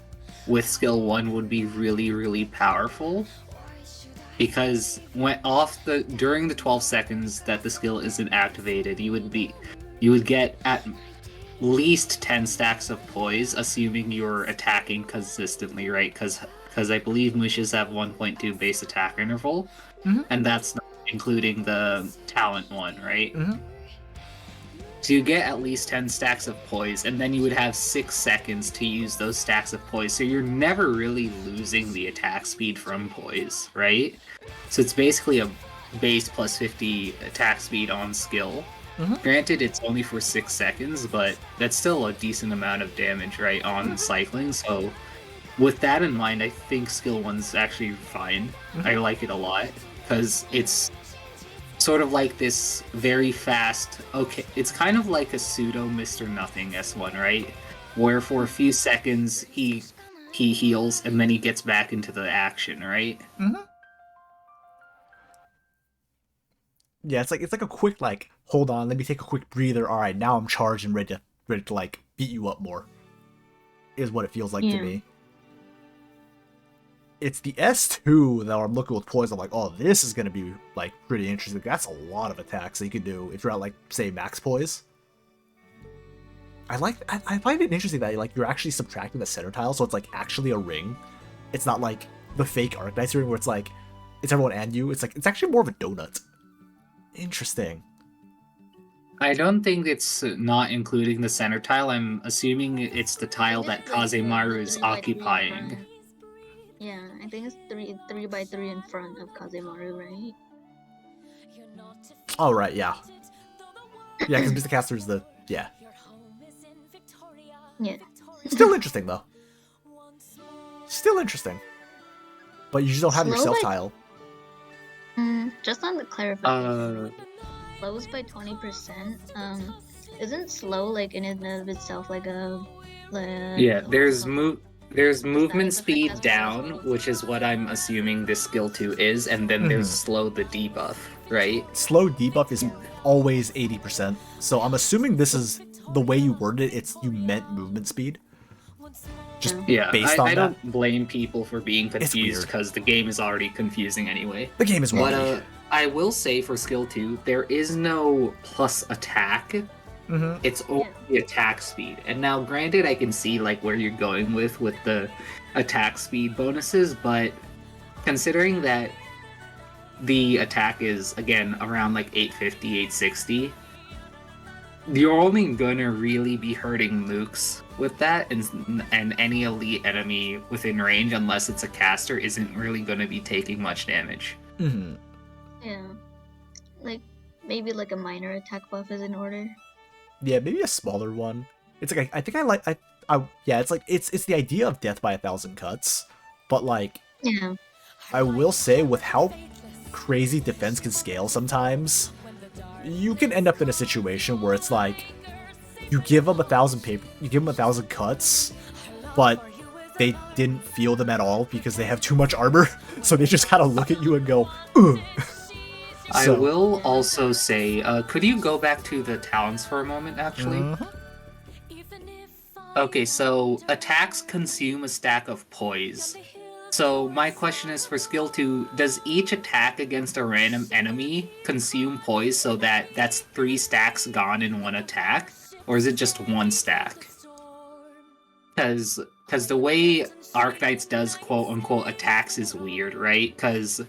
with skill 1 would be really, really powerful. Because during the 12 seconds that the skill isn't activated, you would get at least 10 stacks of poise, assuming you're attacking consistently, right? Because I believe Mushas have 1.2 base attack interval, and that's not including the talent one, right? So you get at least 10 stacks of poise, and then you would have 6 seconds to use those stacks of poise, so you're never really losing the attack speed from poise, right? So it's basically a base plus 50 attack speed on skill. Granted, it's only for 6 seconds, but that's still a decent amount of damage, right, on cycling, so with that in mind, I think skill 1's actually fine. I like it a lot, because it's sort of like this very fast, it's kind of like a pseudo Mr. Nothing S1, right? Where for a few seconds he heals and then he gets back into the action, right? Yeah, it's like a quick hold on, let me take a quick breather. All right, now I'm charged and ready to like beat you up more. Is what it feels like to me. It's the S2 that I'm looking with poise. I'm like, oh, this is gonna be like pretty interesting. That's a lot of attacks that you can do if you're at say max poise. I find it interesting that you're actually subtracting the center tile, so it's actually a ring. It's not like the fake Arknights ring where it's everyone and you. It's actually more of a donut. Interesting. I don't think it's not including the center tile. I'm assuming it's the tile that Kazemaru is occupying. Yeah, I think it's 3 by 3 in front of Kazemaru, right? Oh, right, yeah. Yeah, because Mr. Caster is yeah. Yeah. Still interesting, though. Still interesting. But you just don't have your self-tile. Just on the clarification. Slows by 20%. Isn't slow, in and of itself, yeah, there's movement speed down, which is what I'm assuming this skill 2 is, and then there's slow the debuff, right? Slow debuff is always 80%, so I'm assuming this is the way you worded it, you meant movement speed. Just based on I that. don't blame people for being confused, because the game is already confusing anyway. The game is wonky. But I will say for skill 2, there is no plus attack. It's only attack speed. And now, granted, I can see where you're going with the attack speed bonuses, but considering that the attack is, again, around 850, 860, you're only gonna really be hurting mooks with that, and any elite enemy within range, unless it's a caster, isn't really gonna be taking much damage. Yeah. Maybe a minor attack buff is in order. Yeah, maybe a smaller one. It's I think yeah, it's the idea of death by 1,000 cuts, but yeah. I will say with how crazy defense can scale sometimes, you can end up in a situation where it's you give them 1,000 cuts, but they didn't feel them at all because they have too much armor, so they just kind of look at you and go, ugh. I will also say, could you go back to the talents for a moment, actually? Okay, so attacks consume a stack of poise. So my question is for skill 2, does each attack against a random enemy consume poise so that that's 3 stacks gone in one attack? Or is it just 1 stack? Because the way Arknights does quote-unquote attacks is weird, right? Because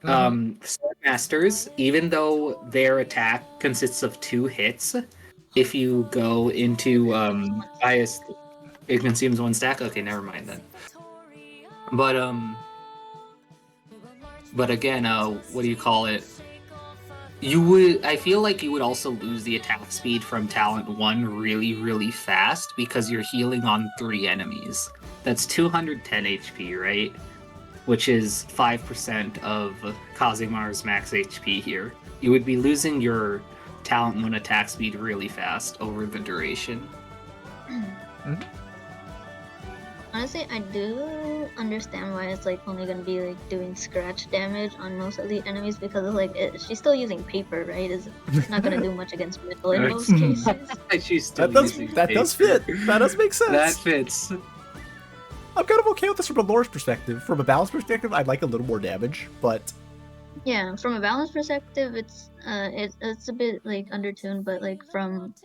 Sword Masters, even though their attack consists of 2 hits, if you go into highest, it consumes 1 stack. Okay, never mind then. But again, what do you call it? I feel like you would also lose the attack speed from talent 1 really, really fast because you're healing on 3 enemies. That's 210 HP, right? Which is 5% of Kazimaru's max HP here. You would be losing your talent 1 attack speed really fast over the duration. Mm-hmm. Honestly, I do understand why it's like only gonna be like doing scratch damage on most elite enemies because it's like she's still using paper, right? It's not gonna do much against metal in most cases. She's still that does using that paper. does fit. That does make sense. That fits. I'm kind of okay with this from a lore's perspective. From a balance perspective, I'd like a little more damage, but yeah, from a balance perspective, it's a bit like undertuned, but like from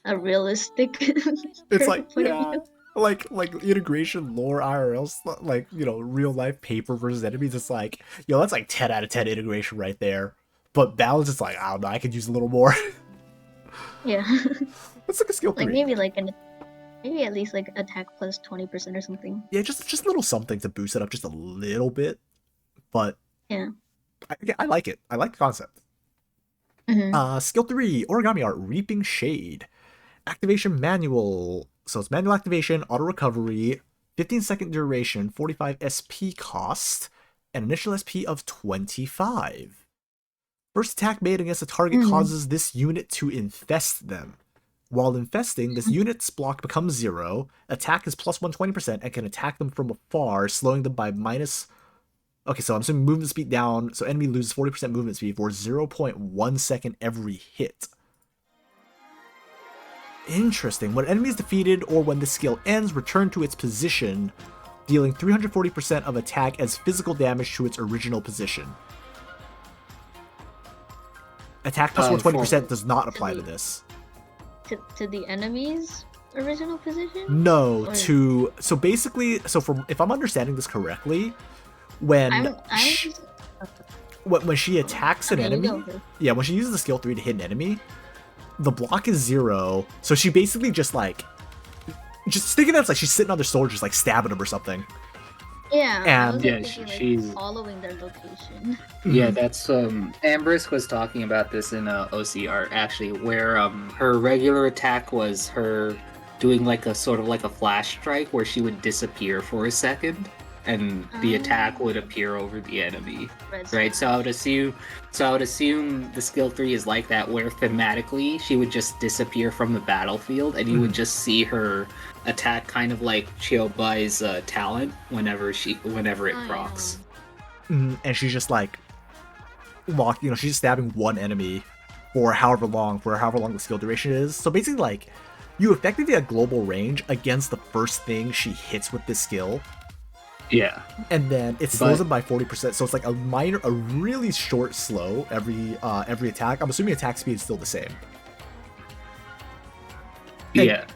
a realistic it's like point of yeah. view. Like integration lore IRL, like real life paper versus enemies. It's like that's like 10 out of 10 integration right there. But balance, it's like I don't know, I could use a little more. Yeah. Let's look at skill 3. Like maybe at least like attack plus 20% or something. Yeah, just a little something to boost it up just a little bit. But yeah, I like it. I like the concept. Mm-hmm. Skill 3, origami art, reaping shade, activation manual. So it's manual activation, auto recovery, 15-second duration, 45 SP cost, and initial SP of 25. First attack made against a target causes this unit to infest them. While infesting, this unit's block becomes 0, attack is plus 120%, and can attack them from afar, slowing them by minus... Okay, so I'm assuming movement speed down, so enemy loses 40% movement speed for 0.1 second every hit. Interesting. When enemy is defeated or when the skill ends, return to its position, dealing 340% of attack as physical damage to its original position. Attack plus 120% does not apply to this. To the enemy's original position? No, so basically, if I'm understanding this correctly, when she attacks an enemy, when she uses the skill 3 to hit an enemy, the block is 0, so she basically just think of it as like she's sitting on their soldiers, like stabbing them or something. Yeah, and she's following their location. Yeah, that's Ambrose was talking about this in OC art actually, where her regular attack was her doing like a sort of like a flash strike where she would disappear for a second and the attack would appear over the enemy. Right? So I would assume the skill 3 is like that, where thematically she would just disappear from the battlefield and you would just see her attack kind of like Chiobai's talent whenever it procs. And she's just like she's stabbing one enemy for however long the skill duration is. So basically like you effectively have global range against the first thing she hits with this skill. Yeah. And then it slows them by 40%, so it's like a really short slow every attack. I'm assuming attack speed is still the same. Yeah.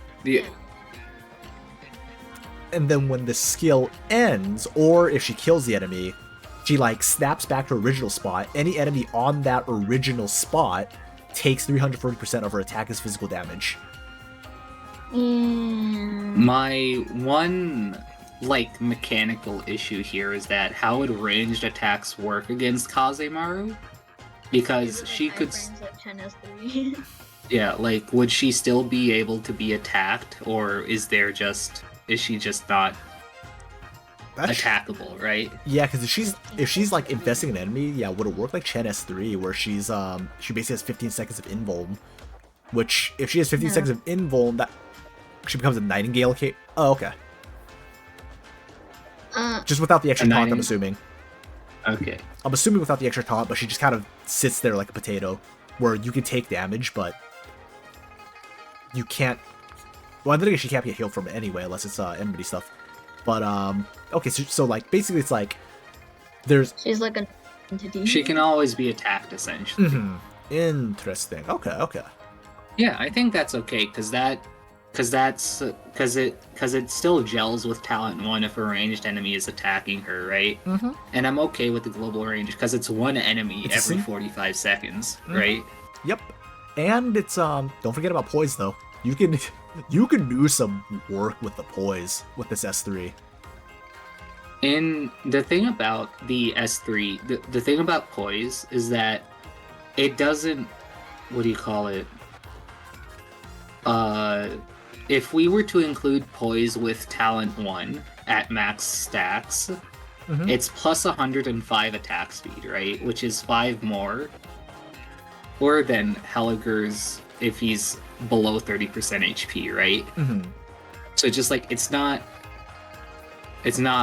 And then when the skill ends, or if she kills the enemy, she like snaps back to her original spot. Any enemy on that original spot takes 340% of her attack as physical damage. My one mechanical issue here is that how would ranged attacks work against Kazemaru? Because she could... Yeah, would she still be able to be attacked, or is she just not attackable, right? Yeah, because if she's like infesting an enemy, would it work like Chen S3, where she basically has 15 seconds of invuln, which if she has 15 seconds of invuln, that she becomes a Nightingale. Oh, okay. Just without the extra taunt, I'm assuming. Okay. I'm assuming without the extra taunt, but she just kind of sits there like a potato, where you can take damage, but you can't Well, I think she can't get healed from it anyway, unless it's enmity stuff. But okay, so like basically it's like there's. She's like an entity. She can always be attacked, essentially. Interesting. Okay. Yeah, I think that's okay because it still gels with talent 1 if a ranged enemy is attacking her, right? And I'm okay with the global range because it's one enemy every 45 seconds, right? Yep. And it's don't forget about poise though. You can do some work with the poise with this S3. And the thing about the S3, the thing about poise is that it doesn't, what do you call it? If we were to include poise with talent 1 at max stacks, it's plus 105 attack speed, right? Which is 5 more. Or than Helliger's if he's below 30% HP, right? So just like it's not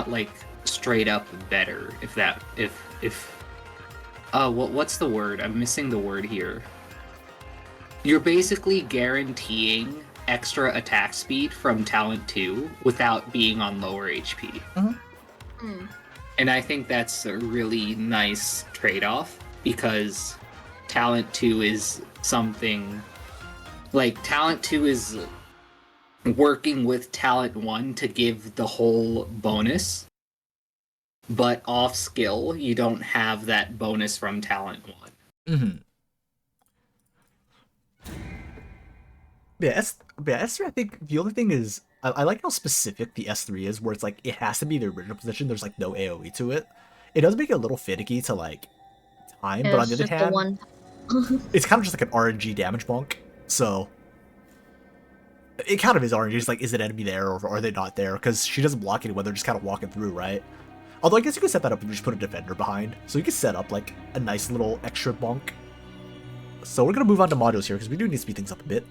like straight up better what's the word? I'm missing the word here. You're basically guaranteeing extra attack speed from talent 2 without being on lower HP. And I think that's a really nice trade-off because talent 2 is something like talent 2 is working with talent 1 to give the whole bonus, but off skill you don't have that bonus from talent 1. Yeah, S3, I think the only thing is I like how specific the S3 is, where it's like it has to be the original position. There's like no AoE to it. It does make it a little finicky to like time, but on the other hand, it's kind of just like an RNG damage bonk. So it kind of is RNG. It's like, is an enemy there or are they not there? Because she doesn't block anyone; they're just kind of walking through, right? Although I guess you could set that up if you just put a defender behind, so you could set up like a nice little extra bonk. So we're gonna move on to modules here because we do need to speed things up a bit.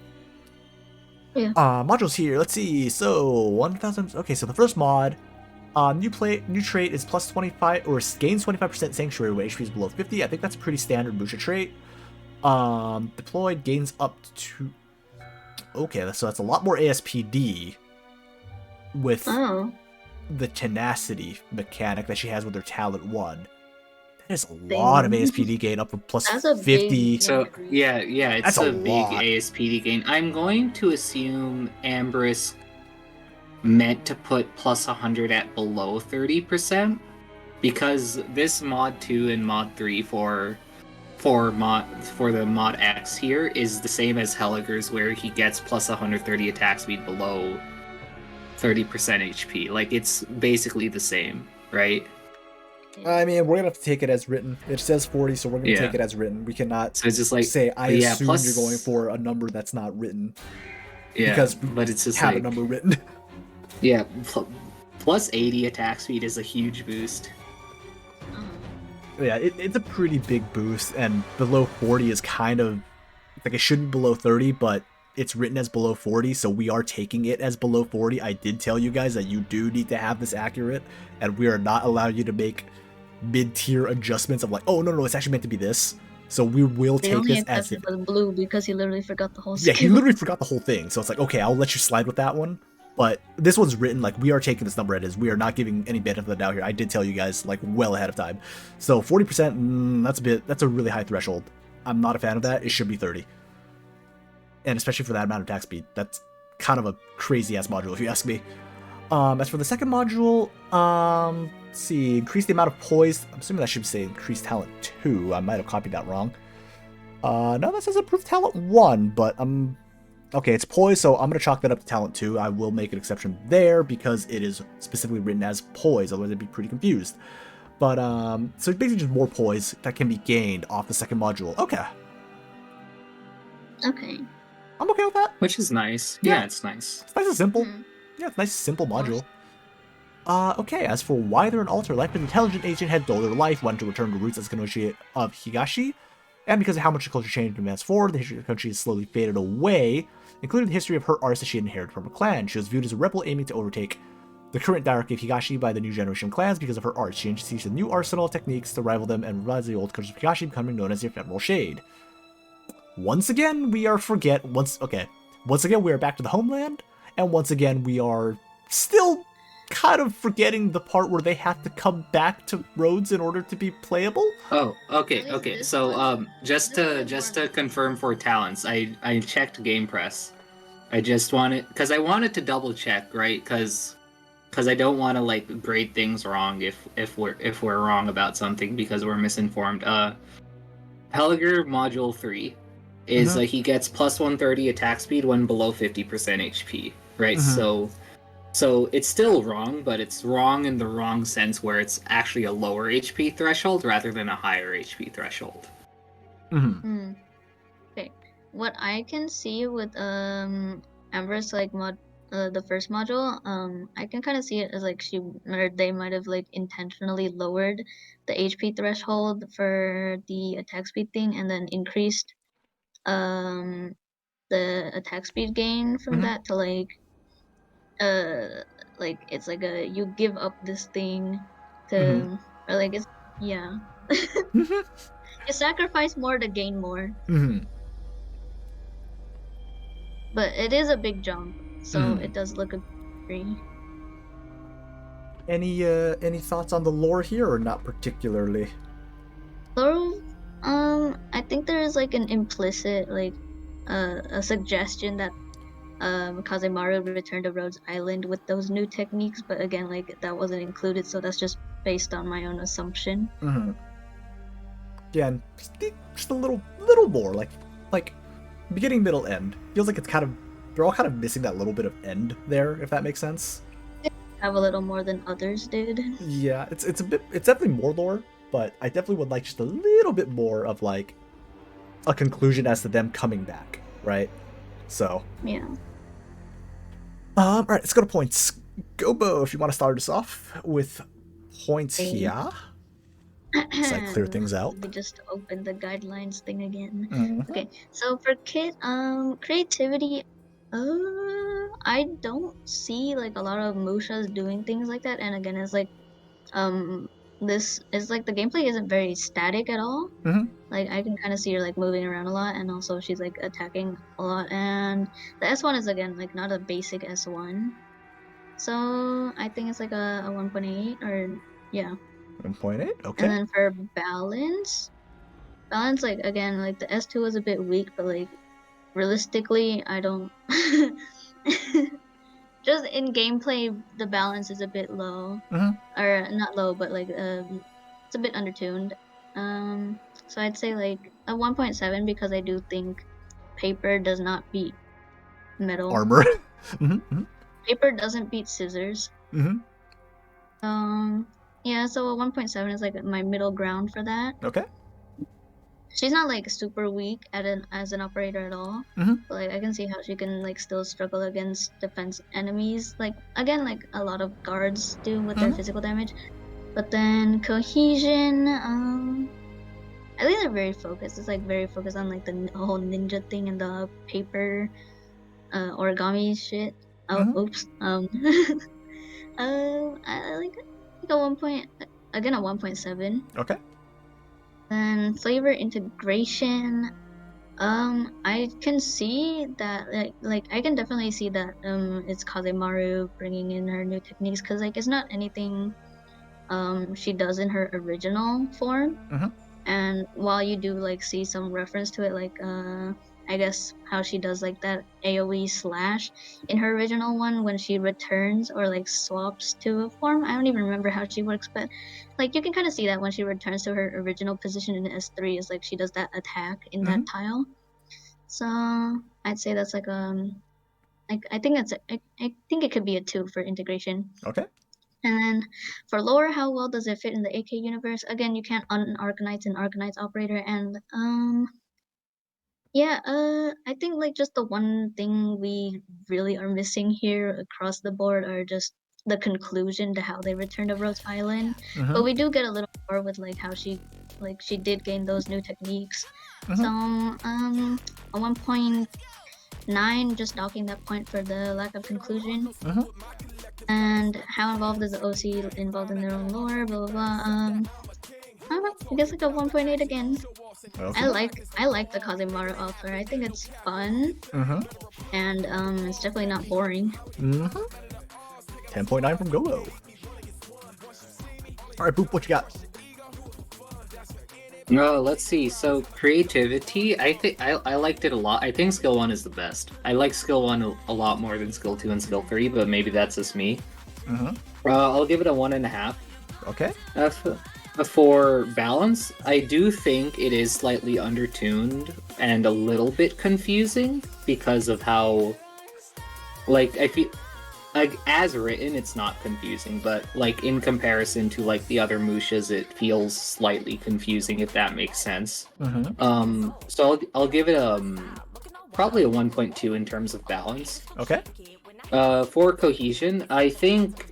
Yeah. Modules here. Let's see. So 1,000. Okay, so the first mod, new trait is plus 25 or gains 25% sanctuary when HP is below 50. I think that's a pretty standard Musha trait. Deployed gains up to. Okay, so that's a lot more ASPD with the tenacity mechanic that she has with her talent 1. That is a lot of ASPD gain up from plus 50. So yeah, it's That's a a big lot. ASPD gain. I'm going to assume Ambrose meant to put plus 100 at below 30% because this mod 2 and mod 3 for the mod X here is the same as Helliger's, where he gets plus 130 attack speed below 30% HP. Like it's basically the same, right? I mean, we're gonna have to take it as written. It says 40, so we're gonna take it as written. We cannot so it's just like, say I assume plus, you're going for a number that's not written. Yeah, because we but it's just have like a number written. Yeah, plus 80 attack speed is a huge boost. Yeah, it's a pretty big boost, and below 40 is kind of like it should be below 30, but it's written as below 40, so we are taking it as below 40. I did tell you guys that you do need to have this accurate, and we are not allowing you to make mid-tier adjustments of like, oh no, it's actually meant to be this. So we will take this as it was blue because he literally forgot the whole skill. Yeah, he literally forgot the whole thing. So it's like, okay, I'll let you slide with that one. But this one's written like we are taking this number as we are not giving any benefit of the doubt here. I did tell you guys like well ahead of time. So 40%, that's a really high threshold. I'm not a fan of that. It should be 30. And especially for that amount of attack speed, that's kind of a crazy ass module if you ask me. As for the second module, let's see, increase the amount of poise. I'm assuming that should say increase talent 2. I might have copied that wrong. No, that says improve talent 1, but okay, it's poise, so I'm gonna chalk that up to talent 2. I will make an exception there because it is specifically written as poise, otherwise I'd be pretty confused. But so it's basically just more poise that can be gained off the second module. Okay. Okay. I'm okay with that. Which is nice. Yeah, it's nice. It's nice and simple. Yeah, it's a nice simple module. Okay, as for why they're an alter life, an intelligent agent had dulled their life, wanted to return to roots as Kanoshi of Higashi, and because of how much the culture changed and advanced forward, the history of the country has slowly faded away, including the history of her arts that she inherited from her clan. She was viewed as a rebel aiming to overtake the current Daiaki of Higashi by the new generation of clans because of her arts. She introduced a new arsenal of techniques to rival them and revise the old cultures of Higashi, becoming known as the Ephemeral Shade. Once again, we are once again we are back to the homeland, And once again, we are still kind of forgetting the part where they have to come back to Rhodes in order to be playable. Oh, okay, At least okay. this So, one- just this one to is more like- confirm for talents, I checked Game Press. I just wanted because I wanted to double check, right? Because I don't want to like grade things wrong if we're wrong about something because we're misinformed. Helliger Module 3 is Mhm. he gets plus 130 attack speed when below 50% HP, right? Mhm. So it's still wrong, but it's wrong in the wrong sense where it's actually a lower HP threshold rather than a higher HP threshold. Mm-hmm. Okay. What I can see with Amber's like the first module, I can kind of see it as like they might have like intentionally lowered the HP threshold for the attack speed thing and then increased the attack speed gain from Mhm. that to like it's like a you give up this thing to Mhm. or like it's yeah. Mhm. You sacrifice more to gain more. Mhm. But it is a big jump, so Mhm. it does look a free. Any thoughts on the lore here, or not particularly? Laurel, I think there is like an implicit like a suggestion that Kazemaru returned to Rhodes Island with those new techniques, but again, like that wasn't included, so that's just based on my own assumption. Mm-hmm. Again, just a little more, like beginning, middle, end. Feels like it's kind of they're all kind of missing that little bit of end there, if that makes sense. Have a little more than others did. Yeah, it's definitely more lore, but I definitely would like just a little bit more of like a conclusion as to them coming back, right? So, Yeah. all right, let's go to points. Gobo, if you want to start us off with points Okay. here. So I clear things out. Let me just open the guidelines thing again. Mhm. Okay, so for Kit, creativity, I don't see like a lot of Mushas doing things like that. And again, it's like, this is like the gameplay isn't very static at all. Mhm. Like I can kind of see her like moving around a lot, and also she's like attacking a lot. And the S1 is again like not a basic S1, so I think it's like a 1.8 or yeah. 1.8. And Okay. then for balance like again like the S2 was a bit weak, but like realistically I don't just in gameplay the balance is a bit low, Mhm. or not low but like it's a bit undertuned. So I'd say like a 1.7 because I do think paper does not beat metal. Armor. Mhm. Paper doesn't beat scissors. Mhm. Yeah, so a 1.7 is like my middle ground for that. Okay. She's not like super weak as an operator at all. Mhm. But like I can see how she can like still struggle against defense enemies. Like again, like a lot of guards do with their Mhm. physical damage. But then cohesion, I think they're very focused. It's like very focused on like the whole ninja thing and the paper origami shit. Oh, Mhm. oops. I like a 1.7. Okay. Then flavor integration. I can see that like I can definitely see that it's Kazemaru bringing in her new techniques because like it's not anything she does in her original form. Mhm. And while you do like see some reference to it, like I guess how she does like that AoE slash in her original one when she returns or like swaps to a form. I don't even remember how she works, but like you can kind of see that when she returns to her original position in S3 is like she does that attack in that Mhm. tile. So I'd say that's like I think I think it could be a 2 for integration. Okay. And then for lore, how well does it fit in the AK universe? Again, you can't un-Arknights an Arknights operator, and yeah, I think like just the one thing we really are missing here across the board are just the conclusion to how they return to Rhodes Island. But Mhm. we do get a little more with like how she did gain those new techniques. So a 1.9, just docking that point for the lack of conclusion. Mhm. And how involved is the OC involved in their own lore, blah blah blah. I don't know, I guess like a 1.8 again. I like the Kazemaru altar. I think it's fun and it's definitely not boring. 10.9 from Golo. Alright, Boop, what you got? Let's see. So creativity, I think I liked it a lot. I think skill 1 is the best. I like skill 1 a lot more than skill 2 and skill 3, but maybe that's just me. I'll give it a 1.5. Okay. For balance, I do think it is slightly undertuned and a little bit confusing because of how, like, I feel like as written it's not confusing, but like in comparison to like the other Mushas, it feels slightly confusing, if that makes sense. So I'll give it probably a 1.2 in terms of balance. Okay. For cohesion, I think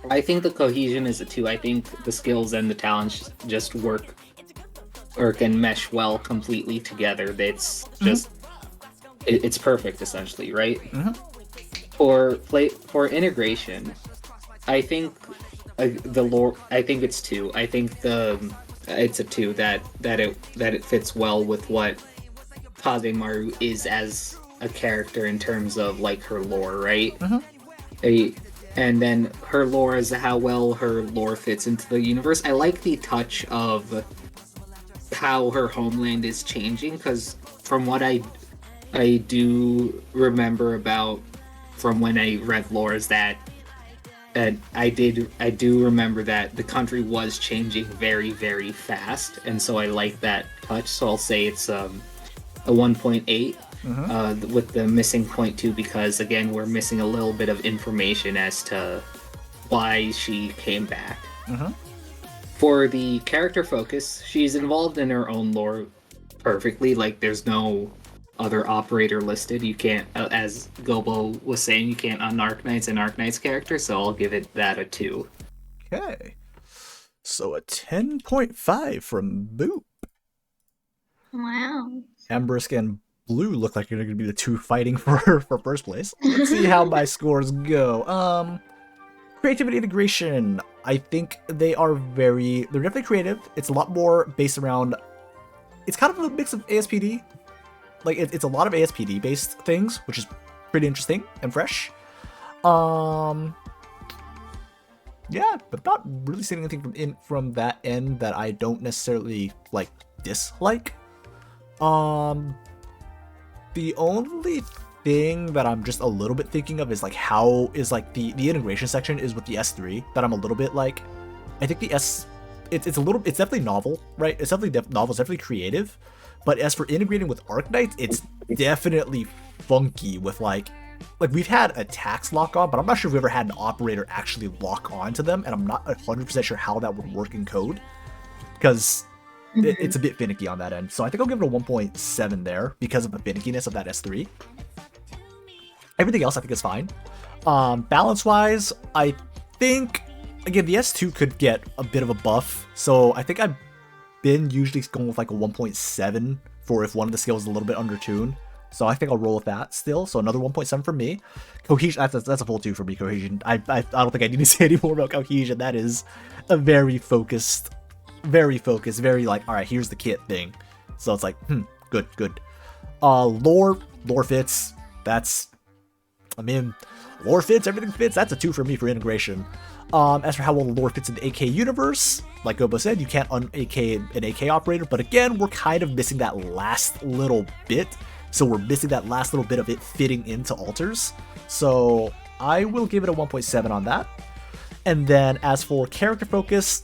the cohesion is a 2. I think the skills and the talents just work or can mesh well completely together. It's just it's perfect essentially, right? For integration, I think the lore. I think it's 2. I think it's a 2 that it fits well with what Kazemaru is as a character in terms of like her lore, right? And then her lore is how well her lore fits into the universe. I like the touch of how her homeland is changing, because from what I do remember about from when I read lore is that I do remember that the country was changing very, very fast, and so I like that touch. So I'll say it's a 1.8. With the missing 0.2, because again we're missing a little bit of information as to why she came back. For the character focus, she's involved in her own lore perfectly. Like there's no other operator listed. You can't, as Gobo was saying, you can't on Arknights an Arknights character, so I'll give it that a 2. Okay, so a 10.5 from Boop. Wow. Ambrisk and Blue look like they're going to be the 2 fighting for first place. Let's see how my scores go. Creativity integration. I think they're definitely creative. It's a lot more based around, it's kind of a mix of ASPD. Like it's a lot of ASPD based things, which is pretty interesting and fresh. Yeah, but not really seeing anything from that end that I don't necessarily like dislike. The only thing that I'm just a little bit thinking of is like how is like the integration section is with the S3 that I'm a little bit like, I think the it's definitely novel, right? It's definitely novel, it's definitely creative, but as for integrating with Arknights, it's definitely funky with like we've had attacks lock on, but I'm not sure if we ever had an operator actually lock on to them, and I'm not 100% sure how that would work in code, because it's a bit finicky on that end. So I think I'll give it a 1.7 there because of the finickiness of that S3. Everything else I think is fine. Balance-wise, I think, again, the S2 could get a bit of a buff. So I think I've been usually going with like a 1.7 for if one of the skills is a little bit undertuned. So I think I'll roll with that still. So another 1.7 for me. Cohesion, that's a full 2 for me, Cohesion. I don't think I need to say any more about Cohesion. That is a very focused, very like, all right, here's the kit thing. So it's like, good. Lore fits. Lore fits, everything fits. That's a 2 for me for integration. As for how well the lore fits in the AK universe, like Gobo said, you can't un-AK an AK operator, but again, we're kind of missing that last little bit. So we're missing that last little bit of it fitting into altars. So I will give it a 1.7 on that. And then as for character focus,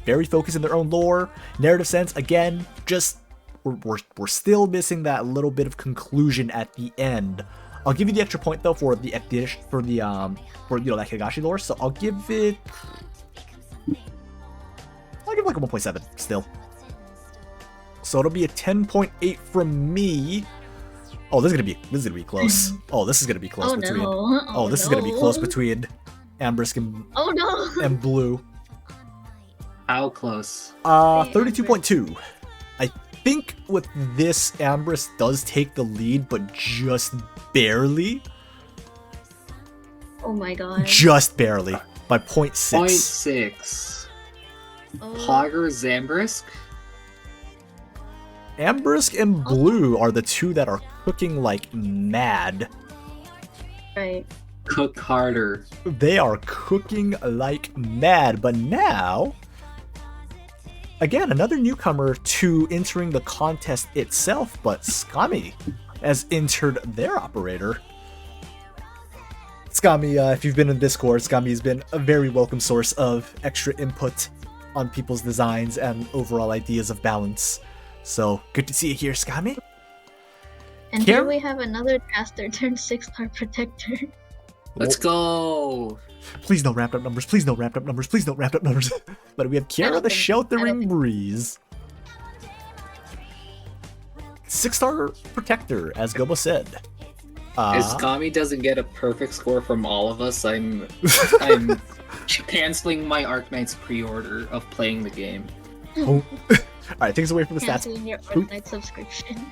very focused in their own lore. Narrative sense, again, just we're still missing that little bit of conclusion at the end. I'll give you the extra point though for the that Higashi lore, so I'll give it like a 1.7 still. So it'll be a 10.8 from me. Oh, this is gonna be close. Oh, this is gonna be close between. No. This is gonna be close between Ambrisk and Blue. How close? 32.2. I think with this, Ambrisk does take the lead, but just barely. Oh my god. Just barely. By 0.6. 0.6. Hogger Zambrisk? Ambersk and Blue are the two that are cooking like mad. Right. Cook harder. They are cooking like mad, but now, again, another newcomer to entering the contest itself, but Skami has entered their operator. Skami, if you've been in Discord, Skami has been a very welcome source of extra input on people's designs and overall ideas of balance. So, good to see you here, Skami. And here we have another caster turned 6-star protector. Let's go! Please no ramped up numbers, please no ramped up numbers, please no ramped up numbers. But we have Kiara the Sheltering Breeze. 6-star protector, as Gobo said. If Skami doesn't get a perfect score from all of us, I'm canceling my Arknights pre-order of playing the game. Oh. Alright, take us away from the stats. Canceling your Arknights subscription.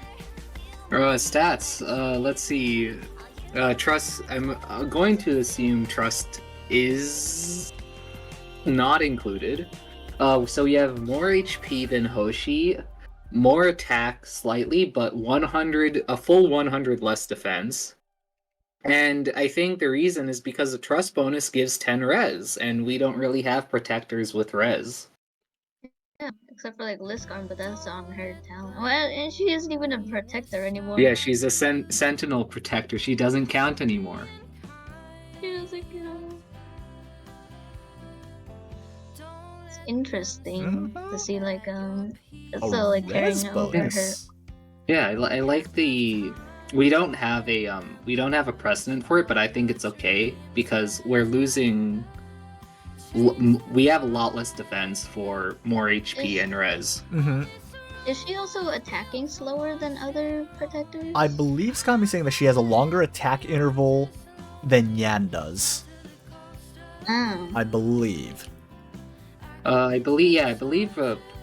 Stats, let's see. Trust, I'm going to assume Trust is not included. So we have more HP than Hoshi, more attack slightly, but a full 100 less defense. And I think the reason is because the Trust bonus gives 10 res, and we don't really have protectors with res. Yeah, except for like Liskarn, but that's on her talent. Well, and she isn't even a protector anymore. Yeah, she's a sentinel protector. She doesn't count anymore. She doesn't count. It's interesting to see like it's still like carrying over her. Yeah, I like the. We don't have a precedent for it, but I think it's okay because we're losing. We have a lot less defense for more HP and res. Mm-hmm. Is she also attacking slower than other protectors? I believe Skami's saying that she has a longer attack interval than Yan does. Oh. I believe. I believe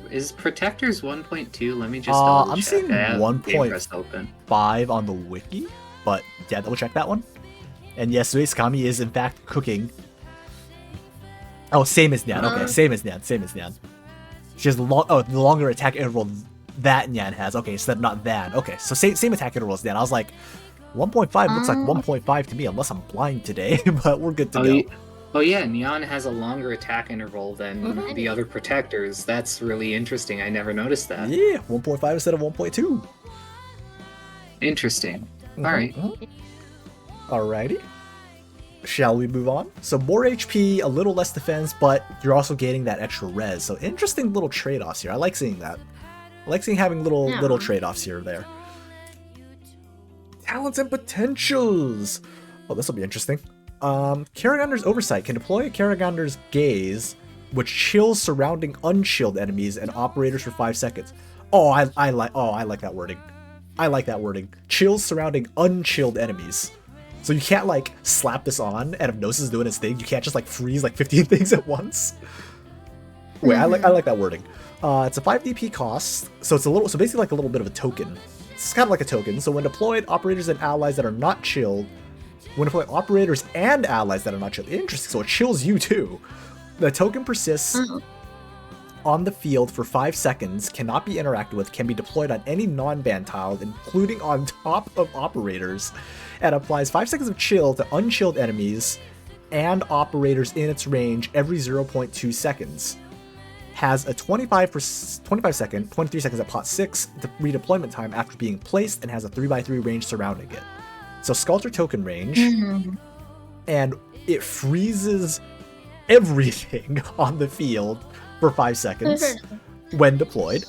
is Protectors 1.2? Let me just double I'm check. seeing 1.5 on the wiki, but yeah, double check that one. And yes, Skami is in fact cooking. Oh, same as Nyan. Okay, same as Nyan. She has the longer attack interval that Nyan has. Okay, so not that. Okay, so same attack interval as Nyan. I was like, 1.5 looks like 1.5 to me, unless I'm blind today, but we're good to go. Oh yeah, Nyan has a longer attack interval than the other protectors. That's really interesting. I never noticed that. Yeah, 1.5 instead of 1.2. Interesting. Alright. Alrighty. Shall we move on? So more HP, a little less defense, but you're also gaining that extra res. So interesting little trade-offs here. I like seeing that. I like seeing having little trade-offs here or there. Talents and potentials. Oh, this will be interesting. Karagander's Oversight can deploy a Karagander's Gaze, which chills surrounding unchilled enemies and operators for 5 seconds. Oh, I like that wording. I like that wording. Chills surrounding unchilled enemies. So you can't like slap this on, and if Gnosis is doing its thing, you can't just like freeze like 15 things at once. Wait, I like that wording. It's a 5 DP cost, so it's basically like a little bit of a token. It's kind of like a token. So when deployed, operators and allies that are not chilled. When deployed, operators and allies that are not chilled. Interesting. So it chills you too. The token persists on the field for 5 seconds, cannot be interacted with, can be deployed on any non-banned tile, including on top of operators, and applies 5 seconds of chill to unchilled enemies and operators in its range every 0.2 seconds. Has a 23 seconds at pot 6 redeployment time after being placed, and has a 3x3 range surrounding it. So Sculptor token range, and it freezes everything on the field for 5 seconds when deployed,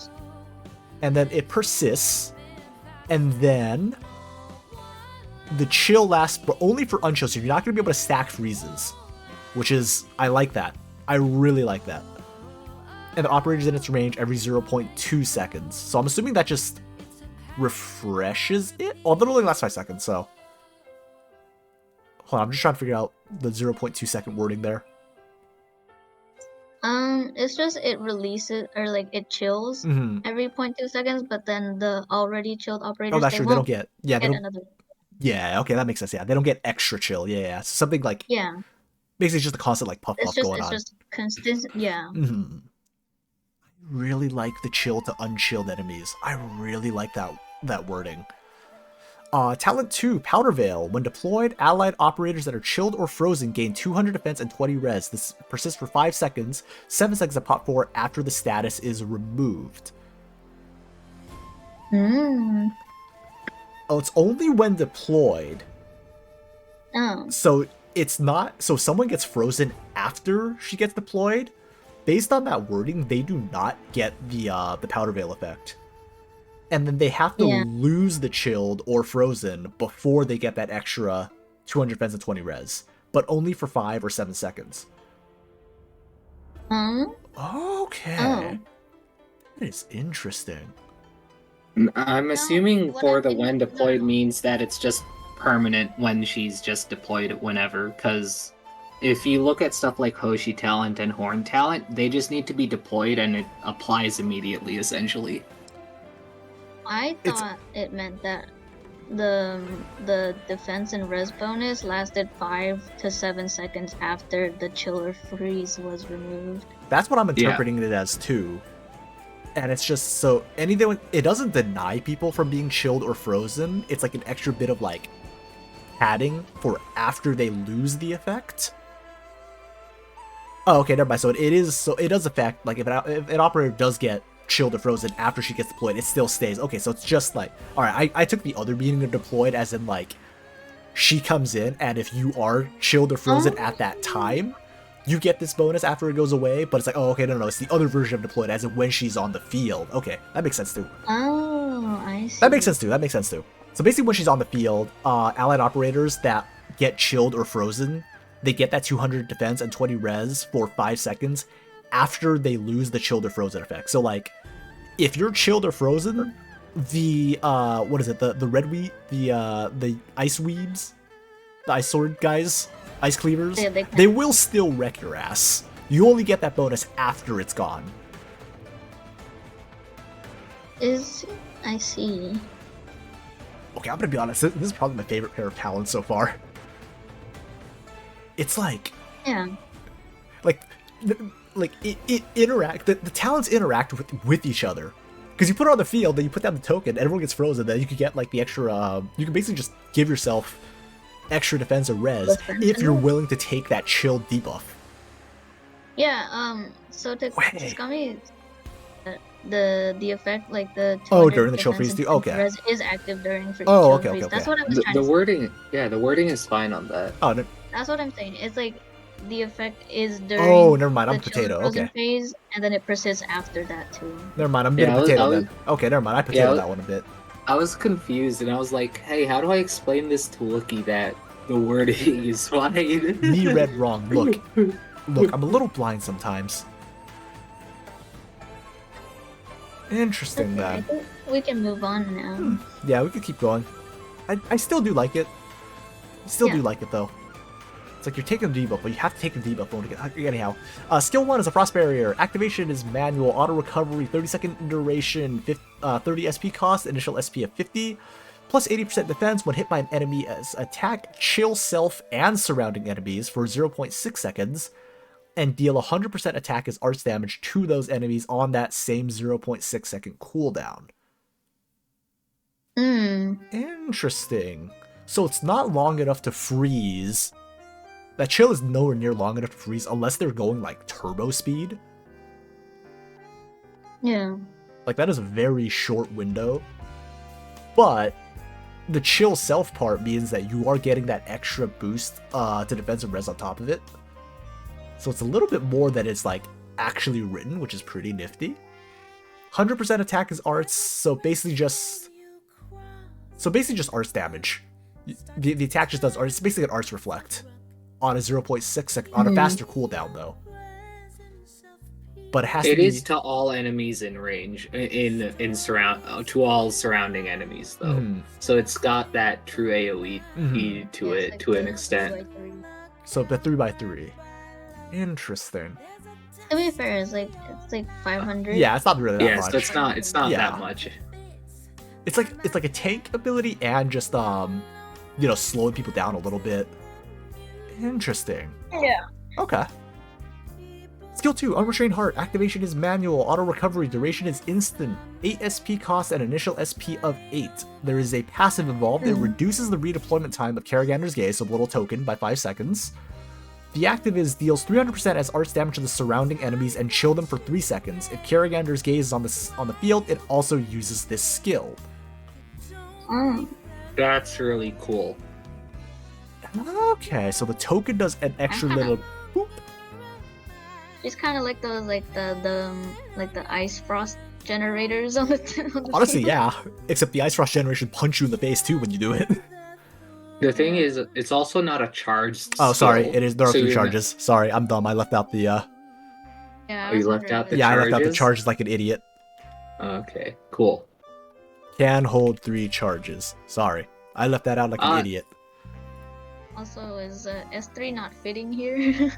and then it persists, and then the chill lasts but only for unchill, so you're not going to be able to stack freezes, which is, I like that. I really like that. And the operator's in its range every 0.2 seconds, so I'm assuming that just refreshes it? Well, it only lasts 5 seconds, so hold on, I'm just trying to figure out the 0.2 second wording there. It's just it releases, or like it chills every 0.2 seconds, but then the already chilled operators. Oh, that's true. They don't get another. Yeah, okay, that makes sense. Yeah, they don't get extra chill. Yeah. So something like basically just a constant like puff going on. It's just consistent. Yeah. really like the chill to unchilled enemies. I really like that wording. Talent 2, Powder Veil. When deployed, allied operators that are chilled or frozen gain 200 defense and 20 res. This persists for 5 seconds, 7 seconds at pop 4 after the status is removed. Hmm. Oh, it's only when deployed. Oh. So it's not... So someone gets frozen after she gets deployed. Based on that wording, they do not get the Powder Veil effect. And then they have to lose the chilled or frozen before they get that extra 200 defense and 20 res. But only for 5 or 7 seconds. Okay. That is interesting. I'm assuming for the when deployed means that it's just permanent when she's just deployed whenever, because if you look at stuff like Hoshi talent and Horn talent, they just need to be deployed and it applies immediately, essentially. I thought it meant that the defense and res bonus lasted 5 to 7 seconds after the chill or freeze was removed. That's what I'm interpreting it as too. And it's just so anything, it doesn't deny people from being chilled or frozen. It's like an extra bit of like padding for after they lose the effect. Oh, okay, never mind. So it does affect, like if an operator does get chilled or frozen after she gets deployed, it still stays. Okay, so it's just like, alright, I took the other meaning of deployed as in like, she comes in and if you are chilled or frozen at that time, you get this bonus after it goes away, but it's like, oh, okay, no, it's the other version of deployed as in when she's on the field. Okay, that makes sense too. Oh, I see. That makes sense too. So basically when she's on the field, allied operators that get chilled or frozen, they get that 200 defense and 20 res for 5 seconds after they lose the chilled or frozen effect. So like, if you're chilled or frozen, the what is it? The red wheat, the ice weebs, the ice sword guys, ice cleavers, they will still wreck your ass. You only get that bonus after it's gone. I see. Okay, I'm gonna be honest. This is probably my favorite pair of talents so far. It's like, it interact. The talents interact with each other, because you put it on the field, then you put down the token, everyone gets frozen. Then you can get like the extra. You can basically just give yourself extra defense or res if you're willing to take that chill debuff. Yeah. So to Skami, the effect, like the during the chill freeze too. Okay. Res is active during freeze. Okay. That's what I was trying to say. Wording, the wording is fine on that. Oh, no. That's what I'm saying. It's like the effect is during. Oh, never mind. I'm potato. Okay. Phase, and then it persists after that too. Never mind. I'm getting potato then. Okay, never mind. I potato that one a bit. I was confused, and I was like, "Hey, how do I explain this to Wookie that the wording is fine?" Me read wrong. Look, I'm a little blind sometimes. Interesting, then. I think we can move on now. Yeah, we could keep going. I still do like it. Do like it though. It's like you're taking the debuff, but you have to take the debuff to get. Anyhow, skill 1 is a frost barrier. Activation is manual. Auto recovery, 30-second duration, 30 SP cost, initial SP of 50, plus 80% defense when hit by an enemy as attack, chill self and surrounding enemies for 0.6 seconds, and deal 100% attack as arts damage to those enemies on that same 0.6 second cooldown. Interesting. So it's not long enough to freeze. That chill is nowhere near long enough to freeze unless they're going like turbo speed. Yeah. Like that is a very short window. But the chill self part means that you are getting that extra boost to defensive res on top of it. So it's a little bit more that is like actually written, which is pretty nifty. 100% attack is arts, so basically just arts damage. The attack just does arts. It's basically an arts reflect on a 0.6 second, on a faster cooldown though. But it is to all enemies in range, to all surrounding enemies though. So it's got that true AoE to it to an extent. So the 3x3. Interesting. To be fair, it's like 500. Yeah, it's not really that much. So it's not that much. It's like a tank ability and just slowing people down a little bit. Interesting. Yeah. Okay. Skill 2, Unrestrained Heart. Activation is manual. Auto recovery. Duration is instant. 8 SP cost and initial SP of 8. There is a passive involved. It reduces the redeployment time of Karagander's Gaze, so little token, by 5 seconds. The active is deals 300% as arts damage to the surrounding enemies and chill them for 3 seconds. If Karagander's Gaze is on the field, it also uses this skill. That's really cool. Okay, so the token does an extra little boop. It's kind of like those, like the ice frost generators on the Honestly, field. yeah. Except the Ice Frost generation punch you in the face too when you do it. The thing is, it's also not a charged Oh, sorry. skill, It is. There are so 3 you're not- charges. Sorry, I'm dumb. I left out the. Yeah, Oh, you left out the Yeah, I left out the charges? charges like an idiot. Okay, cool. Can hold 3 charges. Sorry, I left that out like an idiot. Also, is S3 not fitting here?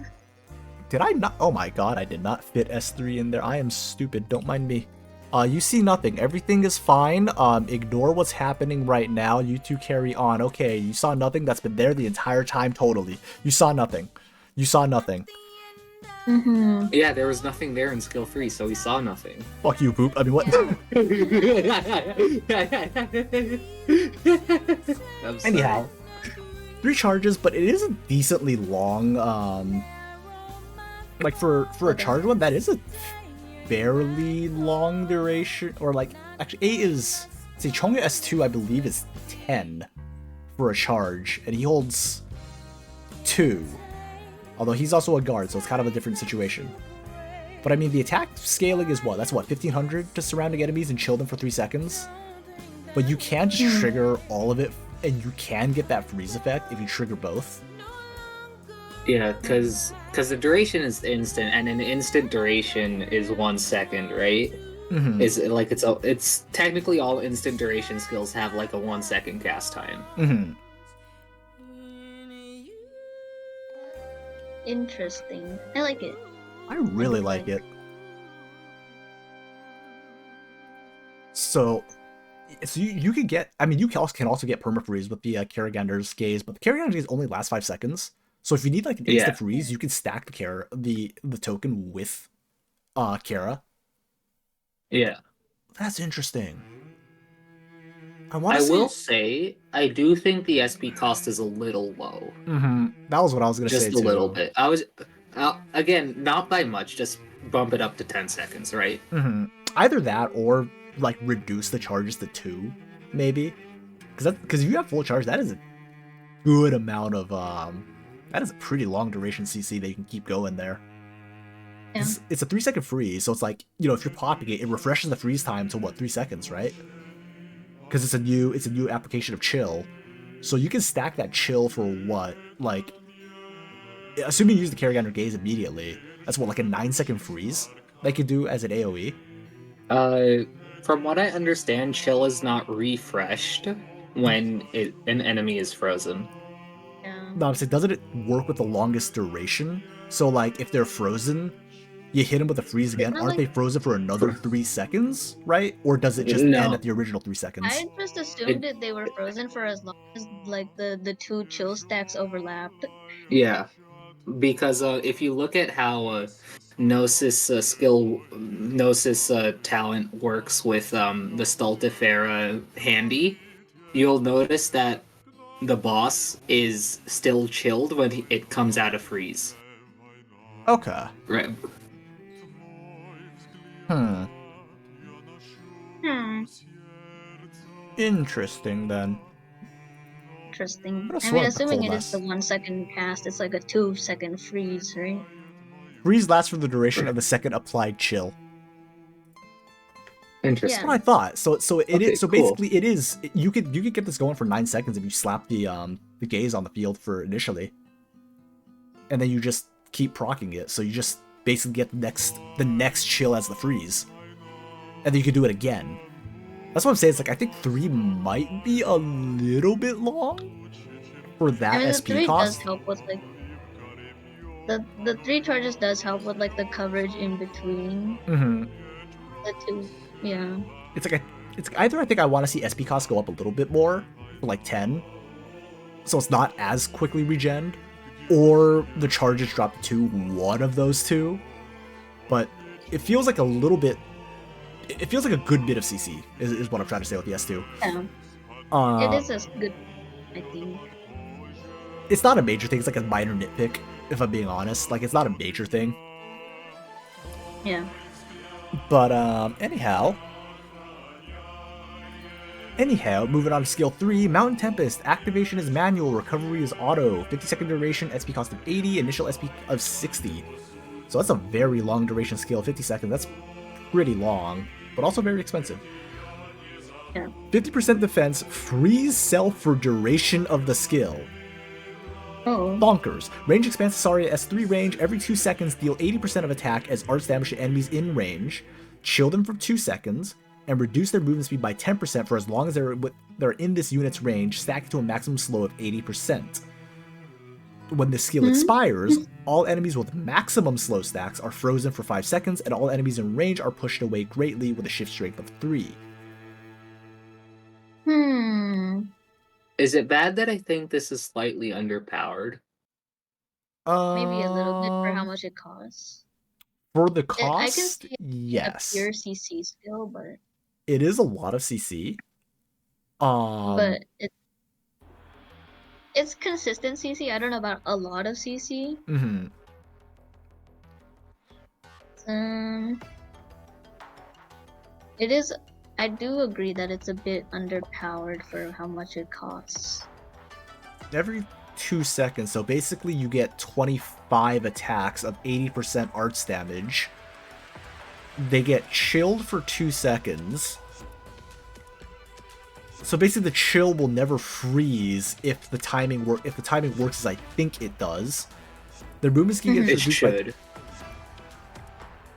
Did I not? Oh my god, I did not fit S3 in there. I am stupid. Don't mind me. You see nothing. Everything is fine. Ignore what's happening right now. You two carry on. Okay, you saw nothing. That's been there the entire time. Totally. You saw nothing. You saw nothing. Yeah, there was nothing there in skill 3, so we saw nothing. Fuck you, poop. I mean, what? I'm sorry. Anyhow, 3 charges, but it is a decently long. Like for a charge one, that is a fairly long duration. Or like, actually, 8 is. See, Chonga S2, I believe, is 10 for a charge, and he holds 2. Although he's also a guard, so it's kind of a different situation. But I mean, the attack scaling is what? That's what, 1500 to surrounding enemies and chill them for 3 seconds? But you can just trigger all of it, and you can get that freeze effect if you trigger both. Yeah, because the duration is instant, and an instant duration is 1 second, right? Mm-hmm. It's technically all instant duration skills have like a 1 second cast time. Mm-hmm. Interesting. I like it. I really like it. So you can get. I mean, you can also get permafreeze with the Karagander's Gaze, but the Karagander's Gaze only lasts 5 seconds. So if you need like an instant freeze, you can stack the token with Kara. Yeah. That's interesting. I will say, I do think the SP cost is a little low. Mm-hmm. That was what I was gonna say. Just a little bit. Again, not by much. Just bump it up to 10 seconds, right? Mm-hmm. Either that or like reduce the charges to 2, maybe. Because if you have full charge, that is a good amount of that is a pretty long duration CC that you can keep going there. Yeah. It's a 3-second freeze, so it's like, if you're popping it, it refreshes the freeze time to what, 3 seconds, right? Because it's a new application of chill, so you can stack that chill for what, like, assuming you use the Karagander Gaze immediately, that's what, like a 9-second freeze they could do as an AOE. From what I understand, chill is not refreshed when an enemy is frozen. Yeah. No, I'm saying, doesn't it work with the longest duration? So like, if they're frozen, you hit them with a freeze again. Aren't they frozen for another 3 seconds, right? Or does it just end at the original 3 seconds? I just assumed that they were frozen for as long as like the 2 chill stacks overlapped. Yeah, because if you look at how Gnosis talent works with the Stultifera handy, you'll notice that the boss is still chilled when it comes out of freeze. Okay. Right. Interesting then. Interesting. What a I mean, sword assuming it Cold is the 1 second cast, it's like a 2-second freeze, right? Freeze lasts for the duration of the second applied chill. Interesting. That's what I thought. So it is. So cool. basically, it is. You could get this going for 9 seconds if you slap the gaze on the field for initially, and then you just keep proccing it. So you just basically get the next chill as the freeze, and then you can do it again. That's what I'm saying. It's like, I think 3 might be a little bit long for that I mean, SP the 3 cost. does help with like the 3 charges does help with like the coverage in between Mm-hmm. the 2. Yeah. It's either I think I want to see SP cost go up a little bit more, for like 10, so it's not as quickly regened, or the charges drop to 2, one of those 2. but it feels like a little bit. It feels like a good bit of CC is what I'm trying to say with the S2. Yeah. It is a good, I think. It's not a major thing. It's like a minor nitpick, if I'm being honest. Like, it's not a major thing. Yeah. But, anyhow, moving on to skill 3, Mountain Tempest. Activation is manual, recovery is auto. 50-second duration, SP cost of 80, initial SP of 60. So that's a very long duration skill, 50 seconds. That's pretty long, but also very expensive. Yeah. 50% defense, freeze self for duration of the skill. Oh. Bonkers. Range expands Saria S3 range. Every 2 seconds, deal 80% of attack as arts damage to enemies in range. Chill them for 2 seconds, and reduce their movement speed by 10% for as long as they're in this unit's range, stacked to a maximum slow of 80%. When the skill expires, all enemies with maximum slow stacks are frozen for 5 seconds, and all enemies in range are pushed away greatly with a shift strength of 3. Is it bad that I think this is slightly underpowered? Maybe a little bit for how much it costs. For the I can cost, see it yes. a pure CC skill, but it is a lot of CC. But it's consistent CC. I don't know about a lot of CC. It is. I do agree that it's a bit underpowered for how much it costs. Every 2 seconds, so basically you get 25 attacks of 80% arts damage. They get chilled for 2 seconds. So basically the chill will never freeze if the timing works as I think it does. Their movement speed gets reduced by...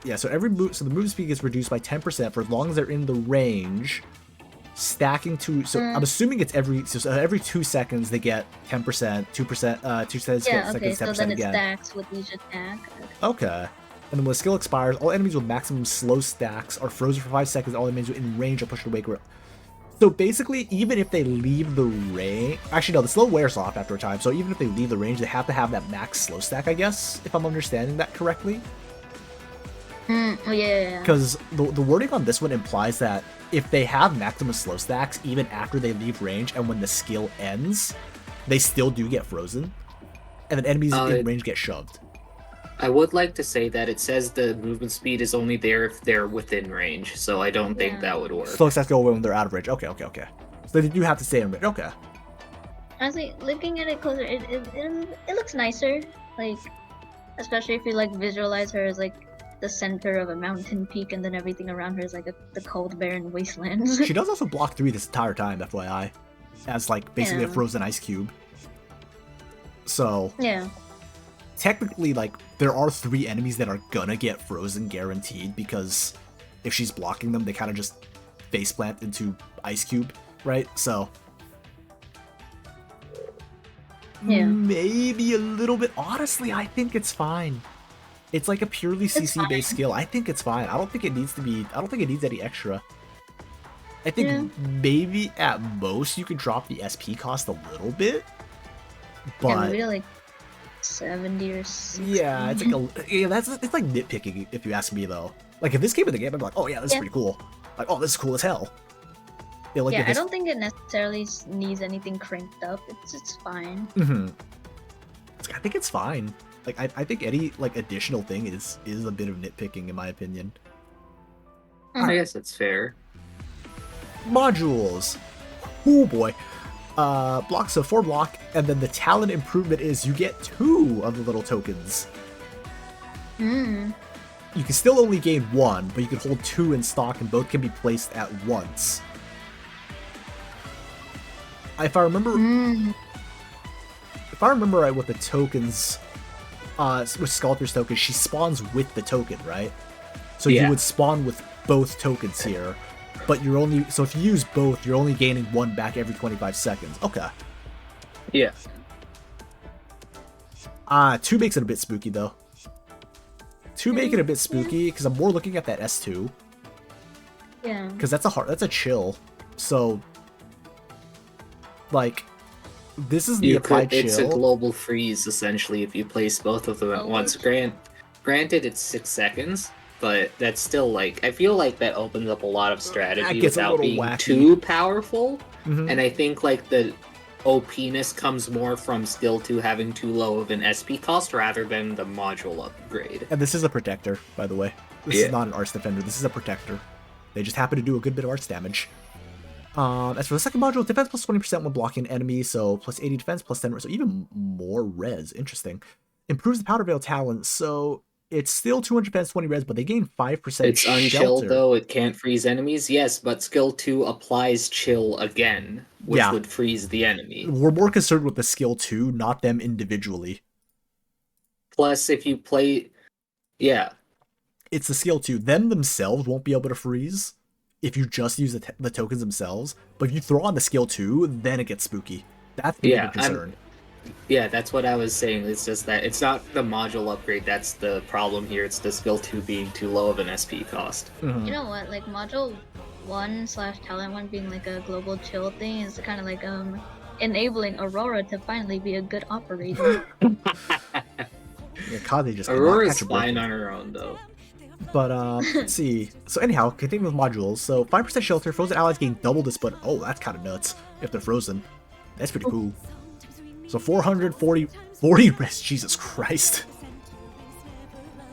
Yeah, so the movement speed gets reduced by 10% for as long as they're in the range. Stacking to... So I'm assuming it's every 2 seconds they get 10%, 2%, 2 seconds, yeah, okay, 10% so then it again. stacks with each attack. Okay. And then when the skill expires, all enemies with maximum slow stacks are frozen for 5 seconds. All enemies in range are pushed away. So basically, even if they leave the range... Actually, no, the slow wears off after a time. So even if they leave the range, they have to have that max slow stack, I guess, if I'm understanding that correctly. Yeah. Because the wording on this one implies that if they have maximum slow stacks, even after they leave range and when the skill ends, they still do get frozen. And then enemies in range get shoved. I would like to say that it says the movement speed is only there if they're within range, so I don't think that would work. Slow stacks go away when they're out of range. Okay. So they do have to stay in range. Okay. Honestly, looking at it closer, it looks nicer. Like, especially if you like visualize her as like the center of a mountain peak, and then everything around her is like the cold, barren wastelands. She does also block 3 this entire time, FYI, as like basically a frozen ice cube. So yeah, technically, like there are 3 enemies that are gonna get frozen guaranteed, because if she's blocking them, they kind of just faceplant into ice cube, right? So yeah, maybe a little bit. Honestly, I think it's fine. It's like a purely CC based skill. I think it's fine. I don't think it needs to be. I don't think it needs any extra. I think maybe at most you could drop the SP cost a little bit, but maybe to like 70 or 60. Yeah, it's like it's like nitpicking if you ask me though. Like if this came in the game, I'd be like, oh yeah, this is pretty cool. Like, oh, this is cool as hell. Yeah, like I don't think it necessarily needs anything cranked up. It's fine. I think it's fine. Like I think any like additional thing is a bit of nitpicking in my opinion. I guess that's fair. Modules. Oh boy. Block, so 4 block, and then the talent improvement is you get 2 of the little tokens. You can still only gain 1, but you can hold 2 in stock, and both can be placed at once. If I remember right with the tokens, with Sculptor's token, she spawns with the token, right? So you would spawn with both tokens here, but you're only, so if you use both, you're only gaining 1 back every 25 seconds. Okay. Yeah. 2 makes it a bit spooky though. 2 make it a bit spooky because I'm more looking at that S2. Yeah. Because that's a chill. So, like, this is the applied chill. It's a global freeze essentially if you place both of them at once. Granted, it's 6 seconds, but that's still like I feel like that opens up a lot of strategy gets a without little being wacky. too powerful. Mhm. And I think like the OP-ness comes more from skill 2 having too low of an SP cost rather than the module upgrade. And this is a protector, by the way. This Yeah. is not an arts defender. This is a protector. They just happen to do a good bit of arts damage. As for the second module, defense plus 20% when blocking an enemy, so plus 80 defense, plus 10, so even more res. Interesting. Improves the powder veil talent, so it's still 200 defense, 20 res, but they gain 5% It's unchilled shelter. though, it can't freeze enemies, yes, but skill 2 applies chill again, which Yeah. would freeze the enemy. We're more concerned with the skill 2, not them individually. Plus, if you play... Yeah. It's the skill 2. Them themselves won't be able to freeze if you just use the tokens themselves, but if you throw on the skill 2, then it gets spooky. That's the bigger concern. Yeah, that's what I was saying. It's just that it's not the module upgrade that's the problem here. It's the skill 2 being too low of an SP cost. Mhm. You know what? Like module 1/talent 1 being like a global chill thing is kind of like enabling Aurora to finally be a good operator. Yeah, Kaze just Aurora's catch a break. fine on her own though. But let's see. So anyhow, continuing with modules. So 5% shelter, frozen allies gain double this, but oh, that's kind of nuts if they're frozen. That's pretty cool. So 440 res. Jesus Christ.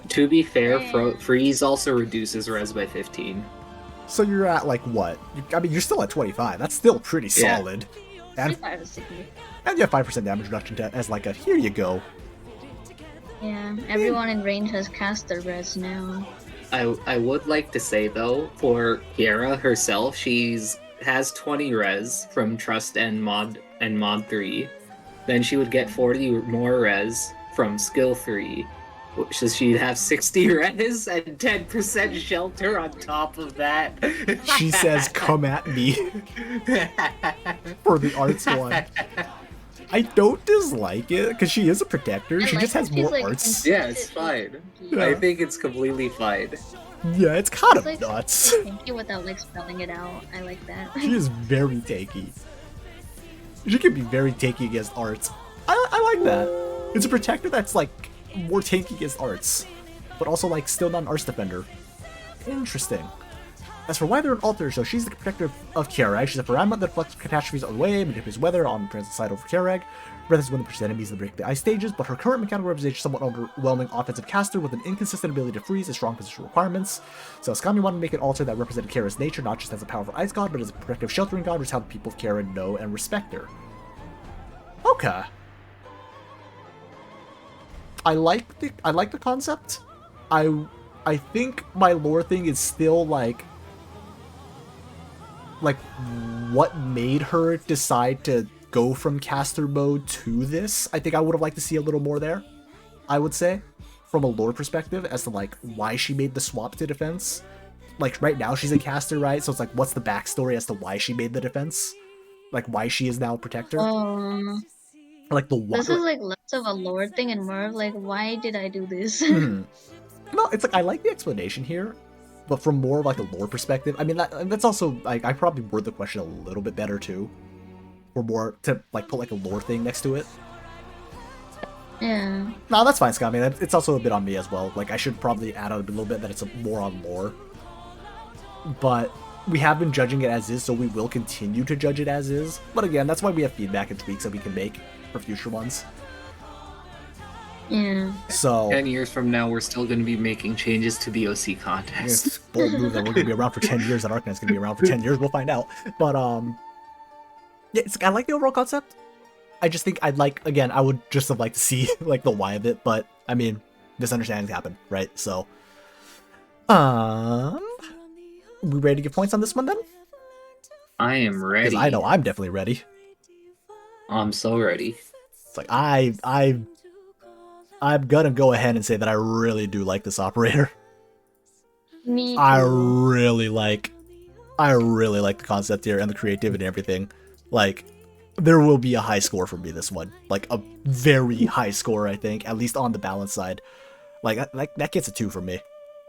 To be fair, freeze also reduces res by 15. So you're at like what? I mean, you're still at 25. That's still pretty Yeah. solid. And, 25 is sicky. and you have 5% damage reduction as like a here you go. Yeah, everyone in range has caster res now. I would like to say though, for Kiara herself, has 20 res from Trust and Mod 3. Then she would get 40 more res from Skill 3, which is she'd have 60 res and 10% shelter on top of that. She says, "Come at me," for the arts one. I don't dislike it because she is a protector. She just has more arts. Yeah, it's fine. Yeah. I think it's completely fine. Yeah, it's kind of It's like nuts. tanky without like spelling it out. I like that. She is very tanky. She can be very tanky against arts. I like that. It's a protector that's like more tanky against arts, but also like still not an arts defender. Interesting. As for weather and alter, so she's the protector of Kiereg. She's a Paramat that reflects catastrophes on the way, manipulates weather on the transit side over Kiereg. Breath is when the percent enemies that break the ice stages, but her current mechanical representation is somewhat overwhelming offensive caster with an inconsistent ability to freeze and strong positional requirements. So Skami wanted to make an altar that represented Kierag's nature, not just as a powerful ice god, but as a protective sheltering god, which is how the people of Kiereg know and respect her. Okay. I like the concept. I think my lore thing is still like what made her decide to go from caster mode to this. I think I would have liked to see a little more there, I would say, from a lore perspective, as to like why she made the swap to defense. Like right now she's a caster, right? So it's like, what's the backstory as to why she made the defense? Like why she is now a protector? Like the why. This is like less of a lore thing and more of like, why did I do this? No, it's like I like the explanation here, but from more of like a lore perspective, I mean that's also like I probably word the question a little bit better too, or more to like put like a lore thing next to it. Yeah. No, that's fine, Scott. I mean, it's also a bit on me as well. Like I should probably add on a little bit that it's more on lore, but we have been judging it as is, so we will continue to judge it as is. But again, that's why we have feedback and tweaks that we can make for future ones. Yeah. So 10 years from now, we're still going to be making changes to the OC contest. it's a bold move that we're going to be around for 10 years, that Arknights going to be around for 10 years. We'll find out. But, yeah, I like the overall concept. I just think I'd like, again, I would just have liked to see, like, the why of it. But, I mean, misunderstandings happen, right? So, we ready to give points on this one, then? I am ready. Because I know I'm definitely ready. I'm so ready. It's like, I'm gonna go ahead and say that I really do like this operator. Me too. I really like the concept here and the creativity and everything. Like, there will be a high score for me this one. Like, a very high score, I think, at least on the balance side. Like, that gets a 2 for me.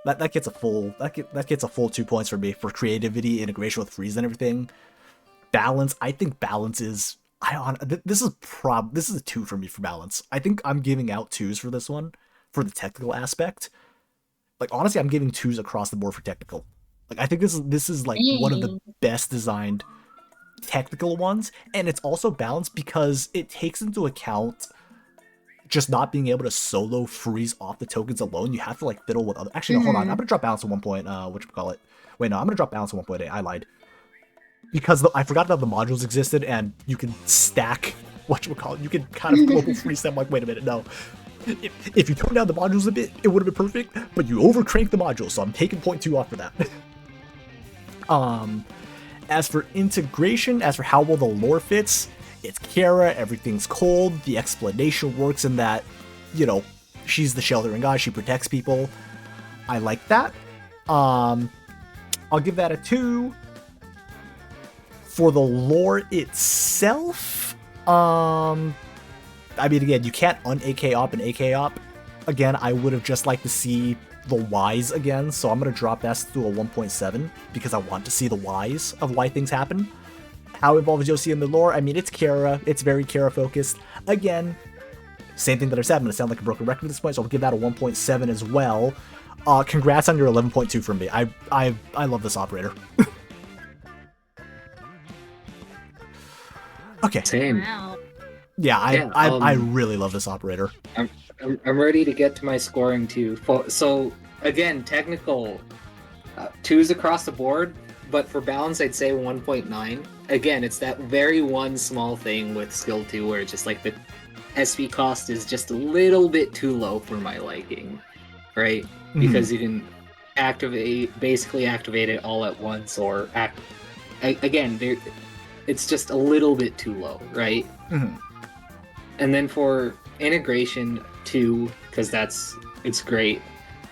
That gets a full that gets a full 2 points for me for creativity, integration with freeze and everything. Balance, I think balance is this is a 2 for me for balance. I think I'm giving out 2s for this one for the technical aspect. Like honestly, I'm giving 2s across the board for technical. Like I think this is like one of the best designed technical ones, and it's also balanced because it takes into account just not being able to solo freeze off the tokens alone. You have to like fiddle with other. Actually, no, hold on. I'm gonna drop balance at 1 point. Whatchamacallit? Wait, no, I'm gonna drop balance at 1.8. I lied because I forgot that the modules existed, and you can stack whatchamacallit. You can kind of global freeze them. Like, wait a minute, no. If you tone down the modules a bit, it would have been perfect, but you overcrank the modules, so I'm taking 0.2 off for that. As for integration, as for how well the lore fits, it's Kara, everything's cold, the explanation works in that, you know, she's the sheltering god, she protects people. I like that. I'll give that a 2. For the lore itself, I mean, again, you can't un-AK op and AK op. Again, I would have just liked to see the whys again, so I'm going to drop that to a 1.7 because I want to see the whys of why things happen. How involved is Yoshi in the lore? I mean, it's Kara. It's very Kara-focused. Again, same thing that I said. I'm going to sound like a broken record at this point, so I'll give that a 1.7 as well. Congrats on your 11.2 from me. I love this operator. Okay. Same. Wow. Yeah, I really love this operator. I'm ready to get to my scoring too. So again, technical 2s across the board, but for balance, I'd say 1.9. Again, it's that very one small thing with skill 2 where it's just like the SP cost is just a little bit too low for my liking, right? Because you can basically activate it all at once, or again, it's just a little bit too low, right? And then for integration 2, because it's great.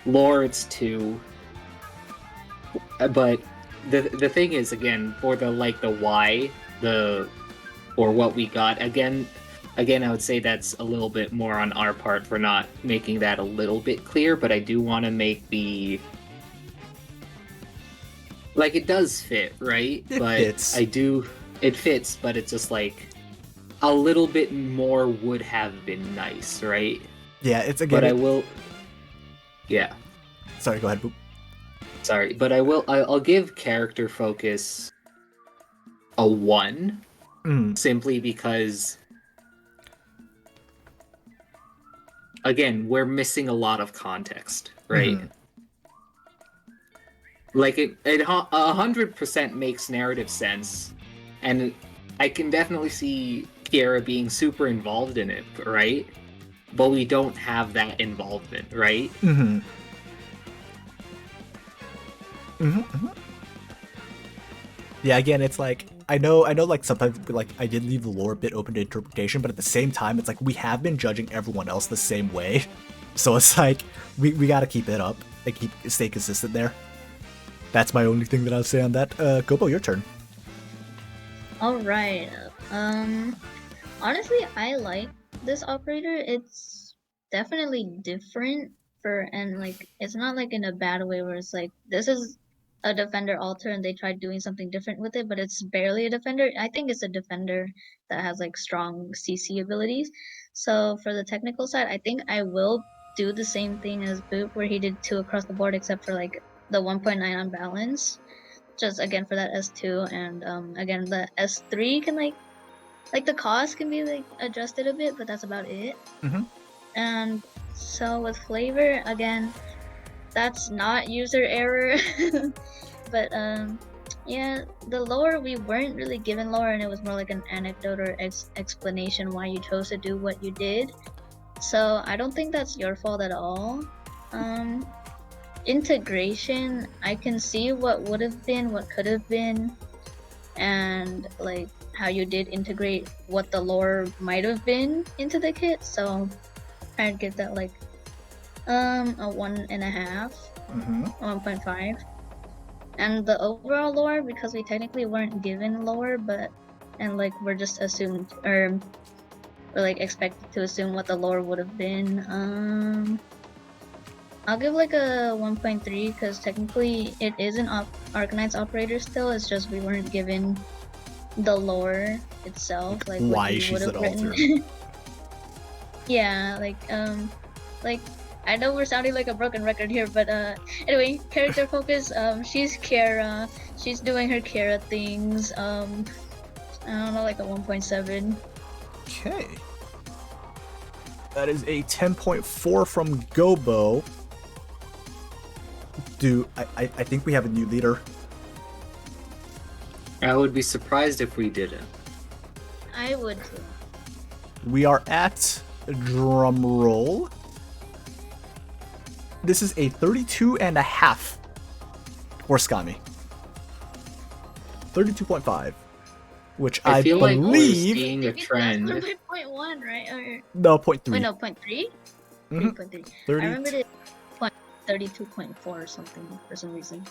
Lore, it's 2. But the thing is, again, for the why, or what we got, again, I would say that's a little bit more on our part for not making that a little bit clear, but I do want to make it does fit, right? It fits, but it's just like a little bit more would have been nice, right? Yeah, it's again. But I will. Yeah. Sorry, go ahead, Boop. Sorry, but I'll give character focus a 1, simply because, again, we're missing a lot of context, right? Like it 100% makes narrative sense, and I can definitely see Kiara being super involved in it, right? But we don't have that involvement, right? Yeah, again, it's like I know like sometimes like I did leave the lore a bit open to interpretation, but at the same time it's like we have been judging everyone else the same way. So it's like we gotta keep it up and stay consistent there. That's my only thing that I'll say on that. Gobo, your turn. Alright. Honestly, I like this operator. It's definitely different and like it's not like in a bad way where it's like this is a defender alter and they tried doing something different with it, but it's barely a defender. I think it's a defender that has like strong CC abilities. So for the technical side, I think I will do the same thing as Boop, where he did 2 across the board, except for like the 1.9 on balance. Just again for that S2, and again the S3 can like the cost can be like adjusted a bit, but that's about it. And so with flavor, again, that's not user error. But yeah, the lore, we weren't really given lore, and it was more like an anecdote or explanation why you chose to do what you did. So I don't think that's your fault at all. Integration, I can see what would have been, what could have been, and like how you did integrate what the lore might have been into the kit. So I'd give that like a 1.5, 1.5. And the overall lore, because we technically weren't given lore, and like we're just assumed, or we're like expected to assume what the lore would have been. I'll give like a 1.3 because technically it is an Arknights operator still. It's just we weren't given the lore itself, like why she's an alter. Yeah, like I know we're sounding like a broken record here, but anyway, character focus. She's Kara. She's doing her Kara things. I don't know, like a 1.7. Okay. That is a 10.4 from Gobo. I think we have a new leader. I would be surprised if we didn't. I would too. We are at drum roll. This is a 32.5 for Skami. 32.5, which I feel like we're believe. seeing a Maybe trend. That's 1.1, right? Or, No, 0.3. wait, no, 0.3? Mhm. 3.3. 30. I remember it 32.4 or something for some reason.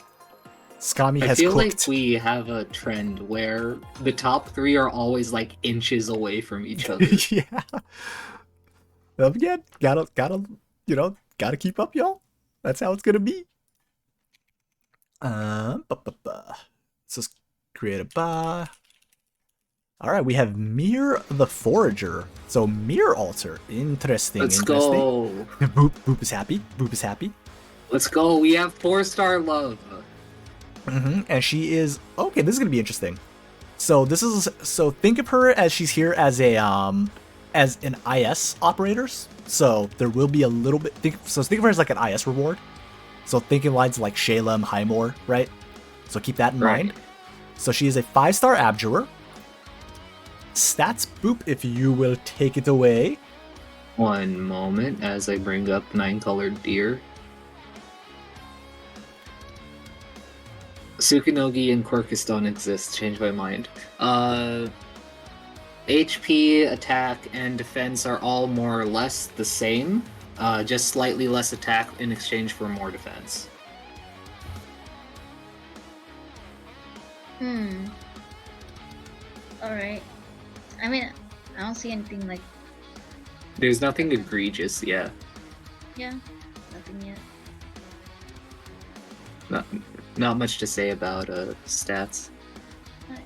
Skami I has feel cooked. like we have a trend where the top three are always like inches away from each other. Yeah. Again, gotta keep up, y'all. That's how it's gonna be. Let's just create a bar. All right, we have Mir the Forager. So Mir Altar, interesting. Let's interesting. go. Boop is happy. Boop is happy. Let's go. We have 4-star love. And she is okay. This is gonna be interesting. So think of her as she's here as a as an IS operators. So there will be a little bit. Think of her as like an IS reward. So thinking lines like Shalem, Highmore, right? So keep that in mind. So she is a 5-star abjurer. Stats boop, if you will take it away. One moment as I bring up 9-colored deer. Tsukunogi and Quirkus don't exist. Change my mind. HP, attack, and defense are all more or less the same. Just slightly less attack in exchange for more defense. Alright. I mean, I don't see anything like... There's nothing egregious, yeah. Yeah, nothing yet. Not much to say about stats.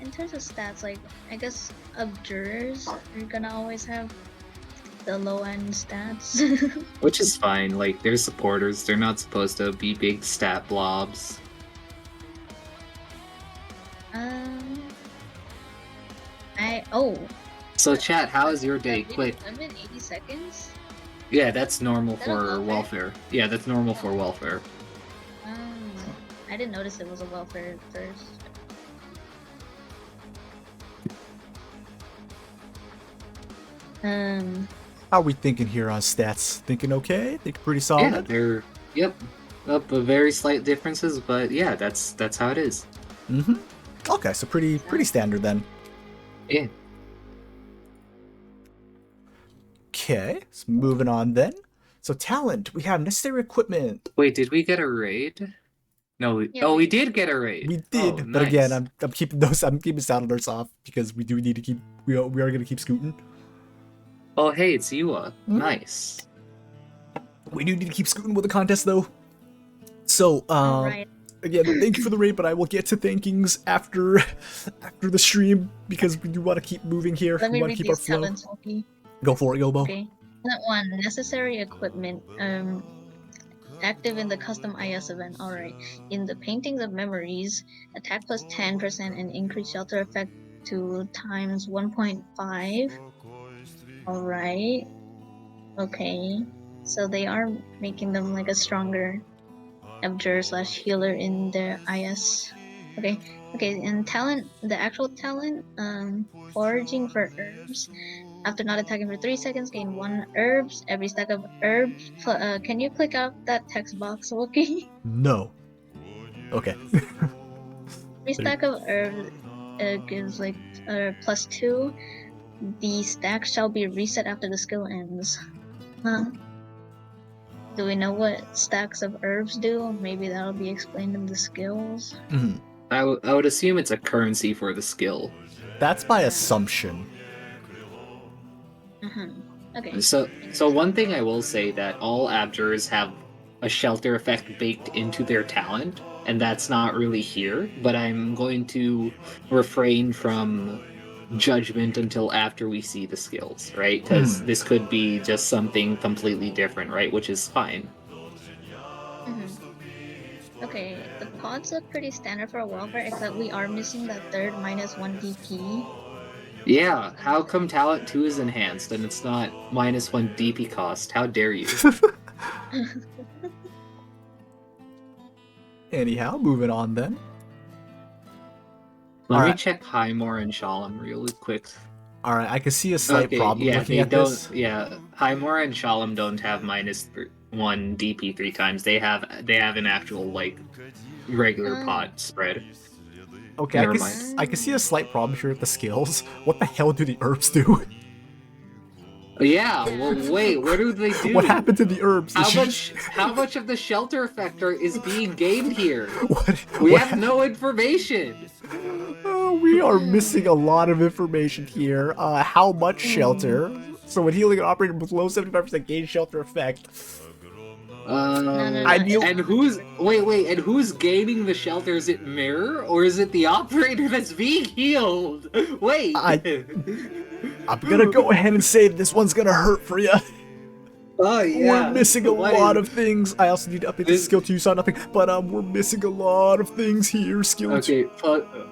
In terms of stats, like, I guess abjurers are gonna always have the low-end stats. Which is fine, like, they're supporters, they're not supposed to be big stat blobs. So chat, how is your day? Quick. 80 seconds? Yeah, that's normal that for welfare. Yeah, that's normal for welfare. I didn't notice it was a welfare at first. How are we thinking here on stats? Thinking okay? Thinking pretty solid? Yeah, they're up very slight differences, but yeah, that's how it is. Okay, so pretty standard then. Yeah. Okay, so moving on then. So talent, we have necessary equipment. Wait, did we get a raid? No, we did get a raid. We did, Oh, but nice. again, I'm keeping saddlers off because we do need to keep. We are gonna keep scooting. Oh, hey, it's Yua. Nice. We do need to keep scooting with the contest though. So, Alright. again, thank you for the raid, but I will get to thankings after the stream because we do want to keep moving here. Let we me want read to keep our these flow. talents, okay? Go for it, Gobo. Okay. Talent 1, necessary equipment. Active in the custom IS event. Alright. In the Paintings of Memories, attack plus 10% and increase shelter effect to times 1.5. Alright. Okay. So they are making them like a stronger abjurer / healer in their IS. Okay. Okay, and talent, the actual talent, foraging for herbs. After not attacking for 3 seconds, gain 1 herbs. Every stack of herbs. Can you click out that text box, Wookie? No. Okay. Every stack of herbs gives like +2. The stack shall be reset after the skill ends. Huh? Do we know what stacks of herbs do? Maybe that'll be explained in the skills. I would assume it's a currency for the skill. That's my assumption. Okay. So one thing I will say that all abjurers have a shelter effect baked into their talent, and that's not really here, but I'm going to refrain from judgment until after we see the skills, right? Because this could be just something completely different, right? Which is fine. Okay, the pods look pretty standard for a Wildfire, except we are missing that third -1 DP. Yeah, how come Talent 2 is enhanced and it's not -1 DP cost? How dare you? Anyhow, moving on then. Let me Alright. check Highmore and Shalom really quick. Alright, I can see a slight problem yeah, looking they at don't. this. Yeah, Highmore and Shalom don't have -1 DP 3 times. They have an actual like regular pot spread. Okay, Never I can see a slight problem here with the skills. What the hell do the herbs do? Yeah, well, wait, what do they do? What happened to the herbs? How much of the shelter effector is being gained here? We what have no information. We are missing a lot of information here. How much shelter? So when healing an operator below 75% gain shelter effect. I knew- And who's and who's gaining the shelter? Is it Mirror or is it the operator that's being healed? Wait. I'm gonna go ahead and say this one's gonna hurt for you. Oh yeah. We're missing a lot of things. I also need to update the skill to saw nothing, but we're missing a lot of things here. Skill. Okay.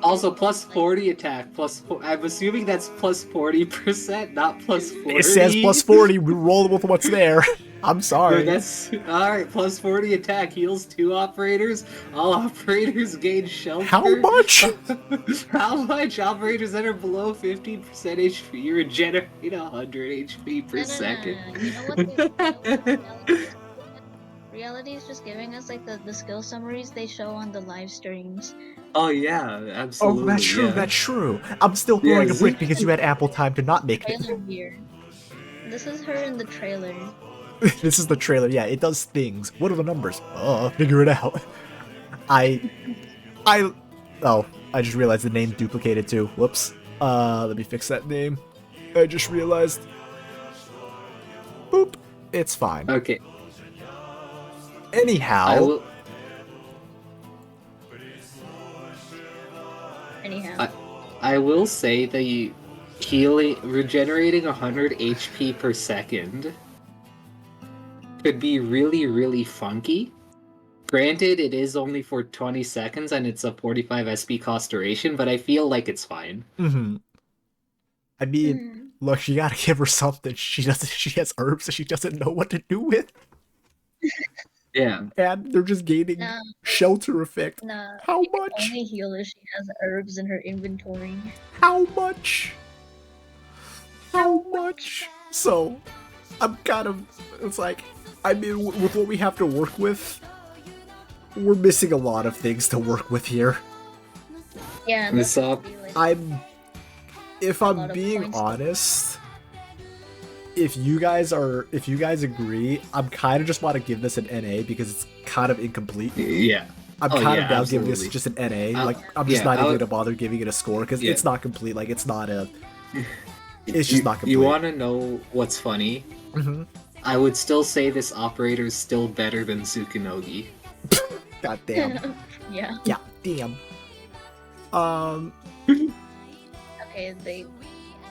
Also plus 40 attack. I'm assuming that's plus 40%, not plus 40. It says plus 40. We roll with what's there. I'm sorry. That's alright. Plus 40 attack heals 2 operators. All operators gain shelter. How much? How much? Operators that are below 15% HP regenerate 100 HP per second. You know what? Reality is just giving us like the skill summaries they show on the live streams. Oh yeah, absolutely. Oh, that's true. Yeah. That's true. I'm still throwing Yeah, a brick because you had ample time to not make it. Trailer here. This is her in the trailer. This is the trailer. Yeah, it does things. What are the numbers? Figure it out. I just realized the name duplicated too. Whoops. Let me fix that name. I just realized. Boop. It's fine. Okay. Anyhow. I will say the regenerating 100 HP per second could be really, really funky. Granted, it is only for 20 seconds and it's a 45 SP cost duration, but I feel like it's fine. Mm-hmm. I mean, look, you gotta give her something. She has herbs that she doesn't know what to do with. Yeah. And they're just gaining shelter effect. Nah, How much? only healer she has herbs in her inventory. How much? How much? So, I'm kind of, it's like, I mean, with what we have to work with, we're missing a lot of things to work with here. Yeah, This up. If I'm being honest, if you guys agree, I'm kind of just want to give this an NA because it's kind of incomplete. Yeah. I'm kind of down giving this just an NA. Like, I'm just not even going to bother giving it a score because it's not complete. Like, it's not a... It's just not complete. You want to know what's funny? Mm-hmm. I would still say this operator is still better than Tsukunogi. God damn. Yeah. Yeah, damn. Okay,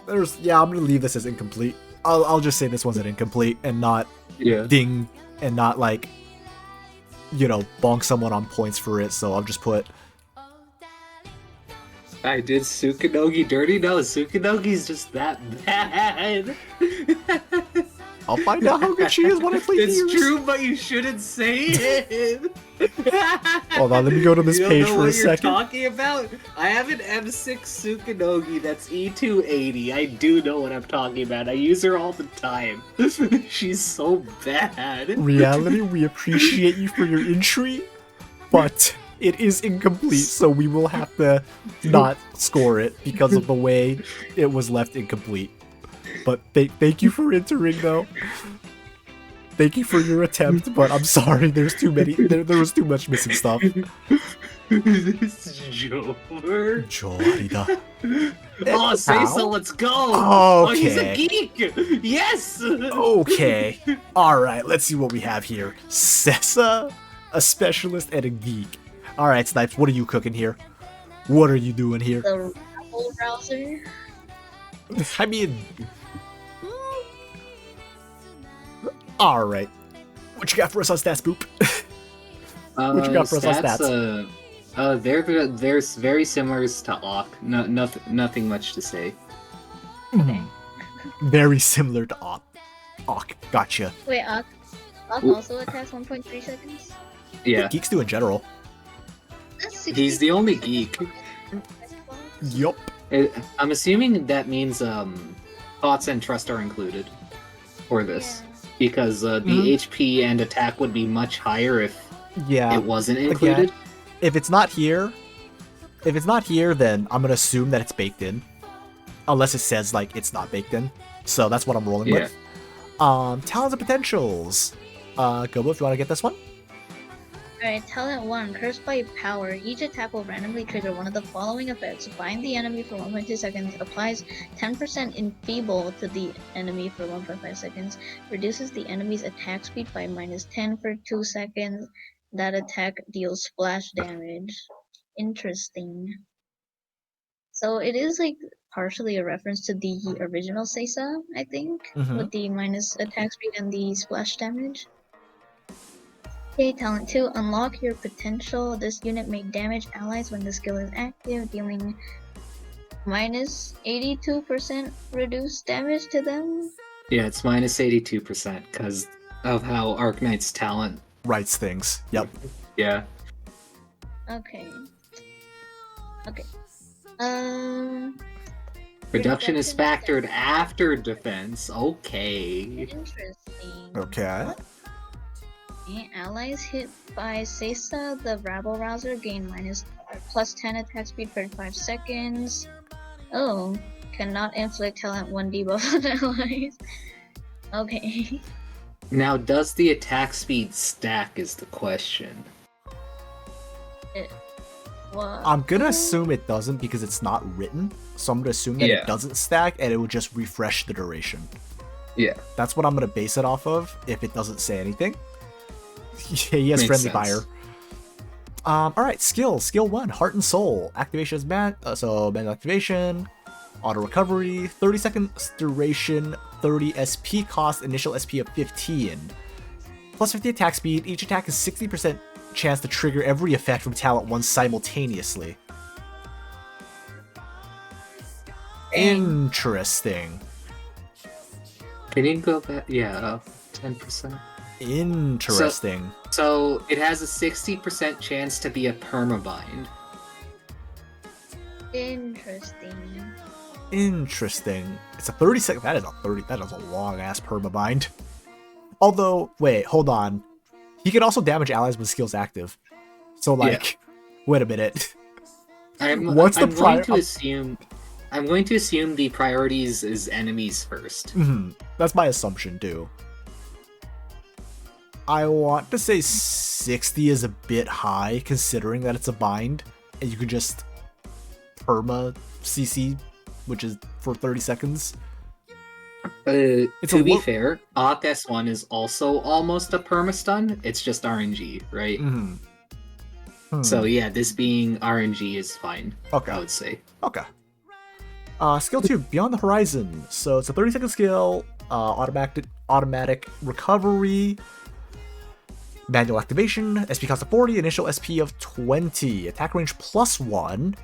I'm gonna leave this as incomplete. I'll just say this one's an incomplete and not ding and not like, you know, bonk someone on points for it. So I'll just put. I did Tsukunogi dirty? No, Tsukunogi's just that bad. I'll find out how good she is when I play It's Gears. true, but you shouldn't say it. Hold on, let me go to this you page don't know for a what you're second. talking about? I have an M6 Tsukunogi that's E280. I do know what I'm talking about. I use her all the time. She's so bad. Reality, we appreciate you for your entry, but it is incomplete, so we will have to not score it because of the way it was left incomplete. But thank you for entering, though. Thank you for your attempt, but I'm sorry, there's too many. There was too much missing stuff. This Jover. Jorida. Oh, say so, let's go! Oh, he's a Okay. geek! Yes! Okay. Alright, let's see what we have here. Sessa, a specialist, and a geek. Alright, Snipes, what are you cooking here? What are you doing here? the Apple browser. I mean... Alright. What you got for us on Stats Boop? What you got for us on stats? They're very similar to Awk. Nothing much to say. Okay. Very similar to Awk. Gotcha. Wait, Ak also attacks 1.3 seconds? Yeah, Geeks do in general. That's he's the only geek. Yup. I'm assuming that means thoughts and trust are included for this, because the HP and attack would be much higher if it wasn't included. Again, if it's not here, then I'm gonna assume that it's baked in, unless it says like it's not baked in. So that's what I'm rolling with. Talents and potentials. Gobo, if you want to get this one. Alright, Talent 1. Cursed by Power. Each attack will randomly trigger one of the following effects. Bind the enemy for 1.2 seconds. Applies 10% Enfeeble to the enemy for 1.5 seconds. Reduces the enemy's attack speed by -10 for 2 seconds. That attack deals splash damage. Interesting. So it is like partially a reference to the original Seiza, I think, with the minus attack speed and the splash damage. Okay, Talent 2. Unlock your potential. This unit may damage allies when the skill is active, dealing minus 82% reduced damage to them. Yeah, it's minus 82% because of how Arknights talent writes things. Yep. Yeah. Okay. Reduction is factored after defense. Okay. Interesting. Okay. Allies hit by Seiza, the Rabble Rouser, gain plus 10 attack speed for 5 seconds. Oh, cannot inflict talent 1 debuff on allies. Okay. Now, does the attack speed stack is the question. I'm gonna assume it doesn't because it's not written, so I'm gonna assume that it doesn't stack and it will just refresh the duration. Yeah. That's what I'm gonna base it off of if it doesn't say anything. He has friendly fire. Alright, skill 1, Heart and Soul. Activation is so manual activation, auto recovery, 30 seconds duration, 30 SP cost, initial SP of 15. Plus 50 attack speed, each attack is 60% chance to trigger every effect from talent 1 simultaneously. Interesting. Can you go back? Yeah, 10%. Interesting. So it has a 60% chance to be a permabind. Interesting. It's a 30 second. That is a long ass permabind. Although, wait, hold on. He can also damage allies when skill's active. So like, wait a minute. I'm going to assume the priorities is enemies first. That's my assumption too. I want to say 60 is a bit high considering that it's a bind and you can just perma CC, which is for 30 seconds. To be fair, Awk S1 is also almost a perma-stun. It's just RNG, right? So yeah, this being RNG is fine. Okay. I would say. Okay. Skill 2, Beyond the Horizon. So it's a 30-second skill, automatic recovery, manual activation, SP cost of 40, initial SP of 20, attack range +1,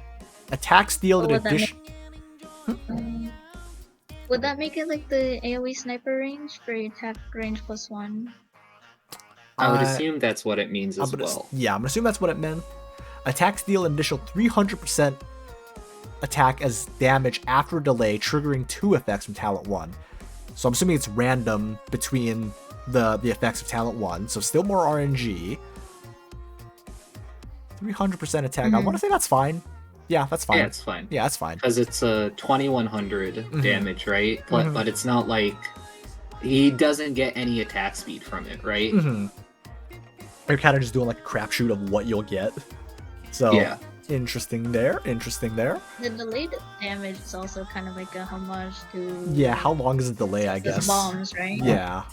attack steal in addition. Would that make it like the AoE sniper range for attack range +1? I would assume that's what it means as well. Yeah, I'm gonna assume that's what it meant. Attack steal an additional 300% attack as damage after a delay, triggering 2 effects from talent 1. So I'm assuming it's random between the effects of talent 1, so still more RNG. 300% attack. I want to say that's fine. Yeah, that's fine. Yeah, it's fine. Yeah, that's fine. Because it's a 2100 damage, right? But it's not like he doesn't get any attack speed from it, right? You're kind of just doing like a crapshoot of what you'll get. So yeah, interesting there. The delayed damage is also kind of like a homage to. Yeah, how long is the delay? I guess. Bombs, right? Yeah.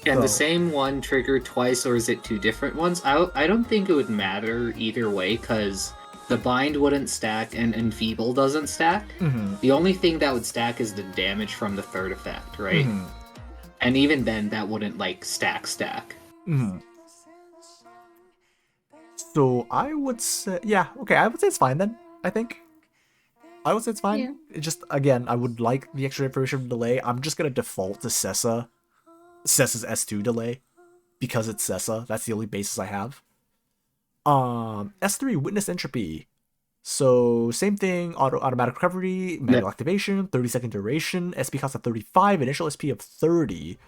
And the same one triggered twice, or is it 2 different ones? I don't think it would matter either way, because the bind wouldn't stack and Enfeeble doesn't stack. The only thing that would stack is the damage from the third effect, right? And even then, that wouldn't like stack. So I would say, yeah, okay, I would say it's fine then. I think I would say it's fine. Yeah. It just again, I would like the extra information delay. I'm just gonna default to Sessa's S2 delay because it's Sessa. That's the only basis I have. S3 witness entropy. So same thing, automatic recovery, manual activation, 30-second duration, SP cost of 35, initial SP of 30,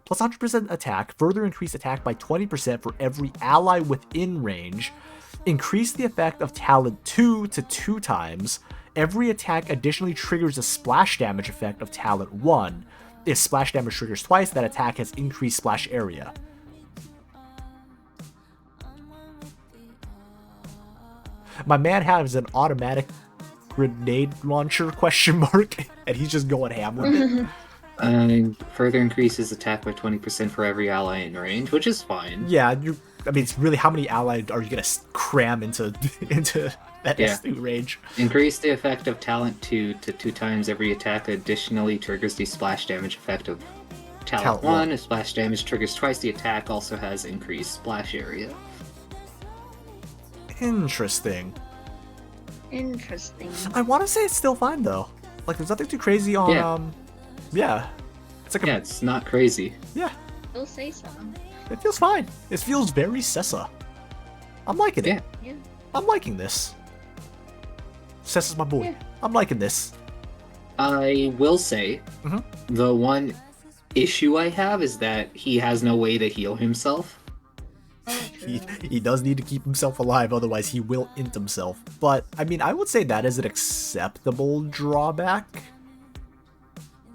plus 100% attack, further increase attack by 20% for every ally within range, increase the effect of talent 2 to 2 times, every attack additionally triggers a splash damage effect of talent 1. If splash damage triggers twice, that attack has increased splash area. My man has an automatic grenade launcher question mark, and he's just going ham with it. Further increases attack by 20% for every ally in range, which is fine. Yeah, I mean, it's really how many allies are you gonna cram into that S2 range? Increase the effect of talent 2 to 2 times every attack. Additionally, triggers the splash damage effect of talent 1. If splash damage triggers twice the attack, also has increased splash area. Interesting. Interesting. I want to say it's still fine though. Like, there's nothing too crazy on. Yeah. It's like it's not crazy. Yeah. We'll say so. It feels fine. It feels very Sessa. I'm liking it. Yeah. I'm liking this. Sessa's my boy. Yeah. I'm liking this. I will say, the one issue I have is that he has no way to heal himself. He does need to keep himself alive, otherwise he will int himself. But, I mean, I would say that is an acceptable drawback.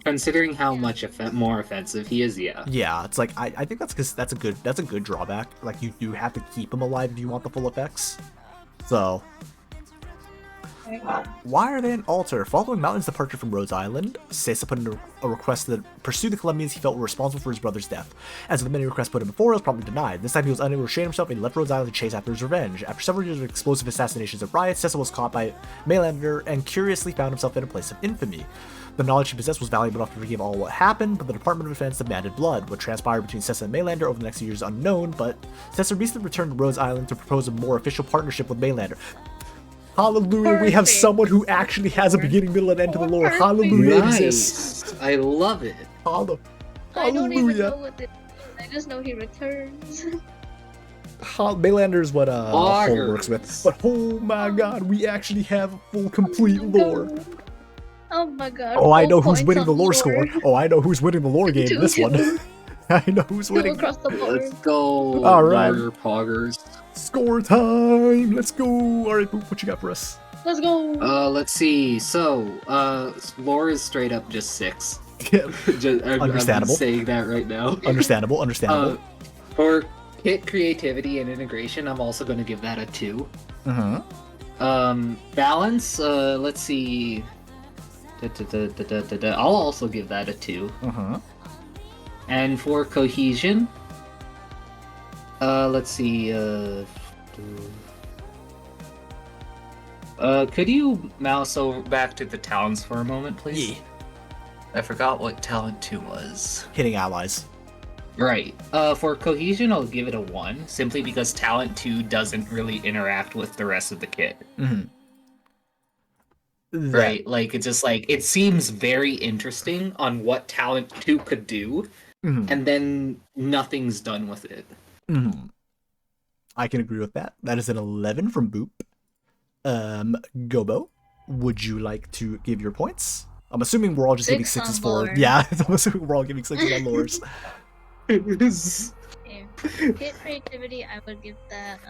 Considering how much more offensive he is, yeah. Yeah, it's like, I think that's a good drawback. Like, you do have to keep him alive if you want the full effects. So... Why are they an altar? Following Mountain's departure from Rhodes Island, Sessa put in a request to pursue the Colombians he felt were responsible for his brother's death. As with the many requests put in before, it was promptly denied. This time he was unable to restrain himself and he left Rhodes Island to chase after his revenge. After several years of explosive assassinations and riots, Sessa was caught by Maylander and curiously found himself in a place of infamy. The knowledge he possessed was valuable enough to forgive all what happened, but the Department of Defense demanded blood. What transpired between Sessa and Maylander over the next few years is unknown, but Sessa recently returned to Rhodes Island to propose a more official partnership with Maylander. Hallelujah, we have someone who actually has a beginning, middle, and end to the lore. Hallelujah exists. I love it. Hallelujah. I don't even know what it is. I just know he returns. Maylander is what Hull works with. But oh my god, we actually have a full, complete lore. Oh my god. Oh, I know who's winning the lore score. Oh, I know who's winning the lore game in this one. I know who's winning. Across the board. Let's go. All right. Poggers. Score time! Let's go! Alright, Boop, what you got for us? Let's go! Let's see. So, lore is straight up just 6. Understandable. I'm saying that right now. Understandable. For kit creativity and integration, I'm also going to give that a 2. Balance, let's see. I'll also give that a 2. And for cohesion, let's see. Could you mouse over back to the talents for a moment, please? Yeah. I forgot what talent 2 was. Hitting allies. Right. For cohesion, I'll give it a 1, simply because talent 2 doesn't really interact with the rest of the kit. Right. Like, it's just like, it seems very interesting on what talent 2 could do, and then nothing's done with it. I can agree with that. That is an 11 from Boop. Gobo, would you like to give your points? I'm assuming we're all just giving 6s for... Yeah, I'm assuming we're all giving 6s on lores. Kit creativity, I would give that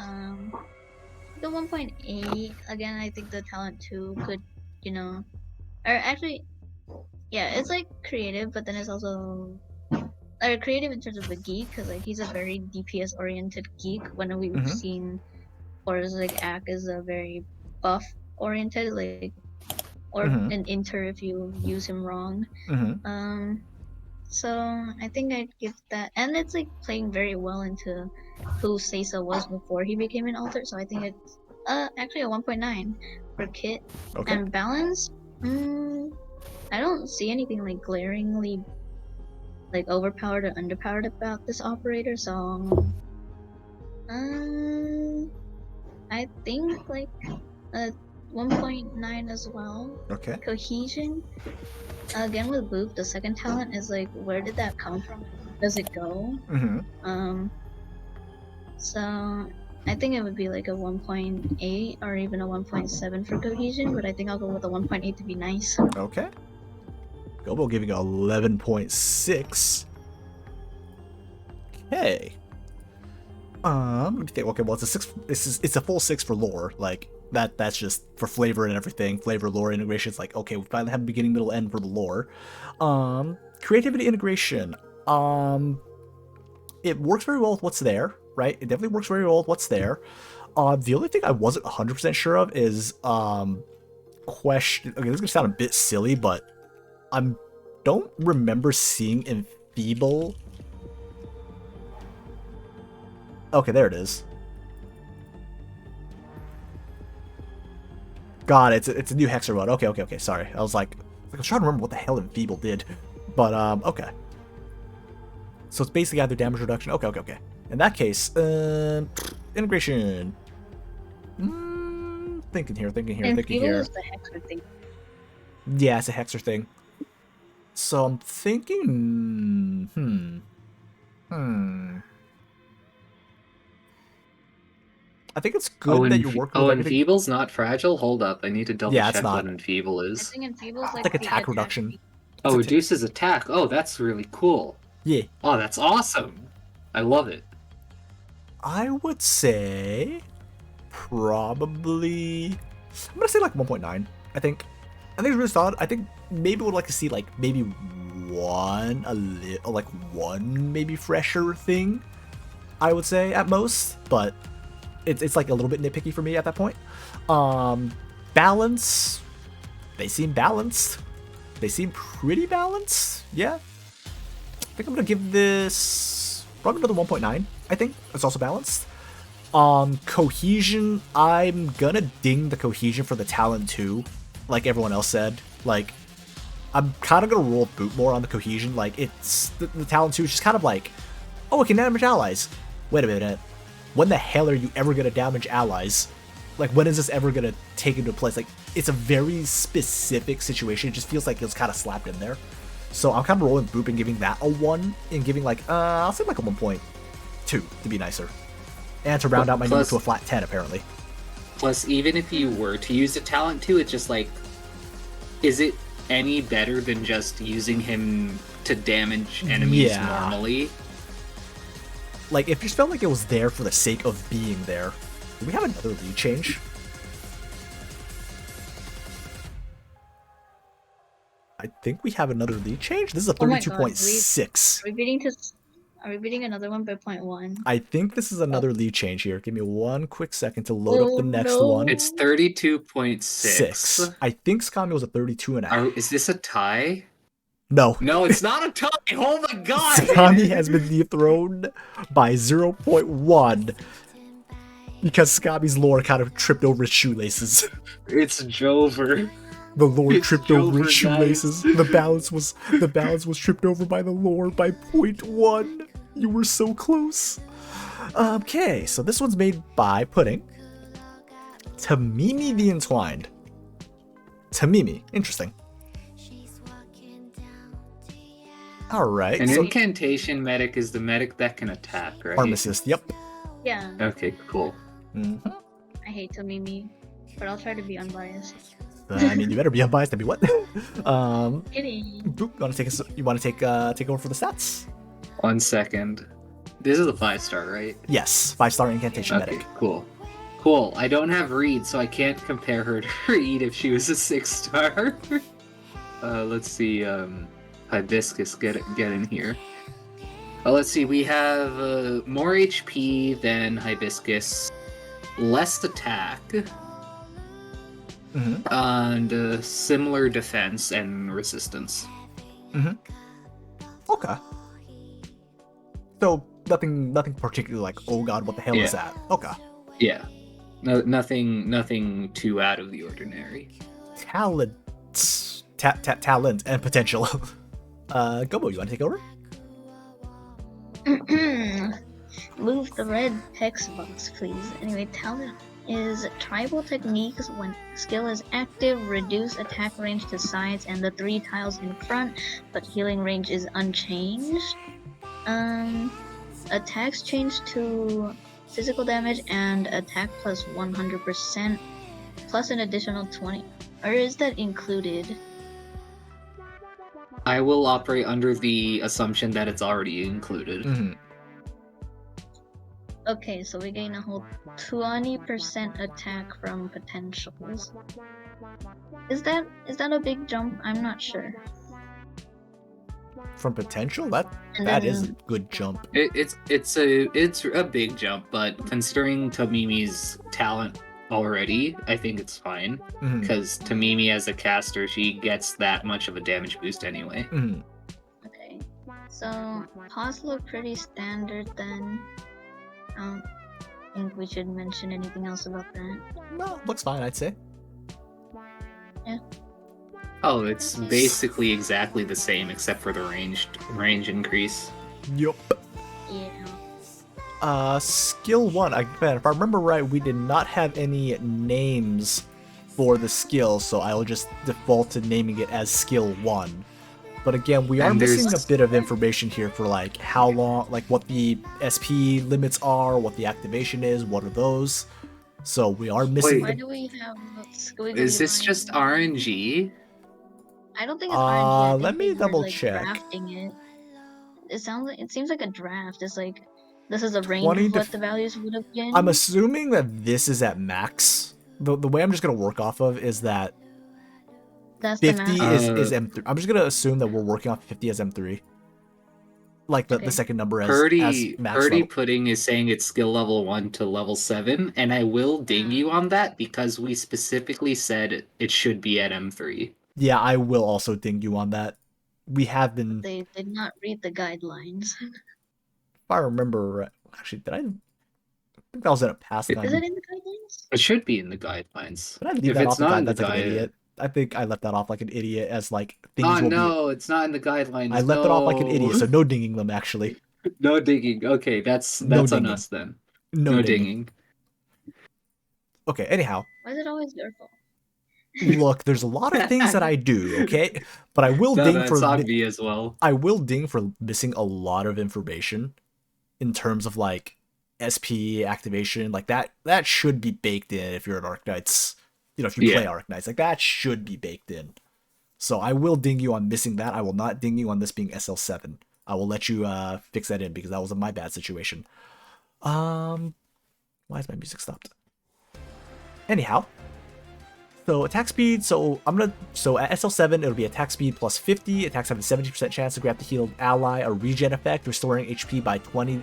the 1.8. Again, I think the talent 2 could, or actually, yeah, it's like creative, but then it's also creative in terms of the geek, because like he's a very DPS oriented geek. When we've seen, or like Ack is a very buff oriented, like, or an inter if you use him wrong. So I think I'd give that, and it's like playing very well into who Sessa was before he became an alter. So I think it's actually a 1.9 for kit. And balance. I don't see anything like glaringly like overpowered or underpowered about this operator. So I think like 1.9 as well. Okay. Cohesion. Again with Boop, the second talent is like, where did that come from? Does it go? Mm-hmm. So I think it would be like a 1.8 or even a 1.7 for cohesion, but I think I'll go with a 1.8 to be nice. Okay. Gobo giving 11.6. Okay. Let me think. Okay, well it's a 6. It's a full 6 for lore. Like that's just for flavor and everything. Flavor, lore, integration. It's like, okay, we finally have a beginning, middle, end for the lore. Creativity, integration. It works very well with what's there, right? It definitely works very well with what's there. The only thing I wasn't 100% sure of is question. Okay, this is gonna sound a bit silly, but don't remember seeing enfeeble. Okay, there it is. God, it's a new Hexer mode. Okay. Sorry, I was trying to remember what the hell enfeeble did, but okay. So it's basically either damage reduction. Okay. In that case, integration. Thinking here. Enfeeble is the Hexer thing. Yeah, it's a Hexer thing. So I'm thinking, I think it's good that you're working with everything. Enfeeble's not fragile? Hold up, I need to double check what Enfeeble I is. think Enfeeble's Like attack reduction. Oh, reduces attack. Oh, that's really cool. Yeah. Oh, that's awesome. I love it. I would say probably, I'm gonna say like 1.9. I think it's really solid. I think maybe would like to see like maybe one maybe fresher thing, I would say at most, but it's like a little bit nitpicky for me at that point. Balance, they seem balanced. They seem pretty balanced. Yeah, I think I'm gonna give this probably another 1.9. I think it's also balanced. Cohesion, I'm gonna ding the cohesion for the talent too, like everyone else said. Like, I'm kind of gonna roll boot more on the cohesion. Like, it's the talent 2 is just kind of like, oh, it can damage allies. Wait a minute, when the hell are you ever gonna damage allies? Like, when is this ever gonna take into place? Like, it's a very specific situation. It just feels like it was kind of slapped in there. So I'm kind of rolling boop and giving that a 1 and giving like, I'll say like a 1.2 to be nicer. And to round out my number to a flat 10, apparently. Plus, even if you were to use a talent 2, it's just like, is it any better than just using him to damage enemies normally? Like, it just felt like it was there for the sake of being there. Do we have another lead change? I think we have another lead change. This is a 32.6. Are we beating another one by 0.1? I think this is another lead change here. Give me one quick second to load up the next one. It's 32.6. I think Skami was a 32.5. Is this a tie? No. No, it's not a tie. Oh my god. Skami has been dethroned by 0.1 because Skami's lore kind of tripped over its shoelaces. It's Jover. The lore tripped over its shoelaces. The balance was tripped over by the lore by 0.1. You were so close. Okay, so this one's made by Pudding. Tamimi the Entwined. Tamimi, interesting. Alright. An incantation medic is the medic that can attack, right? Armistice, yep. Yeah. Okay, cool. Mm-hmm. I hate Tamimi, but I'll try to be unbiased. I mean, you better be unbiased to be what? Kidding. Boop, you want to take over for the stats? 1 second. This is a 5-star, right? Yes, 5-star incantation medic. Cool. Cool. I don't have Reed, so I can't compare her to Reed if she was a 6-star. Let's see. Hibiscus, get in here. Let's see. We have more HP than Hibiscus, less attack. Mm-hmm. And similar defense and resistance. Mm-hmm. Okay. So nothing particularly like, oh god, what the hell is that? Okay. Yeah. No, nothing too out of the ordinary. Talent and potential. Gobo, you want to take over? Move the red hex box, please. Anyway, talent is tribal techniques when skill is active, reduce attack range to sides and the 3 tiles in front, but healing range is unchanged. Attacks change to physical damage and attack plus 100%, plus an additional 20. Or is that included? I will operate under the assumption that it's already included. Mhm. Okay, so we gain a whole 20% attack from potentials. Is that a big jump? I'm not sure. From potential, And that is a then- good jump. It's a big jump, but considering Tamimi's talent already, I think it's fine. Mhm. Because Tamimi as a caster, she gets that much of a damage boost anyway. Mhm. Okay, so pause look pretty standard then. I don't think we should mention anything else about that. No, looks fine, I'd say. Oh, it's basically exactly the same except for the range increase. Yup. Yeah. Skill 1. Man, if I remember right, we did not have any names for the skill, so I'll just default to naming it as Skill 1. But again, we are And missing a there's- bit of information here for like how long, like what the SP limits are, what the activation is, what are those. So we are missing. Why do we have squiggly Is this lines? just RNG? I don't think it's RNG. I think let me they were, double like, check. Drafting it. It seems like a draft. It's like this is a 20 range of to what the values would have been. I'm assuming that this is at max. The way I'm just gonna work off of is that That's the 50 math. is M3. I'm just gonna assume that we're working off 50 as M3. Like the Okay. second number as Purdy max level. Pudding is saying it's skill level 1 to level 7, and I will ding you on that because we specifically said it should be at M3. Yeah, I will also ding you on that. We have been, They did not read the guidelines. if I remember, actually, I think that was in a past Is time. Is it in the guidelines? It should be in the guidelines. Did I leave If that it's off the not guide? in the That's like an guide, idiot. I think I left that off like an idiot as like things oh will be. no, it's not in the guidelines. I left it off like an no. idiot, so no dinging them actually. No digging. Okay, that's No on dinging. us then. No, No dinging. dinging. Okay, anyhow. Why is it always your fault? Look, there's a lot of things that I do, okay? But I will ding No, for it's on me as well. I will ding for missing a lot of information in terms of like SP activation. Like that should be baked in if you're at Arknights. You know, if you play Arknights, like that should be baked in. So I will ding you on missing that. I will not ding you on this being SL7. I will let you fix that in because that was my bad situation. Why is my music stopped? Anyhow. So attack speed, so at SL7 it'll be attack speed plus 50, attacks have a 70% chance to grab the healed ally, a regen effect, restoring HP by 30%,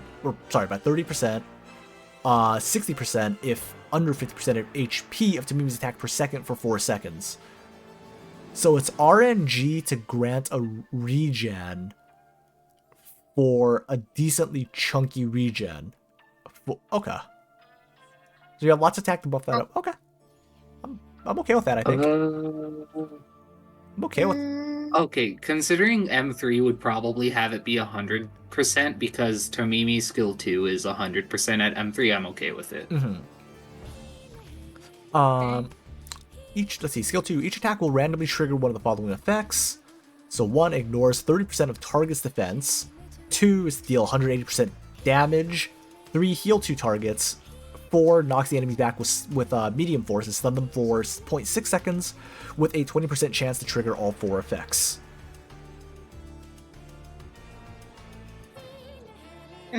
60% if under 50% of HP of Tamimi's attack per second for 4 seconds. So it's RNG to grant a regen for a decently chunky regen. Okay. So you have lots of attack to buff that up. Okay. I'm okay with that, I think. I'm okay with... Okay, considering M3 would probably have it be 100% because Tomimi's skill 2 is 100% at M3, I'm okay with it. Let's see, skill 2. Each attack will randomly trigger one of the following effects. So 1 ignores 30% of target's defense. 2 is to deal 180% damage. 3 heal 2 targets. 4 knocks the enemy back with medium force and stun them for 0.6 seconds with a 20% chance to trigger all 4 effects.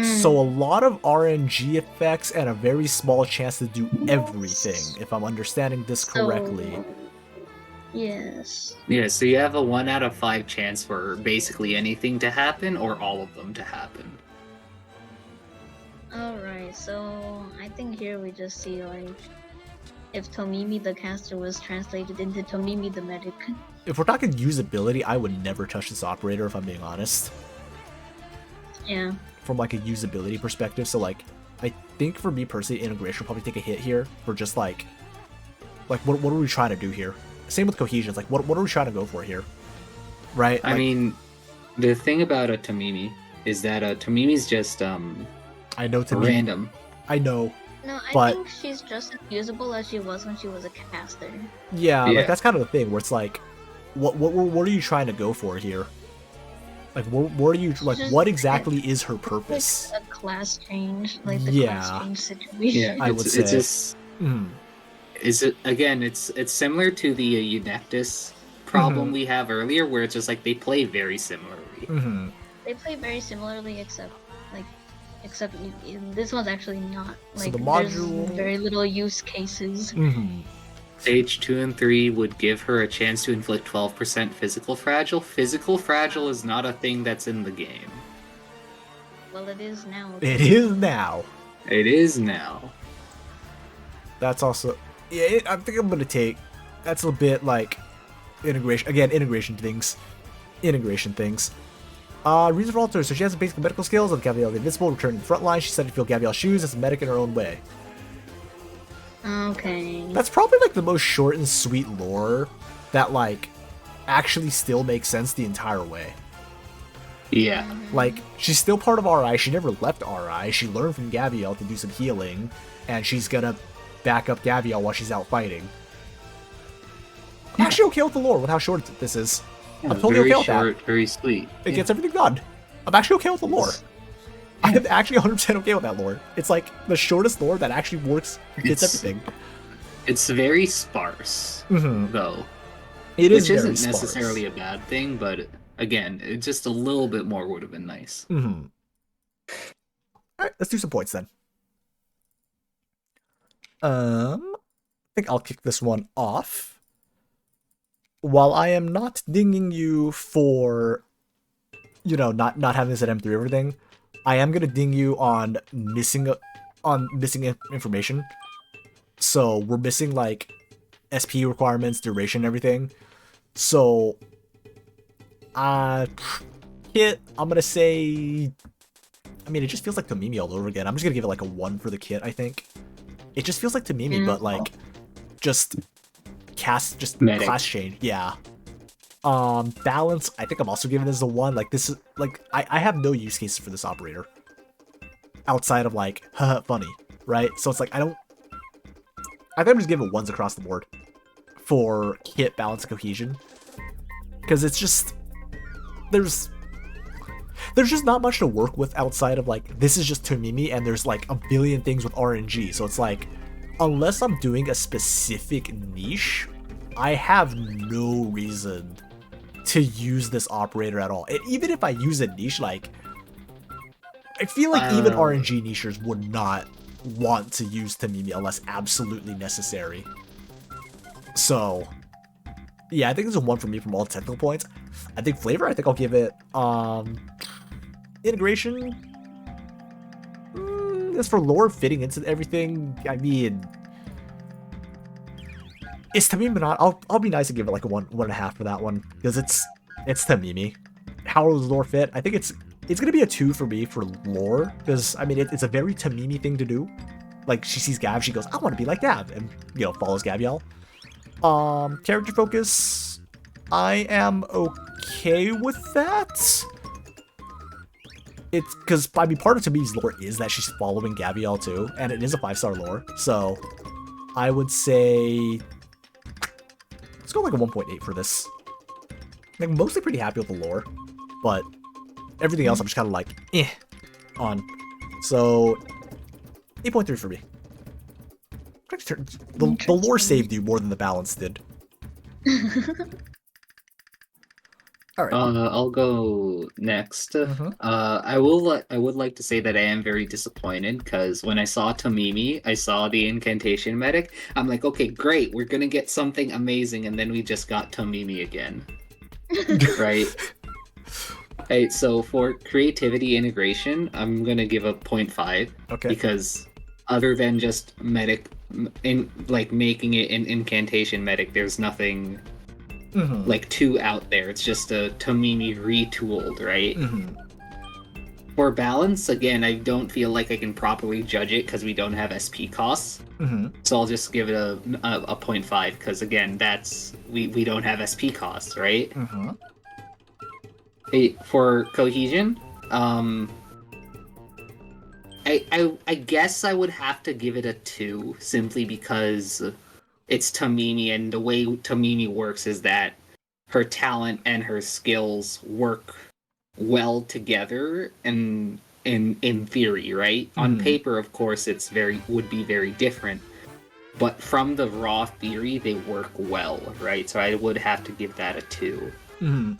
So a lot of RNG effects and a very small chance to do everything, if I'm understanding this correctly. Yes. Yeah, so you have a 1 out of 5 chance for basically anything to happen or all of them to happen. Alright, so I think here we just see like if Tomimi the caster was translated into Tomimi the medic. If we're talking usability, I would never touch this operator if I'm being honest. Yeah. From like a usability perspective, so like I think for me personally, integration will probably take a hit here for just like what are we trying to do here? Same with cohesions, like what are we trying to go for here? Right? I mean, the thing about a Tomimi is that Tomimi's just I know to random. I know. No, I But- think she's just as usable as she was when she was a caster. Yeah, Yeah. like that's kind of the thing where it's like, what are you trying to go for here? Like, what are you like? Just- What exactly is her purpose? Like a class change, like the Yeah. class change situation. I would It's say. just Mhm. is it again? It's similar to the Eunectus problem Mhm. we have earlier, where it's just like they play very similarly. Mhm. They play very similarly, except this one's actually not. So Like the there's module- very little use cases. Mhm. Stage 2 and 3 would give her a chance to inflict 12% physical fragile. Physical fragile is not a thing that's in the game. Well, it is now. It is now. It is now. That's also. Yeah, I think I'm gonna take. That's a bit like integration again. Integration things. Reason for alter. So she has the basic medical skills of Gabrielle the Invincible, returning to the front line. She's said to fill Gabrielle's shoes as a medic in her own way. Okay. That's probably like the most short and sweet lore that like actually still makes sense the entire way. Yeah. Like, she's still part of RI. She never left RI. She learned from Gabrielle to do some healing, and she's gonna back up Gabrielle while she's out fighting. I'm actually okay with the lore, with how short this is. I'm totally very okay with that. short, very sweet. It gets everything done. I'm actually okay with the lore. I'm actually 100% okay with that lore. It's like the shortest lore that actually works, gets It's- everything. It's very sparse, Mm-hmm. though. It is Which very isn't sparse. necessarily a bad thing, but again, just a little bit more would have been nice. Mm-hmm. Alright, let's do some points then. I think I'll kick this one off. While I am not dinging you for, not having this at M3 everything, I am gonna ding you on missing information. So we're missing like SP requirements, duration, and everything. So, kit, I'm gonna say. I mean, it just feels like Tamimi all over again. I'm just gonna give it like a 1 for the kit. I think it just feels like Tamimi, but like just Medic. class change. Yeah. Balance. I think I'm also giving this a 1. Like this is like I have no use cases for this operator outside of like funny, right? So it's like I think I'm just giving 1s across the board for kit, balance, and cohesion, because it's just there's just not much to work with outside of like this is just Tamimi, and there's like a billion things with RNG. So it's like unless I'm doing a specific niche, I have no reason to use this operator at all. And even if I use a niche, like I feel like even RNG nichers would not want to use Tamimi unless absolutely necessary. So yeah, I think this is a 1 for me from all technical points. I think flavor, I think I'll give it integration. As for lore fitting into everything, I mean, it's Tamimi, but not. I'll be nice and give it like a 1.5 for that one, because it's Tamimi. How does lore fit? I think it's gonna be a 2 for me for lore, because I mean it's a very Tamimi thing to do. Like she sees Gab, she goes, I want to be like Gab, and follows Gabrielle. Character focus, I am okay with that. It's because I mean part of Tamimi's lore is that she's following Gabrielle too, and it is a 5-star lore. So I would say let's go like a 1.8 for this. I'm mostly pretty happy with the lore, but everything else I'm just kind of like on. So 8.3 for me. The lore saved you more than the balance did. All right. I'll go next. Mhm. I would like to say that I am very disappointed because when I saw Tamimi, I saw the incantation medic. I'm like, okay, great, we're gonna get something amazing, and then we just got Tamimi again, right? Hey, so for creativity integration, I'm gonna give a 0.5 Okay. because other than just medic, in like making it an incantation medic, there's nothing Mhm. like too out there. It's just a Tamimi retooled, right? Mhm. For balance, again, I don't feel like I can properly judge it because we don't have SP costs. Mhm. So I'll just give it a 0.5 because again, that's we don't have SP costs, right? Mhm. Hey, for cohesion, I guess I would have to give it a 2 simply because it's Tamimi, and the way Tamimi works is that her talent and her skills work well together and in theory, right? On paper, of course, would be very different. But from the raw theory, they work well, right? So I would have to give that a 2. Mm-hmm.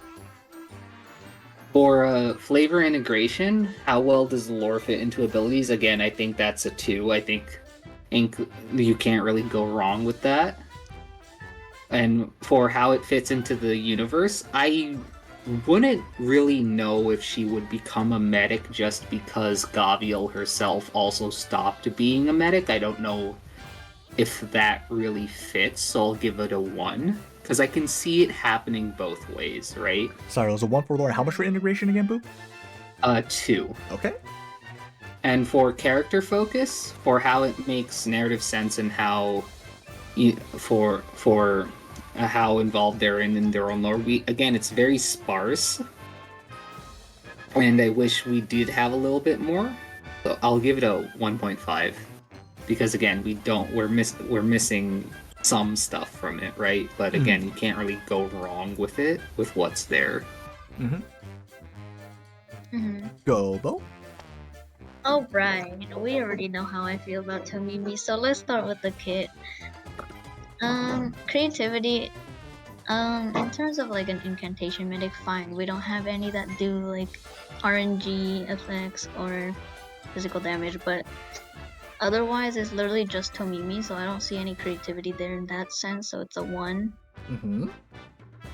For flavor integration, how well does the lore fit into abilities? Again, I think that's a 2. I think you can't really go wrong with that. And for how it fits into the universe, I wouldn't really know if she would become a medic just because Gavial herself also stopped being a medic. I don't know if that really fits, so I'll give it a 1. Because I can see it happening both ways, right? Sorry, it was a 1 for lore. How much for integration again, Boop? 2. Okay. And for character focus, for how it makes narrative sense and how how involved they're in their own lore. Again, it's very sparse, and I wish we did have a little bit more. So I'll give it a 1.5 because again, we're missing some stuff from it, right? But again, you can't really go wrong with it with what's there. Go, Bo. Oh, right. We already know how I feel about Tomimi, so let's start with the kit. Creativity. In terms of like an incantation medic, fine. We don't have any that do like RNG effects or physical damage, but otherwise it's literally just Tomimi, so I don't see any creativity there in that sense, so it's a 1. Mm-hmm.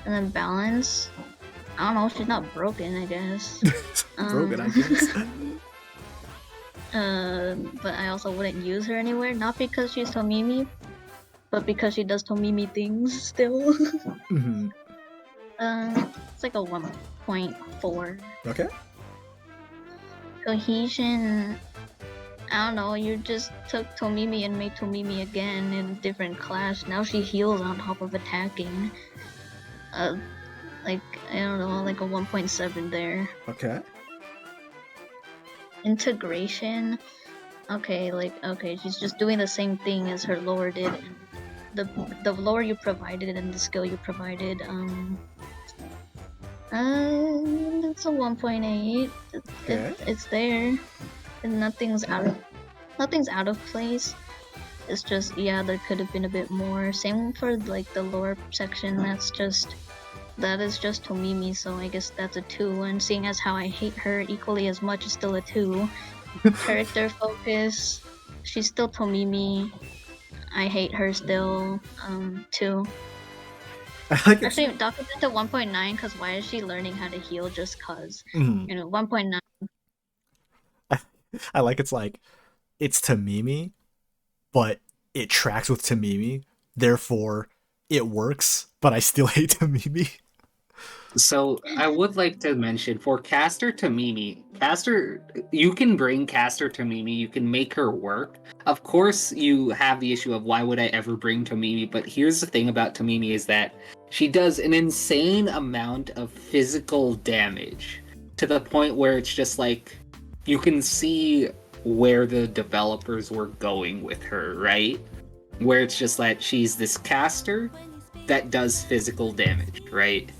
And then balance. I don't know, she's not broken, I guess. Broken, I guess. But I also wouldn't use her anywhere, not because she's Tomimi, but because she does Tomimi things still. Mm-hmm. It's like a 1.4. Okay. Cohesion. I don't know, you just took Tomimi and made Tomimi again in a different class. Now she heals on top of attacking. Like, I don't know, like a 1.7 there. Okay. Integration. Okay, she's just doing the same thing as her lore did. And the lore you provided and the skill you provided, it's a 1.8. Okay. It's there. And nothing's out of place. It's just, yeah, there could have been a bit more. Same for like the lore section. That is just Tomimi, so I guess that's a 2. And seeing as how I hate her equally as much, is still a 2. Character focus, she's still Tomimi. I hate her still. 2. I like it. Actually, dock it to 1.9 because why is she learning how to heal just cause? 1.9. I like it's like, it's Tamimi, but it tracks with Tamimi, therefore it works, but I still hate Tamimi. So I would like to mention for Caster Tamimi, you can bring Caster Tamimi, you can make her work. Of course, you have the issue of why would I ever bring Tamimi, but here's the thing about Tamimi is that she does an insane amount of physical damage to the point where it's just like, you can see where the developers were going with her, right? Where it's just like she's this caster that does physical damage, right?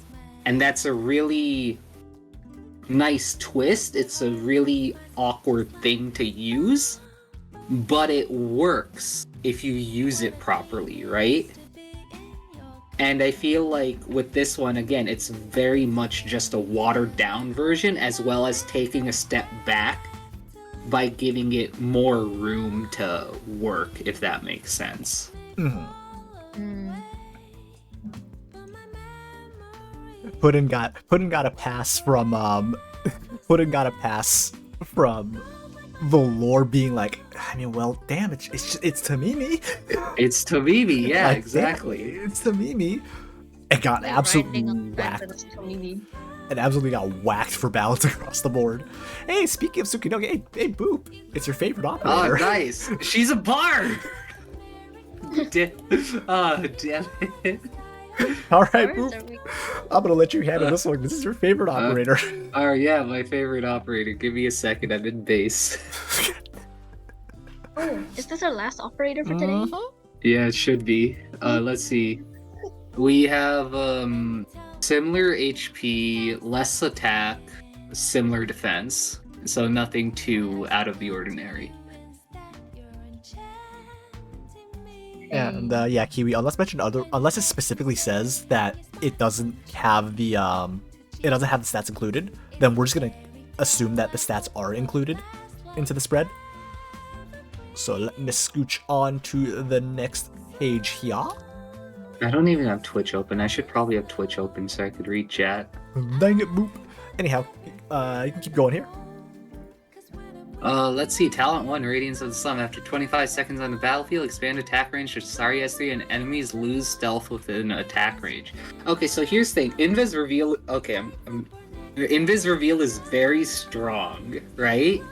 And that's a really nice twist. It's a really awkward thing to use, but it works if you use it properly, right? And I feel like with this one, again, it's very much just a watered down version, as well as taking a step back by giving it more room to work, if that makes sense. Puddin got a pass from the lore being like, I mean, well, damn, it's Tamimi. It's Tamimi, yeah, Like, exactly. damn, it's Tamimi. It got absolutely whacked. It absolutely got whacked for balance across the board. Hey, speaking of Tsukinoge, hey, Boop, it's your favorite operator. Oh, nice. She's a bard. Damn it. All right, Boop. I'm gonna let you handle this one. This is your favorite operator. Oh yeah, my favorite operator. Give me a second. I'm in base. Oh, is this our last operator for today? Mhm. Yeah, it should be. Let's see. We have similar HP, less attack, similar defense. So nothing too out of the ordinary. And yeah, Kiwi. Unless it specifically says that it doesn't have the stats included, then we're just gonna assume that the stats are included into the spread. So let me scooch on to the next page here. I don't even have Twitch open. I should probably have Twitch open so I could read chat. Dang it, boop. Anyhow, you can keep going here. Let's see. Talent 1, Radiance of the Sun. After 25 seconds on the battlefield, expand attack range to Sorry S3 and enemies lose stealth within attack range. Okay, so here's the thing. Invis Reveal... Okay, Invis Reveal is very strong, right?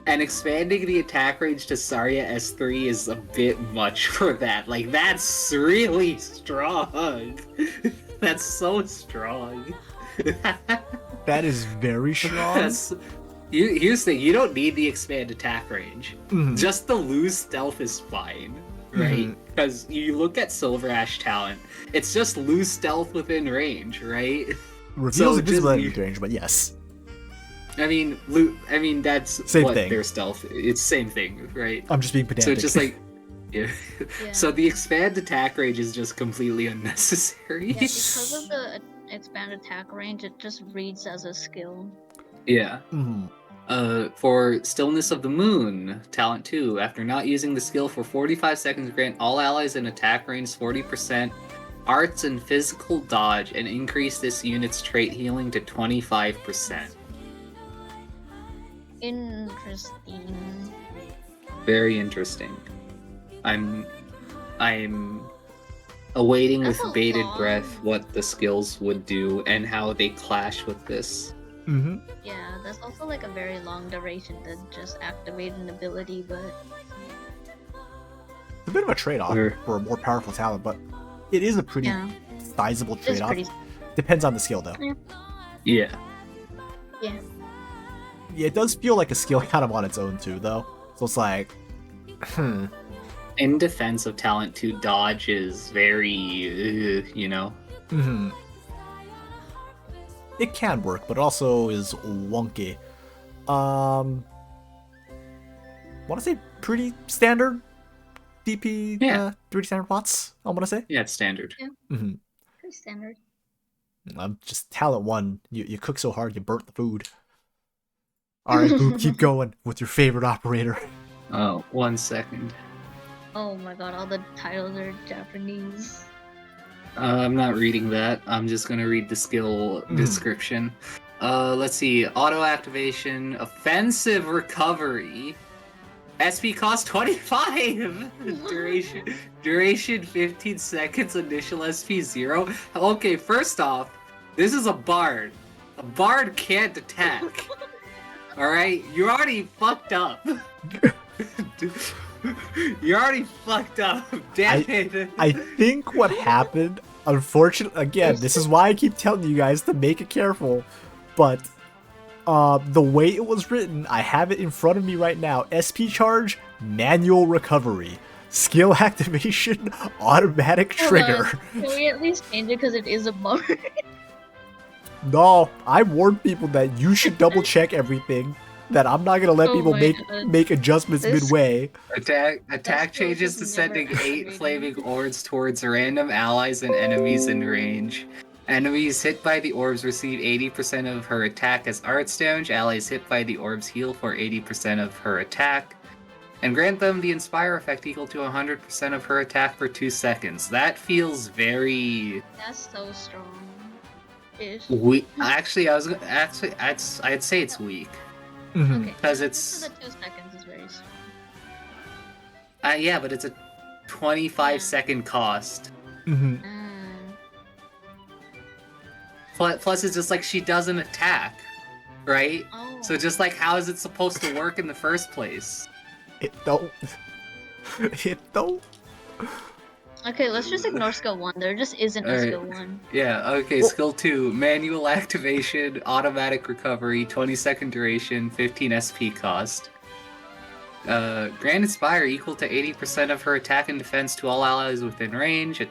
And expanding the attack range to Saria S3 is a bit much for that. Like, that's really strong. That's so strong. That is very strong. Here's the thing, you don't need the expand attack range. Mhm. Just the lose stealth is fine, right? Because you look at Silver Ash talent, it's just lose stealth within range, right? Reveals So invisibility just- range, but yes. I mean, that's Same what thing. their stealth. It's same thing, right? I'm just being pedantic. So it's just like, yeah. Yeah. So the expand attack range is just completely unnecessary. Yeah, because of the expand attack range, it just reads as a skill. Yeah. Mhm. For Stillness of the Moon, Talent 2. After not using the skill for 45 seconds, grant all allies in attack range 40% arts and physical dodge, and increase this unit's trait healing to 25%. Interesting. Very interesting. I'm awaiting That's with a bated lot. breath what the skills would do and how they clash with this. Mhm. Yeah, that's also like a very long duration to just activate an ability, but It's a bit of a trade-off Sure. for a more powerful talent, but it is a pretty yeah, sizable it's trade-off. pretty. Depends on the skill, though. Yeah. Yeah. Yeah, it does feel like a skill kind of on its own, too, though. So it's like, In defense of Talent 2, dodge is very, you know. hmm. It can work, but it also is wonky. Want to say pretty standard DP, Yeah. pretty standard plots, I want to say. Yeah, it's standard. Hmm. Pretty standard. I'm just talent 1. You cook so hard, you burnt the food. Alright, Boop, keep going with your favorite operator. Oh, 1 second. Oh my god, all the titles are Japanese. I'm not reading that. I'm just gonna read the skill description. Let's see. Auto activation, offensive recovery. SP cost 25. Duration 15 seconds. Initial SP 0. Okay, first off, this is a bard. A bard can't attack. All right, you already fucked up. You already fucked up. Damn it. I think what happened, unfortunately, again, this is why I keep telling you guys to make it careful, but the way it was written, I have it in front of me right now. SP charge, manual recovery. Skill activation, automatic trigger. Can we at least change it because it is a bar? No, I warned people that you should double check everything. That I'm not gonna let Oh people my God. make adjustments This- midway. Attack That's changes to never sending 8 activated. flaming orbs towards random allies and enemies in range. Enemies hit by the orbs receive 80% of her attack as arts damage. Allies hit by the orbs heal for 80% of her attack. And grant them the Inspire effect equal to 100% of her attack for 2 seconds. That feels very That's so strong. Ish. weak. Actually, I'd say it's weak. Mhm. Okay. Because So it's the 2 seconds is very strong. yeah, but it's a 25-second cost. Mhm. Plus, it's just like she doesn't attack, right? Oh. So just like, how is it supposed to work in the first place? It don't. It don't. Okay, let's just ignore skill 1. There just isn't a Alright. skill 1. Yeah, okay, Well- skill 2, manual activation, automatic recovery, 20-second duration, 15 SP cost. Grand Inspire equal to 80% of her attack and defense to all allies within range.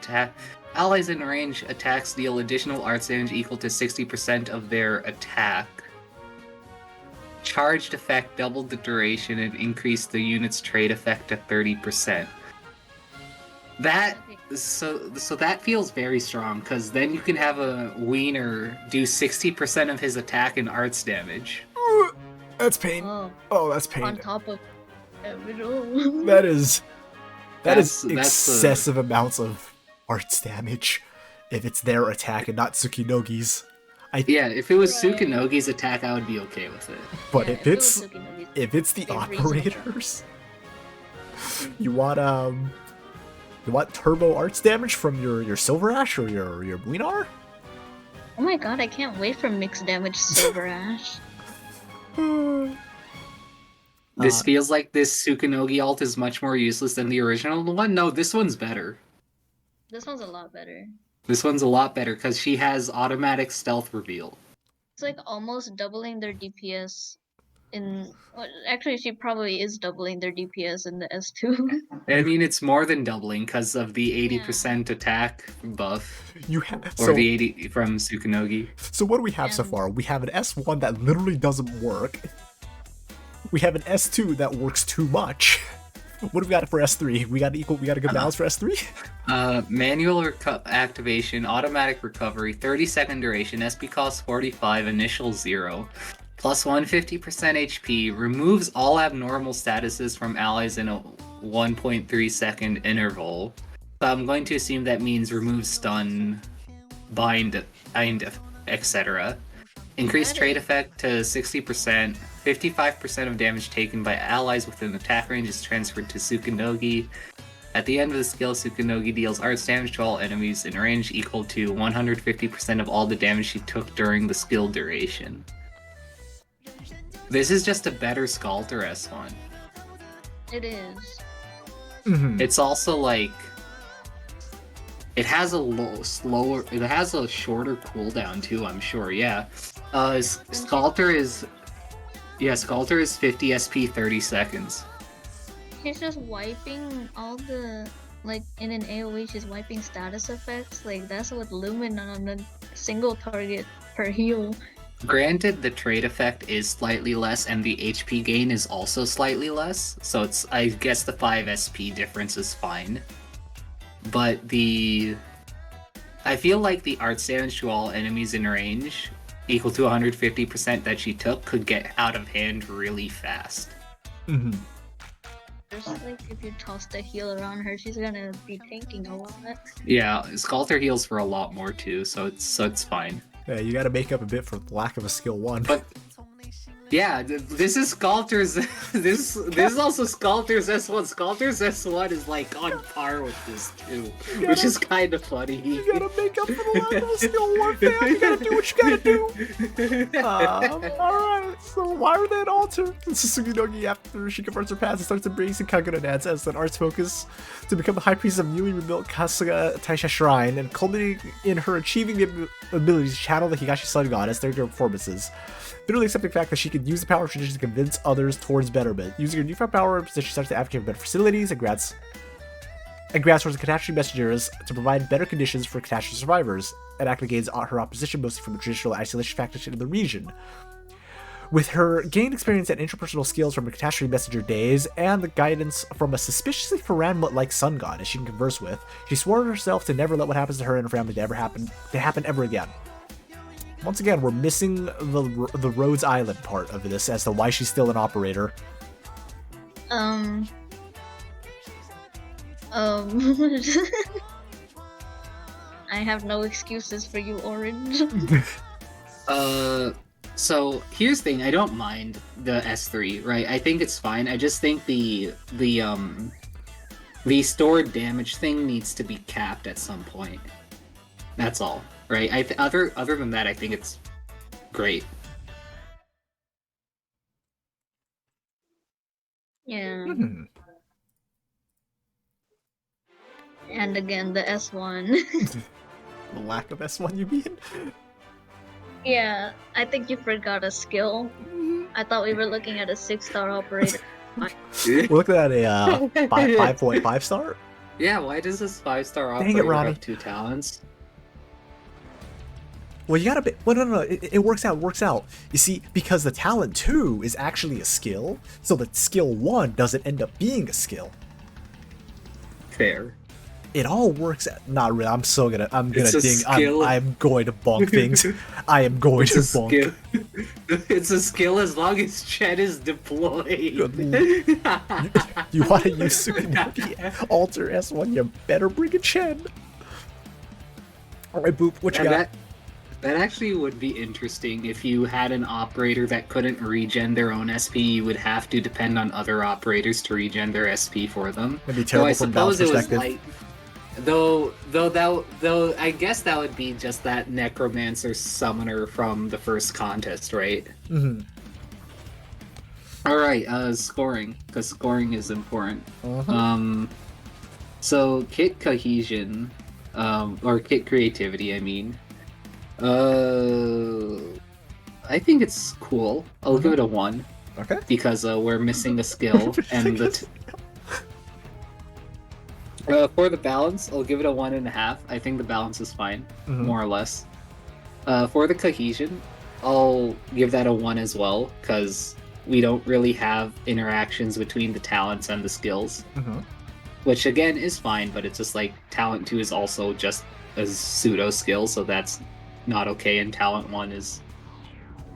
Allies in range attacks deal additional arts damage equal to 60% of their attack. Charged effect doubled the duration and increased the unit's trade effect to 30%. So that feels very strong, because then you can have a Wiener do 60% of his attack and arts damage. That's pain. Oh, that's pain. On top of That is That's excessive amounts of arts damage if it's their attack and not Tsukinogi's. Yeah, if it was Tsukunogi's attack, I would be okay with it. But Yeah, if it's the they're operators, you want turbo arts damage from your Silver Ash or your Wienar? Oh my god, I can't wait for mixed damage Silver Ash. This feels like this Tsukunogi alt is much more useless than the original one. No, this one's better. This one's a lot better. This one's a lot better because she has automatic stealth reveal. It's like almost doubling their DPS in... Well, actually, she probably is doubling their DPS in the S2. I mean, it's more than doubling because of the 80% attack buff. So, the 80 from Tsukunogi. So what do we have so far? We have an S1 that literally doesn't work. We have an S2 that works too much. What do we got for S3? We got a good balance for S3? Manual activation, automatic recovery, 30-second duration, SP cost 45, initial 0, plus 150% HP, removes all abnormal statuses from allies in a 1.3 second interval. So I'm going to assume that means remove stun, bind, etc. Increased trade effect to 60%. 55% of damage taken by allies within attack range is transferred to Tsukunogi. At the end of the skill, Tsukunogi deals arts damage to all enemies in range equal to 150% of all the damage she took during the skill duration. This is just a better Skalter S1. It is. Mm-hmm. It's also like... It has a shorter cooldown too, I'm sure, yeah. Skalter is 50 SP 30 seconds. She's just wiping all the... Like, in an AoE, she's wiping status effects. Like, that's what Lumen on a single target per heal. Granted, the trade effect is slightly less, and the HP gain is also slightly less, so it's, I guess the 5 SP difference is fine. But I feel like the arts damage to all enemies in range, equal to 150% that she took, could get out of hand really fast. Mm-hmm. Just like if you toss the heal around her, she's gonna be tanking a lot. Yeah, Skalter heals for a lot more too, so it's fine. Yeah, you gotta make up a bit for the lack of a skill 1. But yeah, this is Skalter's. This is also Skalter's S1. Skalter's S1 is like on par with this too, which is kind of funny. You gotta make up for the lack of a skill 1, fam. You gotta do what you gotta do. Alright, so why are they at altar? Tsukunogi, after she converts her past and starts embracing Kagura dance as an arts focus to become the high priest of newly rebuilt Kasuga Taisha Shrine, and culminating in her achieving the ability to channel the Higashi Sun Goddess during her performances. Bitterly accepting the fact that she could use the power of tradition to convince others towards betterment. Using her newfound power and position, starts to advocate for better facilities and grants towards the catastrophe messengers to provide better conditions for catastrophe survivors, and actively gains her opposition mostly from the traditional isolation faction in the region. With her gained experience and interpersonal skills from her catastrophe messenger days, and the guidance from a suspiciously Faranmut-like sun goddess she can converse with, she swore herself to never let what happens to her and her family to happen ever again. Once again, we're missing the Rhodes Island part of this as to why she's still an operator. I have no excuses for you, Orange. So here's the thing. I don't mind the S3, right? I think it's fine. I just think the stored damage thing needs to be capped at some point. That's all. Right. Other than that, I think it's great. Yeah. Hmm. And again, the S1. The lack of S1, you mean? Yeah, I think you forgot a skill. I thought we were looking at a 6-star operator. We're looking at a 5.5 star. Yeah, why does this 5-star Dang it, operator Ronnie. have 2 talents? Well, you gotta be. Well, no. It works out. Works out. You see, because the talent 2 is actually a skill, so the skill 1 doesn't end up being a skill. Fair. It all works out. Not really. I'm gonna It's a ding. skill. I'm going to bonk things. I am going to It's a bonk. skill. It's a skill as long as Chet is deployed. You want to use Tsukunoki Alter S1? You better bring a Chen. All right, Boop. What you got? That actually would be interesting if you had an operator that couldn't regen their own SP. You would have to depend on other operators to regen their SP for them. That'd be Though terrible I from Val's suppose it was perspective. like, though I guess that would be just that necromancer summoner from the first contest, right? Mm-hmm. All right, scoring, because scoring is important. Uh-huh. So kit cohesion, or kit creativity, I mean. I think it's cool. I'll give it a 1 Okay. because we're missing a skill, and for the balance, I'll give it a 1.5. I think the balance is fine, Mhm. more or less. For the cohesion, I'll give that a 1 as well, because we don't really have interactions between the talents and the skills, Mhm. which again is fine, but it's just like talent 2 is also just a pseudo skill, so that's not okay, and talent 1 is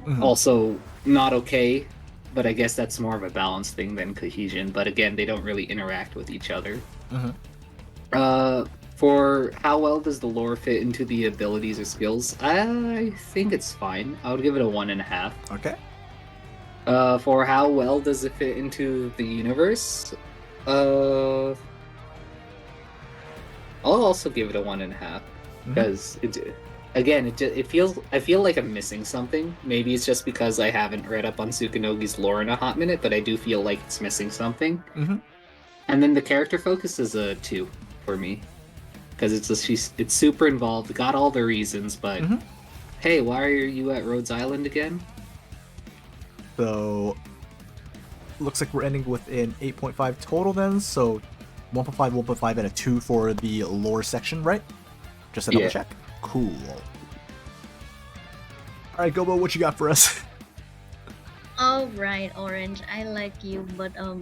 Mhm. also not okay, but I guess that's more of a balance thing than cohesion, but again, they don't really interact with each other. Mhm. For how well does the lore fit into the abilities or skills, I think it's fine. I would give it a 1.5. Okay. For how well does it fit into the universe, I'll also give it a 1.5, because I feel like I'm missing something. Maybe it's just because I haven't read up on Tsukunogi's lore in a hot minute, but I do feel like it's missing something. Mhm. And then the character focus is a 2 for me, because it's super involved, got all the reasons, but Mhm. hey, why are you at Rhodes Island again? So looks like we're ending with an 8.5 total then. So 1.5, 1.5, and a 2 for the lore section, right? Just a double Yeah. check. Cool. All right, Gobo, what you got for us? All right, Orange. I like you, but there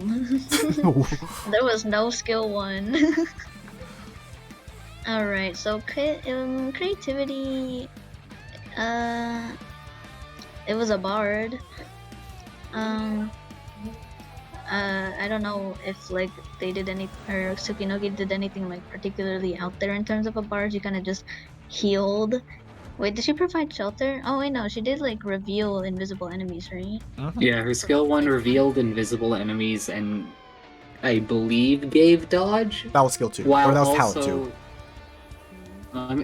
was no skill 1. All right, so creativity. It was a bard. I don't know if like they did any, or Tsukinogi did anything like particularly out there in terms of a bard. She kind of just healed. Wait, did she provide shelter? Oh wait, no, she did like reveal invisible enemies, right? Yeah, her skill 1 revealed invisible enemies and I believe gave dodge. That was skill 2. While Or that was also, talent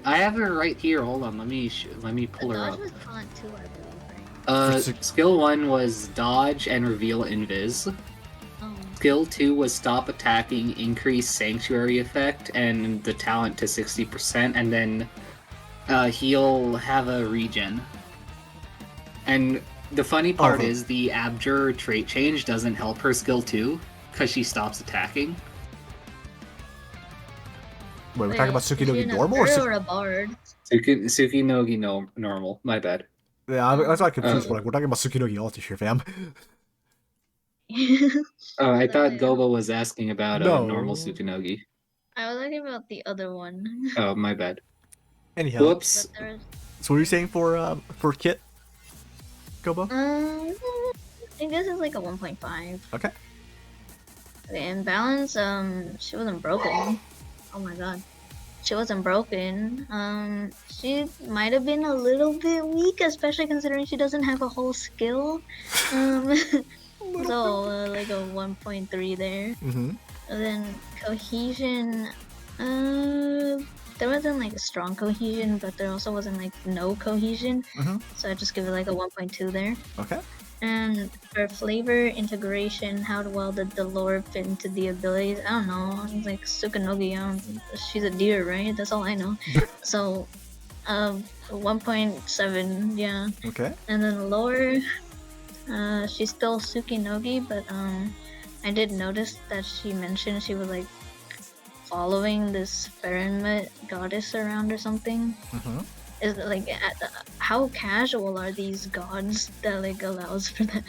2. I have her right here. Hold on, let me pull The her dodge up. was talent 2, I believe, right? Skill 1 was dodge and reveal invis. Oh. Skill 2 was stop attacking, increase sanctuary effect, and the talent to 60%, and then he'll have a regen. And the funny part is the Abjure trait change doesn't help her skill 2, because she stops attacking. Wait, we're talking about Is she Tsukinogi an normal or Abjure or a bard? Tsukinogi normal, my bad. Yeah, that's why I'm confused. We're talking about Tsukinogi Alter here, fam. Oh, I thought Yeah. Gobo was asking about No. normal Tsukunogi. I was talking about the other one. Oh, my bad. Anyhow, Whoops. But there's so what are you saying for Kit, Gobo? I think this is like a 1.5. Okay. Okay, in balance, she wasn't broken. Oh my god. She wasn't broken. She might have been a little bit weak, especially considering she doesn't have a whole skill. So like a 1.3 there. Mm-hmm. And then cohesion, there wasn't like a strong cohesion, but there also wasn't like no cohesion. Mm-hmm. So I just give it like a 1.2 there. Okay. And for flavor integration, how well did the lore fit into the abilities? I don't know. It's like Tsukunogi, she's a deer, right? That's all I know. So, 1.7, yeah. Okay. And then lore, she's still Tsukinogi, but I did notice that she mentioned she was like following this Fahrenheit goddess around or something. Mm-hmm. Is it, like how casual are these gods that like allows for that?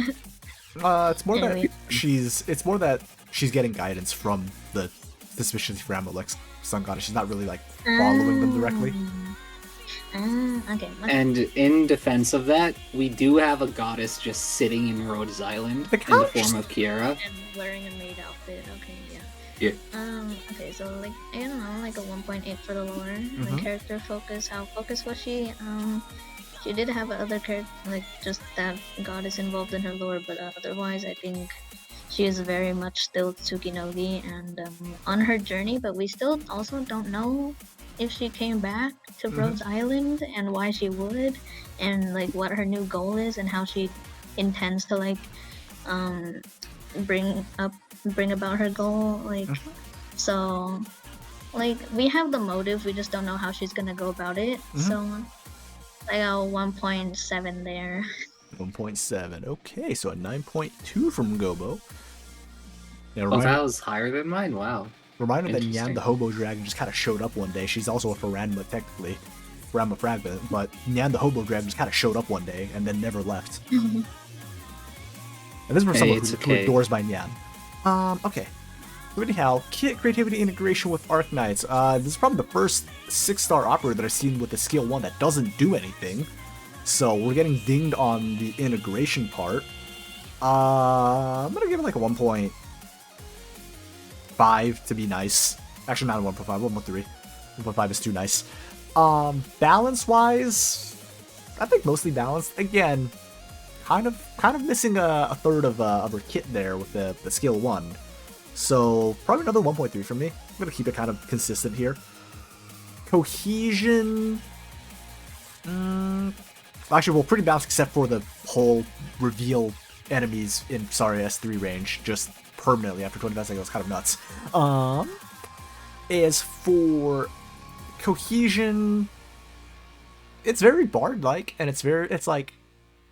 It's more Anyway. it's more that she's getting guidance from the suspiciously for Amalek's sun goddess. She's not really like following them directly. Okay. And in defense of that, we do have a goddess just sitting in Rhodes Island The in the couch? form of Kiera. And wearing a maid outfit. Okay, yeah. Yeah. Okay, so like I don't know, like a 1.8 for the lore. Mhm. The character focus. How focused was she? She did have other character, like just that goddess involved in her lore, but otherwise, I think she is very much still Tsukinogi and on her journey. But we still also don't know if she came back to Mhm. Rhodes Island and why she would, and like what her new goal is and how she intends to like bring about her goal. Like, so like we have the motive, we just don't know how she's gonna go about it. So I got 1.7 there. 1.7. Okay, so a 9.2 from Gobo. Yeah, Oh, that was higher than mine? Wow. reminder that Nyan Interesting. the Hobo Dragon just kind of showed up one day. She's also a Faranma technically, Faranma fragment, but Nyan the Hobo Dragon just kind of showed up one day and then never left. And this is from Hey, someone it's who okay. adores my Nyan. Okay. So anyhow, kit creativity integration with Arknights. This is probably the first 6-star operator that I've seen with the skill 1 that doesn't do anything. So we're getting dinged on the integration part. I'm gonna give it like a 1.5 to be nice. Actually, not a 1.5, 1.3. 1.5 is too nice. Balance-wise, I think mostly balanced. Again, kind of missing a third of her kit there with the skill 1. So probably another 1.3 from me. I'm gonna keep it kind of consistent here. Cohesion. Actually, well, pretty balanced except for the whole reveal enemies in S3 range just permanently after 25 seconds. Kind of nuts. As for cohesion, it's very bard-like, and it's like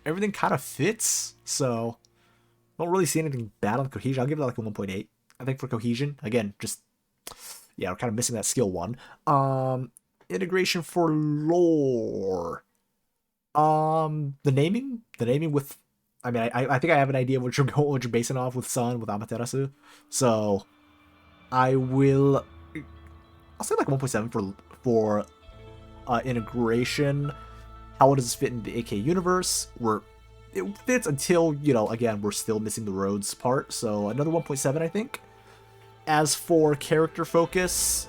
everything kind of fits. So don't really see anything bad on cohesion. I'll give it like a 1.8. I think for cohesion, again, just yeah, we're kind of missing that skill 1. Integration for lore. The naming with, I mean, I think I have an idea of what you're basing off with Sun with Amaterasu, so I'll say like 1.7 for integration. How does this fit into the AK universe? It fits until, again, we're still missing the roads part, so another 1.7, I think. As for character focus,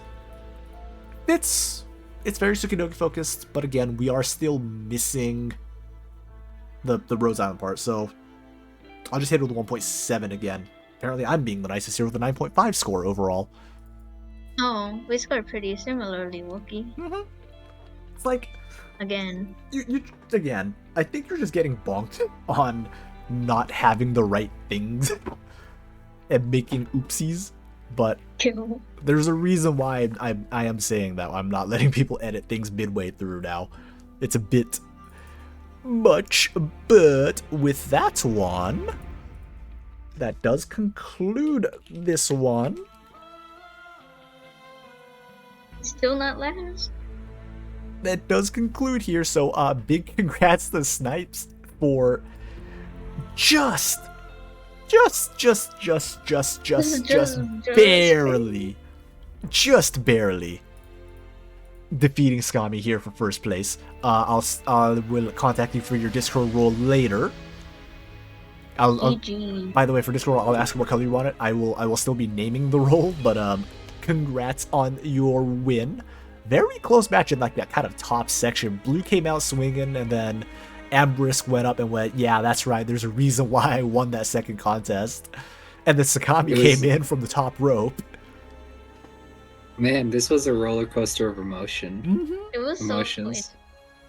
it's very Tsukinogi focused, but again, we are still missing the Rhodes Island part, so I'll just hit it with 1.7 again. Apparently, I'm being the nicest here with a 9.5 score overall. Oh, we scored pretty similarly, Wookie. It's like, Again. you again, I think you're just getting bonked on not having the right things and making oopsies, but Kill. there's a reason why I am saying that. I'm not letting people edit things midway through now. It's a bit much, but with that one, that does conclude this one. Still not last? That does conclude here, so big congrats to Snipes for just barely defeating Skami here for first place. I will contact you for your Discord role later. GG. By the way, for Discord, I'll ask what color you want it. I will still be naming the role, but congrats on your win. Very close match in like that kind of top section. Blue came out swinging, and then Ambrisk went up and went, yeah, that's right, there's a reason why I won that second contest. And then Sakami came in from the top rope. Man, this was a roller coaster of emotion. It was Emotions.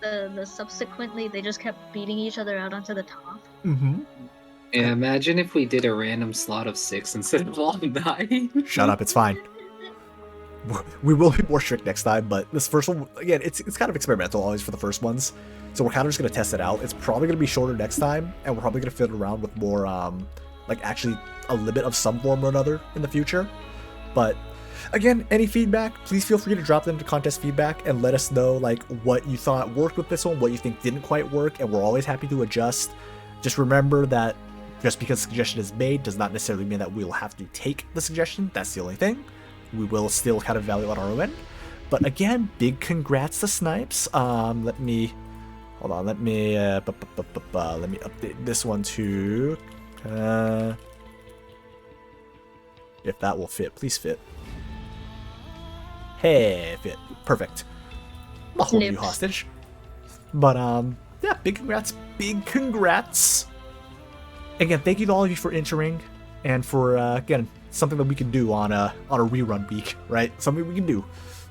so the subsequently they just kept beating each other out onto the top. Yeah, imagine if we did a random slot of 6 instead of all 9. Shut up, it's fine. We will be more strict next time, but this first one, again, it's kind of experimental always for the first ones. So we're kind of just going to test it out. It's probably going to be shorter next time, and we're probably going to fit it around with more like actually a limit of some form or another in the future. But again, any feedback, please feel free to drop them to contest feedback and let us know like what you thought worked with this one, what you think didn't quite work, and we're always happy to adjust. Just remember that just because a suggestion is made does not necessarily mean that we'll have to take the suggestion. That's the only thing. We will still kind of evaluate on our end. But again, big congrats to Snipes. Let me update this one too. If that will fit, please fit. Hey, fit. Perfect. I'll hold you hostage. But yeah, big congrats. Big congrats. Again, thank you to all of you for entering and for again, something that we can do on a rerun week, right? Something we can do.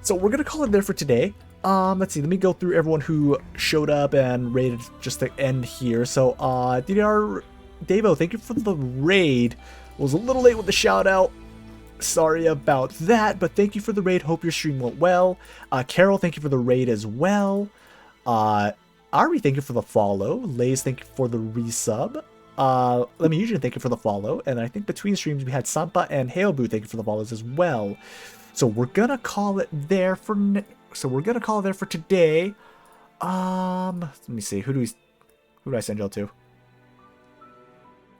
So we're gonna call it there for today. Let's see, let me go through everyone who showed up and raided just to end here. So DDR Davo, thank you for the raid. Was a little late with the shout out. Sorry about that, but thank you for the raid. Hope your stream went well. Carol, thank you for the raid as well. Ari, thank you for the follow. Lays, thank you for the resub. Let me usually thank you for the follow. And I think between streams we had Sampa and Hailbu, thank you for the follows as well. So we're gonna call it there for today. Let me see. Who do I send y'all to?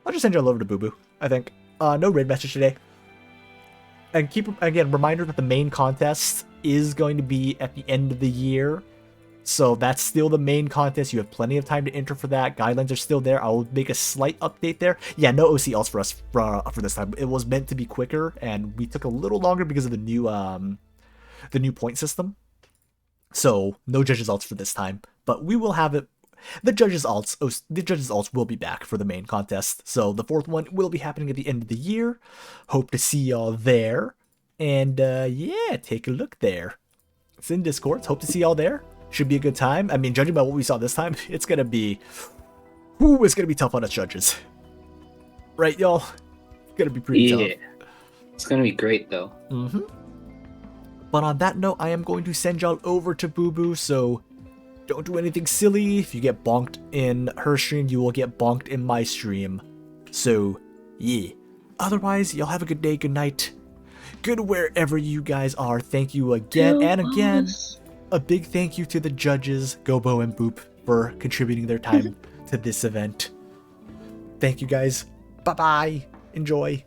I'll just send y'all over to Boo Boo, I think. No raid message today. And reminder that the main contest is going to be at the end of the year. So that's still the main contest. You have plenty of time to enter for that. Guidelines are still there. I'll make a slight update there. Yeah, no OC alts for us for this time. It was meant to be quicker, and we took a little longer because of the new point system. So no judges alts for this time, but we will have it. The judges alts will be back for the main contest. So the fourth one will be happening at the end of the year. Hope to see y'all there. And yeah, take a look there. It's in Discord. Hope to see y'all there. Should be a good time. I mean, judging by what we saw this time, it's gonna be tough on us judges. Right, y'all? It's gonna be pretty tough. It's gonna be great though. But on that note, I am going to send y'all over to Boo Boo, so don't do anything silly. If you get bonked in her stream, you will get bonked in my stream. So, yeah. Otherwise, y'all have a good day, good night. Good wherever you guys are. Thank you again and again. A big thank you to the judges, Gobo and Boop, for contributing their time to this event. Thank you guys. Bye-bye. Enjoy.